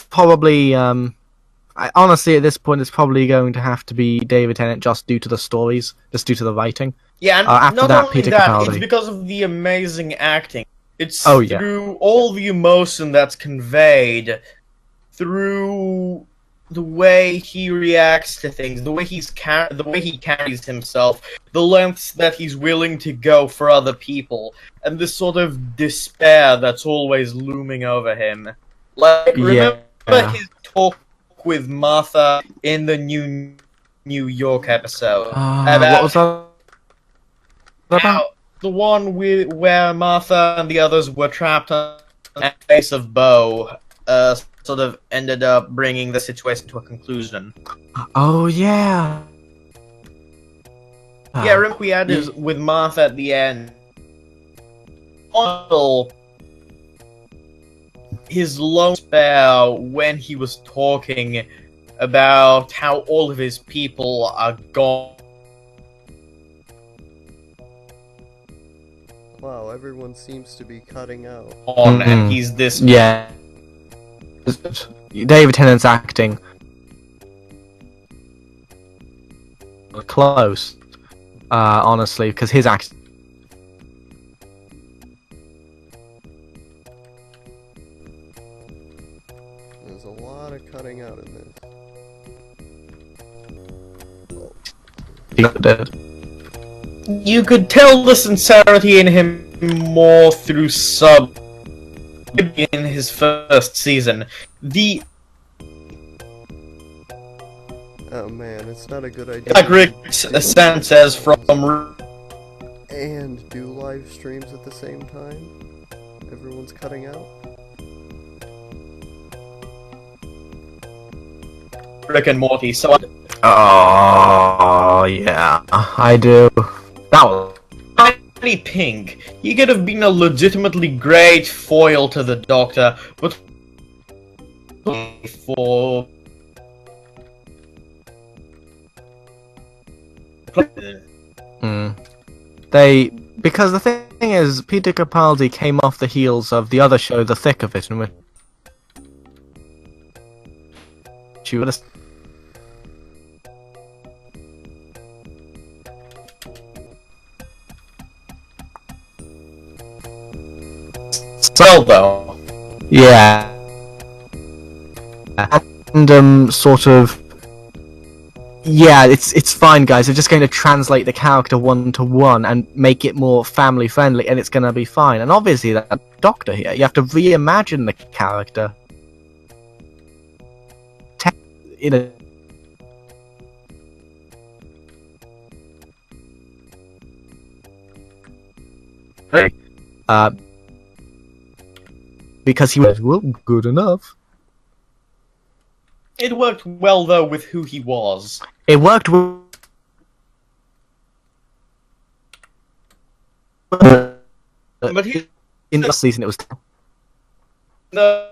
Probably. Honestly, at this point, it's probably going to have to be David Tennant, just due to the stories, just due to the writing. Yeah, and After not that, only Peter that, Capaldi. it's because of the amazing acting. It's Oh, yeah. through all the emotion that's conveyed, through the way he reacts to things, the way the way he carries himself, the lengths that he's willing to go for other people, and this sort of despair that's always looming over him. Like, remember Yeah. his talk with Martha in the New York episode? What was that about? How, the one where Martha and the others were trapped on the face of Bo, sort of ended up bringing the situation to a conclusion. Oh yeah. Yeah, remember we had his with Martha at the end. Also, his lone spell when he was talking about how all of his people are gone. Wow, everyone seems to be cutting out. And he's this. Yeah. David Tennant's acting close, honestly, because his act. There's a lot of cutting out in this. You could tell the sincerity in him more through in his first season. Oh man, it's not a good idea. Like Rick Sanchez from. And do live streams at the same time? Everyone's cutting out? Rick and Morty, so Oh yeah, I do. That was. Tiny Pink, he could have been a legitimately great foil to the Doctor, but for Because the thing is, Peter Capaldi came off the heels of the other show, The Thick of It, in which she would have. well, though. Yeah. And sort of. Yeah, it's fine, guys. We're just going to translate the character 1-to-1 and make it more family friendly, and it's going to be fine. And obviously, that Doctor here, you have to reimagine the character. In a. Because he was, well, good enough. It worked well, though, with who he was. It worked with. But he, In the season, it was. the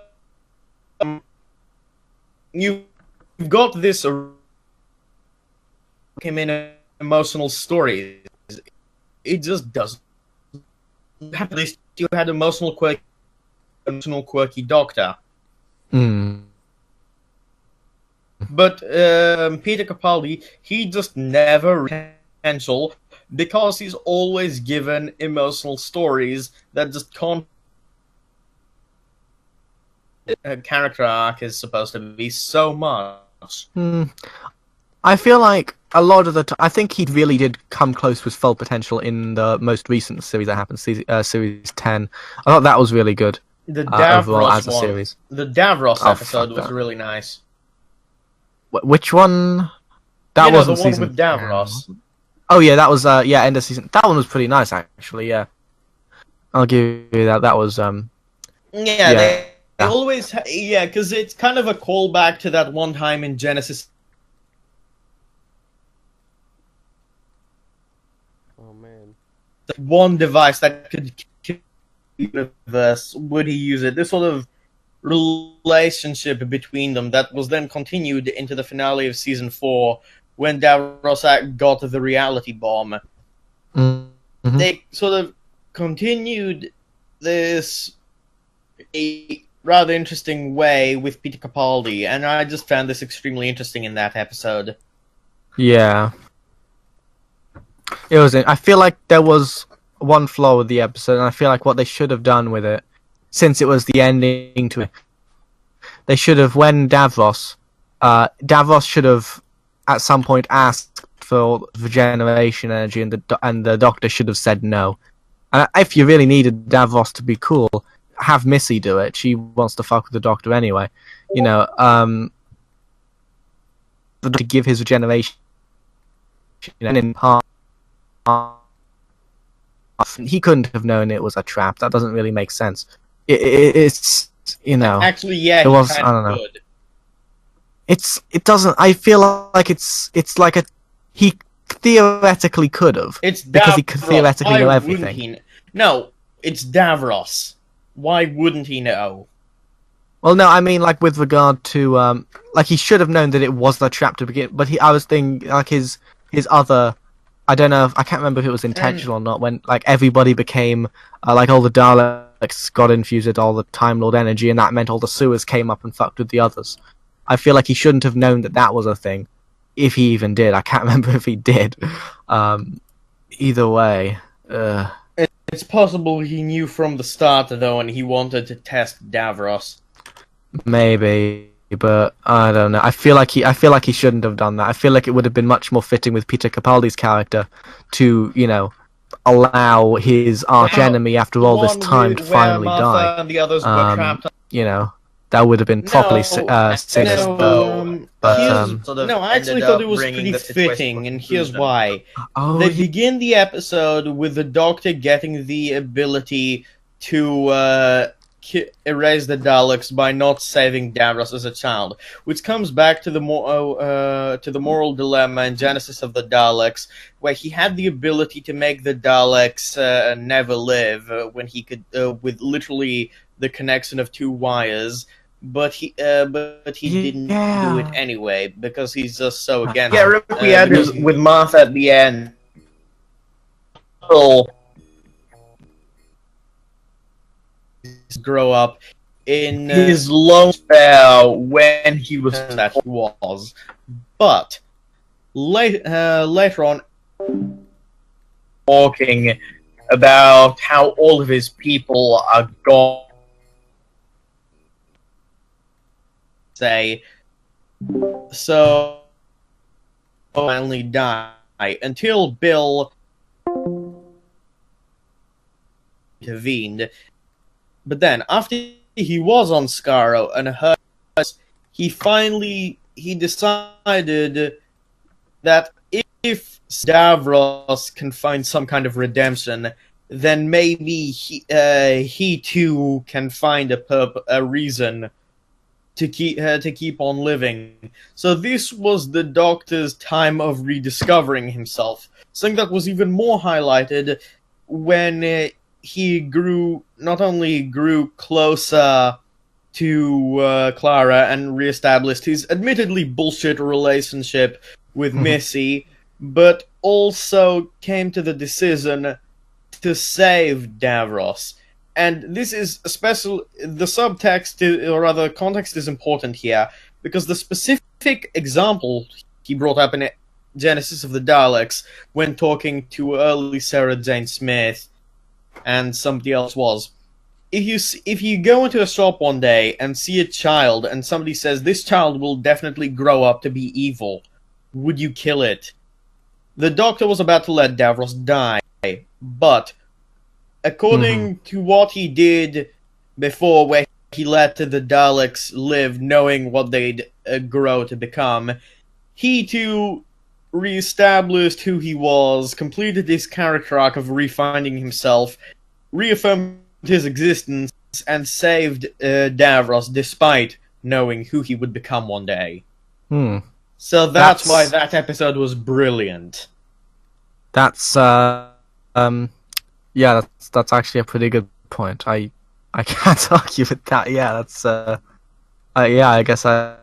you've got this him in emotional stories. It just doesn't. At least you had emotional quirky Doctor. Mm. But Peter Capaldi, he just never reached potential because he's always given emotional stories that just can't. A character arc is supposed to be so much. I feel like a lot of the I think he really did come close with full potential in the most recent series that happened, series 10. I thought that was really good. The overall Davros as a one, series. the Davros Oh, episode fuck was that. really nice. Which one? That You know, wasn't the one season with Davros. Oh yeah, that was end of season. That one was pretty nice actually. Yeah, I'll give you that. That was Yeah, Yeah. always, yeah, because it's kind of a callback to that one time in Genesis. Oh man. One device that could kill the universe. Would he use it? This sort of relationship between them that was then continued into the finale of season 4 when Davros got the reality bomb. Mm-hmm. They sort of continued this a rather interesting way with Peter Capaldi, and I just found this extremely interesting in that episode. Yeah. It was. I feel like there was one flaw with the episode, and I feel like what they should have done with it, since it was the ending to it, they should have, when Davros should have at some point asked for regeneration energy, and the Doctor should have said no. And if you really needed Davros to be cool, have Missy do it. She wants to fuck with the Doctor anyway. You know, to give his regeneration, and in part, he couldn't have known it was a trap. That doesn't really make sense. It's, you know, Actually, yeah, it was. he I don't know. could. It doesn't. I feel like it's like a he theoretically could have, It's because he Davros. could theoretically Why know wouldn't everything. he No, it's Davros. Why wouldn't he know? Well, no, I mean, like, with regard to like, he should have known that it was the trap to begin. But I was thinking, like, his other. I don't know. I can't remember if it was intentional or not. When, like, everybody became like, all the Daleks got infused with all the Time Lord energy, and that meant all the sewers came up and fucked with the others. I feel like he shouldn't have known that was a thing, if he even did. I can't remember if he did. Either way, It's possible he knew from the start, though, and he wanted to test Davros. maybe, but I don't know. I feel like he shouldn't have done that. I feel like it would have been much more fitting with Peter Capaldi's character to, you know, allow his arch enemy after all this time to finally die. And the others were trapped. You know, that would have been properly sinister. But, no, I actually thought it was pretty fitting, and here's why. They begin the episode with the Doctor getting the ability to erase the Daleks by not saving Davros as a child, which comes back to the moral dilemma in Genesis of the Daleks, where he had the ability to make the Daleks never live when he could, with literally the connection of 2 wires. But he didn't do it anyway because he's just so against. Yeah, remember we had this with Martha at the end. Grow up in his long spell when he was that he was, but later on, talking about how all of his people are gone. Say, so finally die until Bill intervened. But then, after he was on Skaro and heard, he decided that if Davros can find some kind of redemption, then maybe he too can find a reason to keep on living. So this was the Doctor's time of rediscovering himself. Something that was even more highlighted when he not only grew closer to Clara and reestablished his admittedly bullshit relationship with Missy, but also came to the decision to save Davros. And this is the subtext, or rather, context is important here, because the specific example he brought up in Genesis of the Daleks, when talking to early Sarah Jane Smith, and somebody else was, if you go into a shop one day and see a child, and somebody says, this child will definitely grow up to be evil, would you kill it? The Doctor was about to let Davros die, but according to what he did before, where he let the Daleks live knowing what they'd grow to become, he too reestablished who he was, completed his character arc of refinding himself, reaffirmed his existence, and saved Davros despite knowing who he would become one day. So that's why that episode was brilliant. That's yeah, that's actually a pretty good point. I can't argue with that. Yeah, that's yeah, I guess I.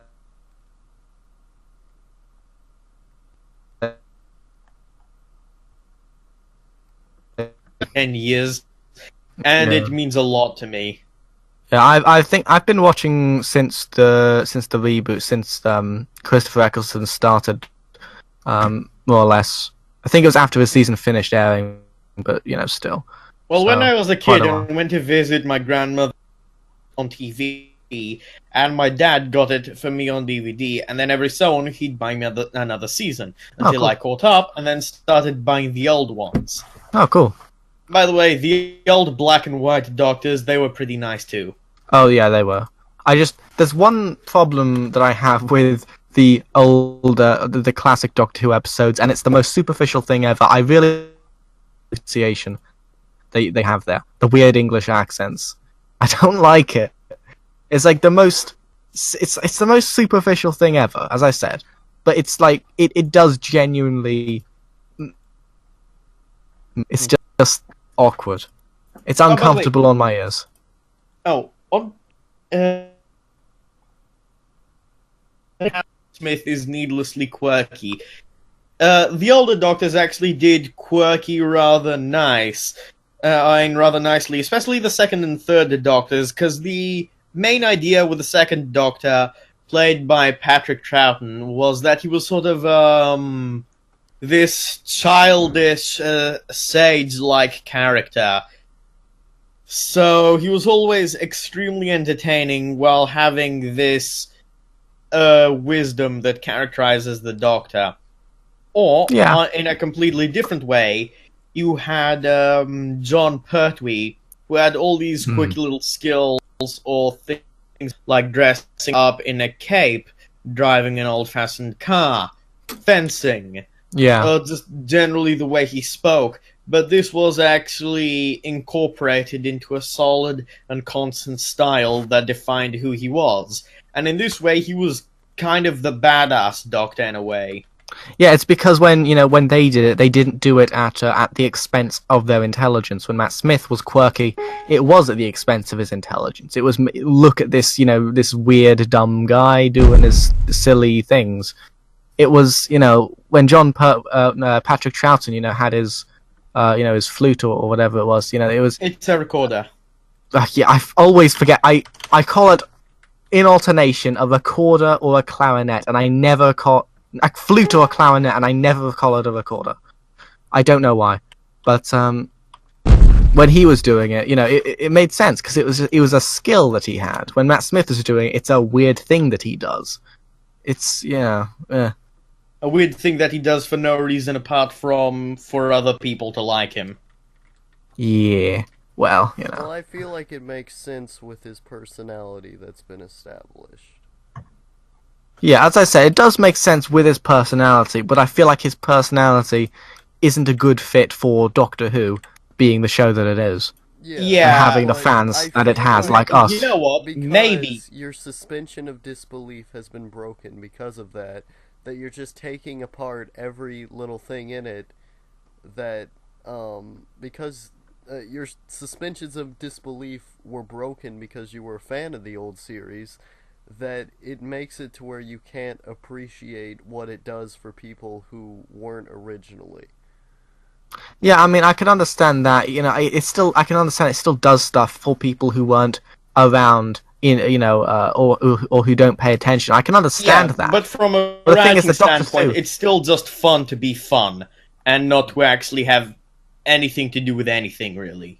10 years, and it means a lot to me. Yeah, I think I've been watching since the reboot, since Christopher Eccleston started, more or less. I think it was after the season finished airing, but still. Well, So, when I was a quite kid a while. and went to visit my grandmother on TV, and my dad got it for me on DVD, and then every so on he'd buy me another season until cool. I caught up, and then started buying the old ones. Oh, cool. By the way, the old black and white Doctors, they were pretty nice too. Oh yeah, they were. There's one problem that I have with the older, the classic Doctor Who episodes, and it's the most superficial thing ever. I really pronunciation they have there, the weird English accents. I don't like it. It's like the most. It's the most superficial thing ever, as I said. But it's like it does genuinely. It's just awkward. It's uncomfortable on my ears. Oh, Smith is needlessly quirky. The older Doctors actually did quirky rather nice. Rather nicely, especially the second and third Doctors, because the main idea with the second Doctor, played by Patrick Troughton, was that he was sort of, this childish, sage-like character. So he was always extremely entertaining while having this wisdom that characterizes the Doctor. Or, in a completely different way, you had John Pertwee, who had all these quick little skills or things like dressing up in a cape, driving an old-fashioned car, fencing, just generally the way he spoke. But this was actually incorporated into a solid and constant style that defined who he was. And in this way, he was kind of the badass Doctor in a way. Yeah, it's because when they did it, they didn't do it at the expense of their intelligence. When Matt Smith was quirky, it was at the expense of his intelligence. It was, look at this, this weird, dumb guy doing his silly things. It was, when Patrick Troughton, had his, his flute or whatever it was, it was... It's a recorder. Yeah, I always forget. I call it in alternation a recorder or a clarinet, and I never call... a flute or a clarinet, and I never call it a recorder. I don't know why, but when he was doing it, it made sense because it was a skill that he had. When Matt Smith is doing it, it's a weird thing that he does. It's a weird thing that he does for no reason apart from for other people to like him. Yeah, well, Well, I feel like it makes sense with his personality that's been established. Yeah, as I say, it does make sense with his personality, but I feel like his personality isn't a good fit for Doctor Who being the show that it is. Yeah, and having the fans that it has, like us. You know what? Because maybe your suspension of disbelief has been broken because of that you're just taking apart every little thing in it that, because your suspensions of disbelief were broken because you were a fan of the old series, that it makes it to where you can't appreciate what it does for people who weren't originally. Yeah, I mean, I can understand that. I can understand it still does stuff for people who weren't around, or who don't pay attention. I can understand that. But from a the thing writing is, the Doctor standpoint, Who- it's still just fun to be fun, and not to actually have anything to do with anything, really.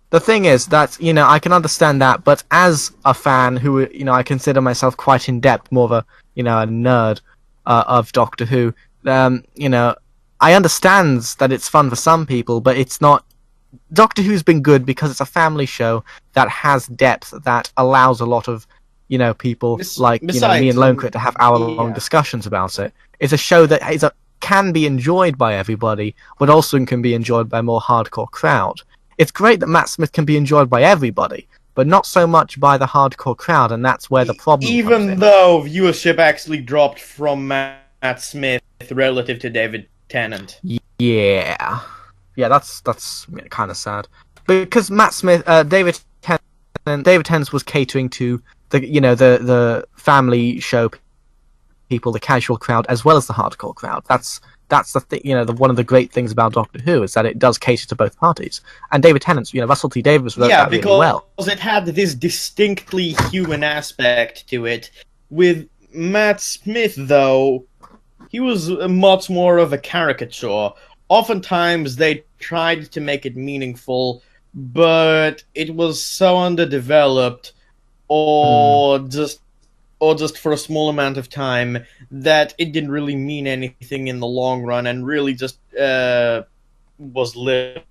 The thing is that, I can understand that, but as a fan who, I consider myself quite in-depth, more of a, a nerd of Doctor Who, I understand that it's fun for some people, but it's not... Doctor Who's been good because it's a family show that has depth, that allows a lot of, people like, me and Lone Crit to have hour-long discussions about it. It's a show that can be enjoyed by everybody, but also can be enjoyed by a more hardcore crowd. It's great that Matt Smith can be enjoyed by everybody, but not so much by the hardcore crowd, and that's where the problem comes Even in. though viewership actually dropped from Matt Smith relative to David Tennant. Yeah, yeah, that's kind of sad because David Tennant was catering to the family show people, the casual crowd, as well as the hardcore crowd. That's the thing, one of the great things about Doctor Who is that it does cater to both parties. And David Tennant, Russell T Davies wrote Yeah, that really well. because it had this distinctly human aspect to it. With Matt Smith, though, he was much more of a caricature. Oftentimes, they tried to make it meaningful, but it was so underdeveloped, or just for a small amount of time, that it didn't really mean anything in the long run, and really just was lit.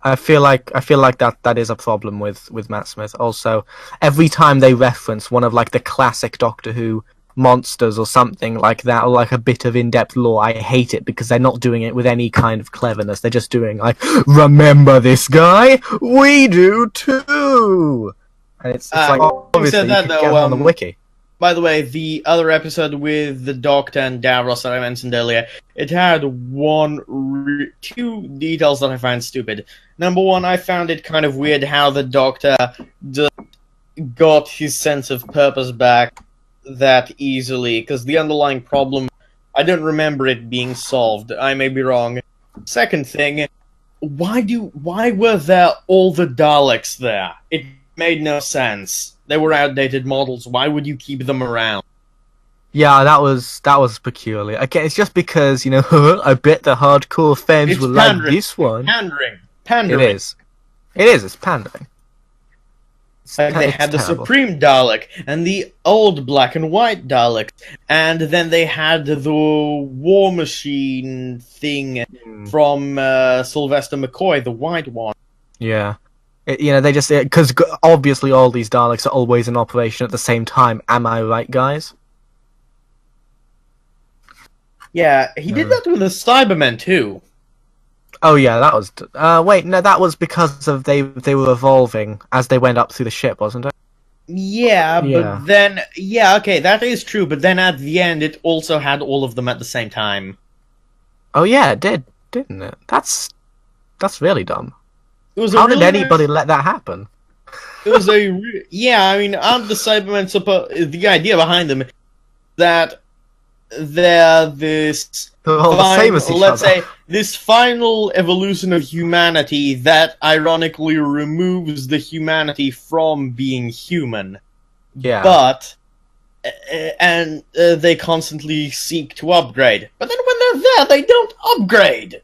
I feel like that is a problem with Matt Smith. Also, every time they reference one of like the classic Doctor Who monsters or something like that, or like a bit of in-depth lore, I hate it because they're not doing it with any kind of cleverness. They're just doing like, remember this guy? We do too. And it's like, obviously Said that, you can get it on the wiki. By the way, the other episode with the Doctor and Davros that I mentioned earlier, it had two details that I find stupid. Number one, I found it kind of weird how the Doctor just got his sense of purpose back that easily, because the underlying problem, I don't remember it being solved. I may be wrong. Second thing, why were there all the Daleks there? It made no sense. They were outdated models. Why would you keep them around? Yeah, that was peculiar. Okay, it's just because I bet the hardcore fans It's will pandering. like this one. Pandering. It is. It's pandering. Like they had the terrible. Supreme Dalek and the old black and white Dalek, and then they had the War Machine thing from Sylvester McCoy, the white one. Yeah. They just because obviously all these Daleks are always in operation at the same time. Am I right, guys? Yeah, he did that with the Cybermen too. Oh yeah, that was. Wait, no, that was because of they were evolving as they went up through the ship, wasn't it? Yeah, Yeah. but then okay, that is true. But then at the end, it also had all of them at the same time. Oh yeah, it did, didn't it? That's really dumb. It was How did anybody let that happen? It was I mean, aren't the Cybermen the idea behind them that they're this All the same as each let's other. say this final evolution of humanity that ironically removes the humanity from being human. Yeah. But they constantly seek to upgrade. But then when they're there, they don't upgrade.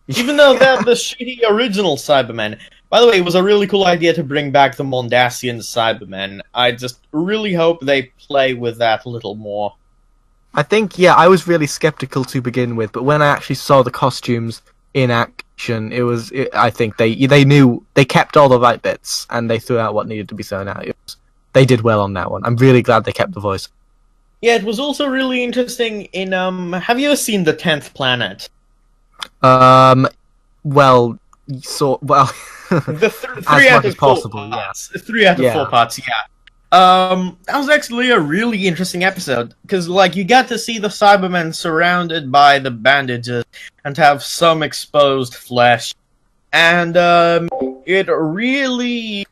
Even though they're the shitty original Cybermen. By the way, it was a really cool idea to bring back the Mondasian Cybermen. I just really hope they play with that a little more. I think, I was really skeptical to begin with, but when I actually saw the costumes in action, I think they knew, they kept all the right bits, and they threw out what needed to be thrown out. They did well on that one. I'm really glad they kept the voice. Yeah, it was also really interesting in, have you ever seen The 10th Planet? Well, The three as out much of as possible, four parts. 3 out of 4 parts, yeah. That was actually a really interesting episode, because, you got to see the Cybermen surrounded by the bandages, and have some exposed flesh, and, it really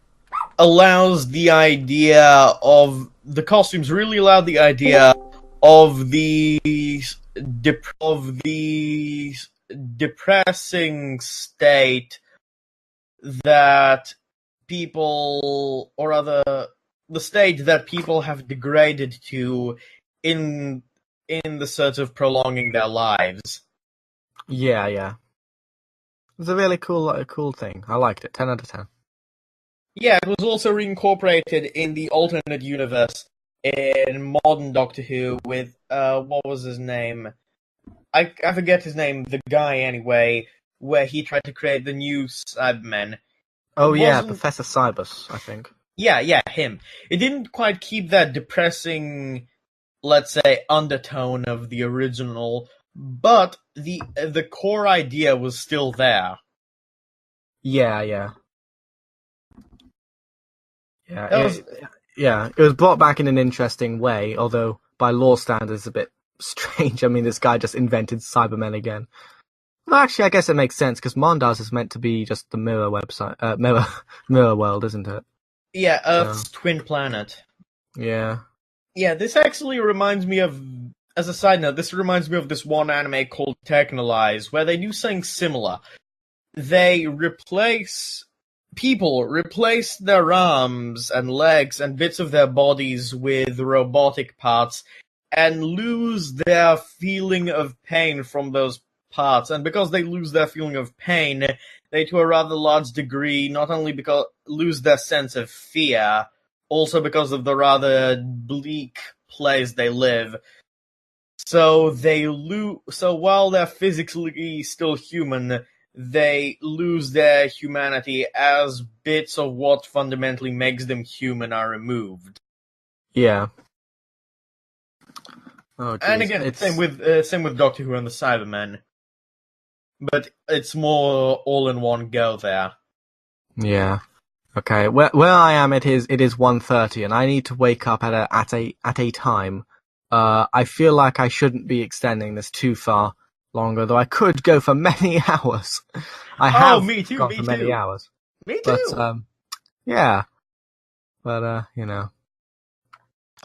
allows the idea of, the costumes really allowed the idea of the depressing state that people, or rather, the state that people have degraded to in the search of prolonging their lives. Yeah. It was a really cool thing. I liked it. 10 out of 10. Yeah, it was also reincorporated in the alternate universe in modern Doctor Who with, what was his name? I forget his name, the guy anyway, where he tried to create the new Cybermen. Oh yeah, Professor Cybus, I think. Yeah, him. It didn't quite keep that depressing, let's say, undertone of the original, but the core idea was still there. Yeah. Yeah, That was it was brought back in an interesting way, although by law standards a bit strange. I mean, this guy just invented Cybermen again. Well, actually, I guess it makes sense because Mondas is meant to be just the mirror website, mirror world, isn't it? yeah, So Earth's twin planet. yeah, Yeah, this actually reminds me of, as a side note, this reminds me of this one anime called Technolize, where they do something similar. They replace their arms and legs and bits of their bodies with robotic parts and lose their feeling of pain from those parts. And because they lose their feeling of pain, they to a rather large degree not only because lose their sense of fear, also because of the rather bleak place they live. So so while they're physically still human, they lose their humanity as bits of what fundamentally makes them human are removed. yeah. Oh, And geez, again, it's same with Doctor Who and the Cybermen, but it's more all in one go there. yeah. Okay, where I am, it is 1:30, and I need to wake up at a time. I feel like I shouldn't be extending this too far longer, though I could go for many hours. I Oh, have me too, gone me for many too, hours, me but too. yeah, but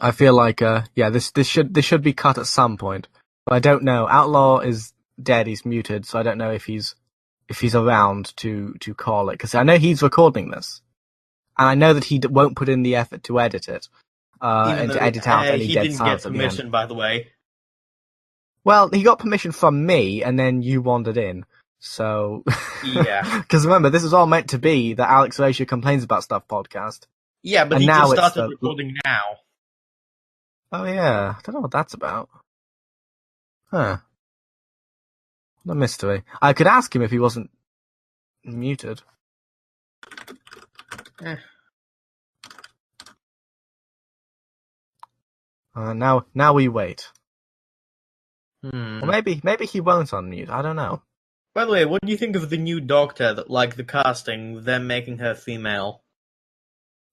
I feel like yeah, this should be cut at some point, but I don't know. Outlaw is dead; he's muted, so I don't know if he's around to call it because I know he's recording this. And I know that he won't put in the effort to edit it, Even and to though edit out any he dead didn't get silence at the end. permission, by the way. Well, he got permission from me, and then you wandered in. So, Yeah, because remember, this is all meant to be the Alex Ratio Complains About Stuff podcast, yeah, but and he just now it's started the. recording now. Oh yeah, I don't know what that's about. Huh? What a mystery. I could ask him if he wasn't muted. Eh. Now we wait. Hmm. Or maybe he won't unmute. I don't know. By the way, what do you think of the new Doctor? That, like the casting, them making her female.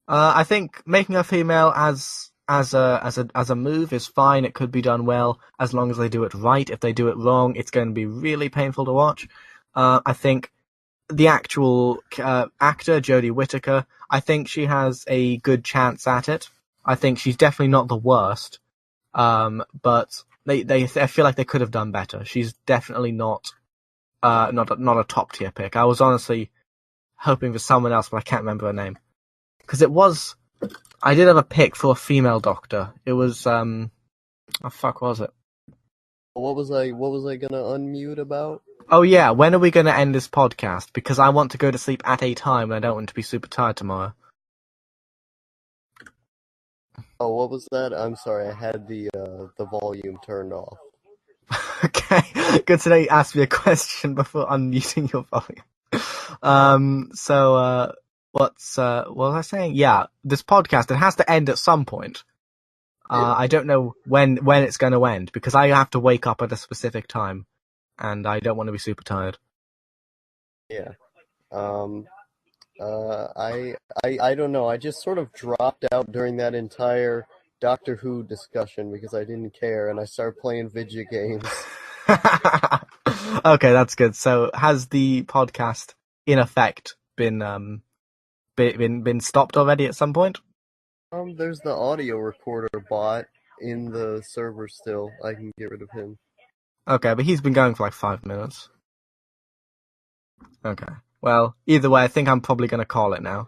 I think making her female as a move is fine. It could be done well as long as they do it right. If they do it wrong, it's going to be really painful to watch. I think the actual actor Jodie Whittaker, I think she has a good chance at it. I think she's definitely not the worst. But I feel like they could have done better. She's definitely not a top tier pick. I was honestly hoping for someone else, but I can't remember her name. Because I did have a pick for a female doctor. It was, oh fuck, what was it? What was I gonna unmute about? Oh yeah, when are we going to end this podcast? Because I want to go to sleep at a time and I don't want to be super tired tomorrow. Oh, what was that? I'm sorry, I had the volume turned off. Okay, good to know you asked me a question before unmuting your volume. What was I saying? Yeah, this podcast, it has to end at some point. I don't know when it's going to end because I have to wake up at a specific time, and I don't want to be super tired. Yeah. Um. I don't know. I just sort of dropped out during that entire Doctor Who discussion because I didn't care, and I started playing video games. Okay, that's good. So, has the podcast, in effect, been stopped already at some point? There's the audio recorder bot in the server still. I can get rid of him. Okay, but he's been going for like 5 minutes. Okay. Well, either way, I think I'm probably going to call it now.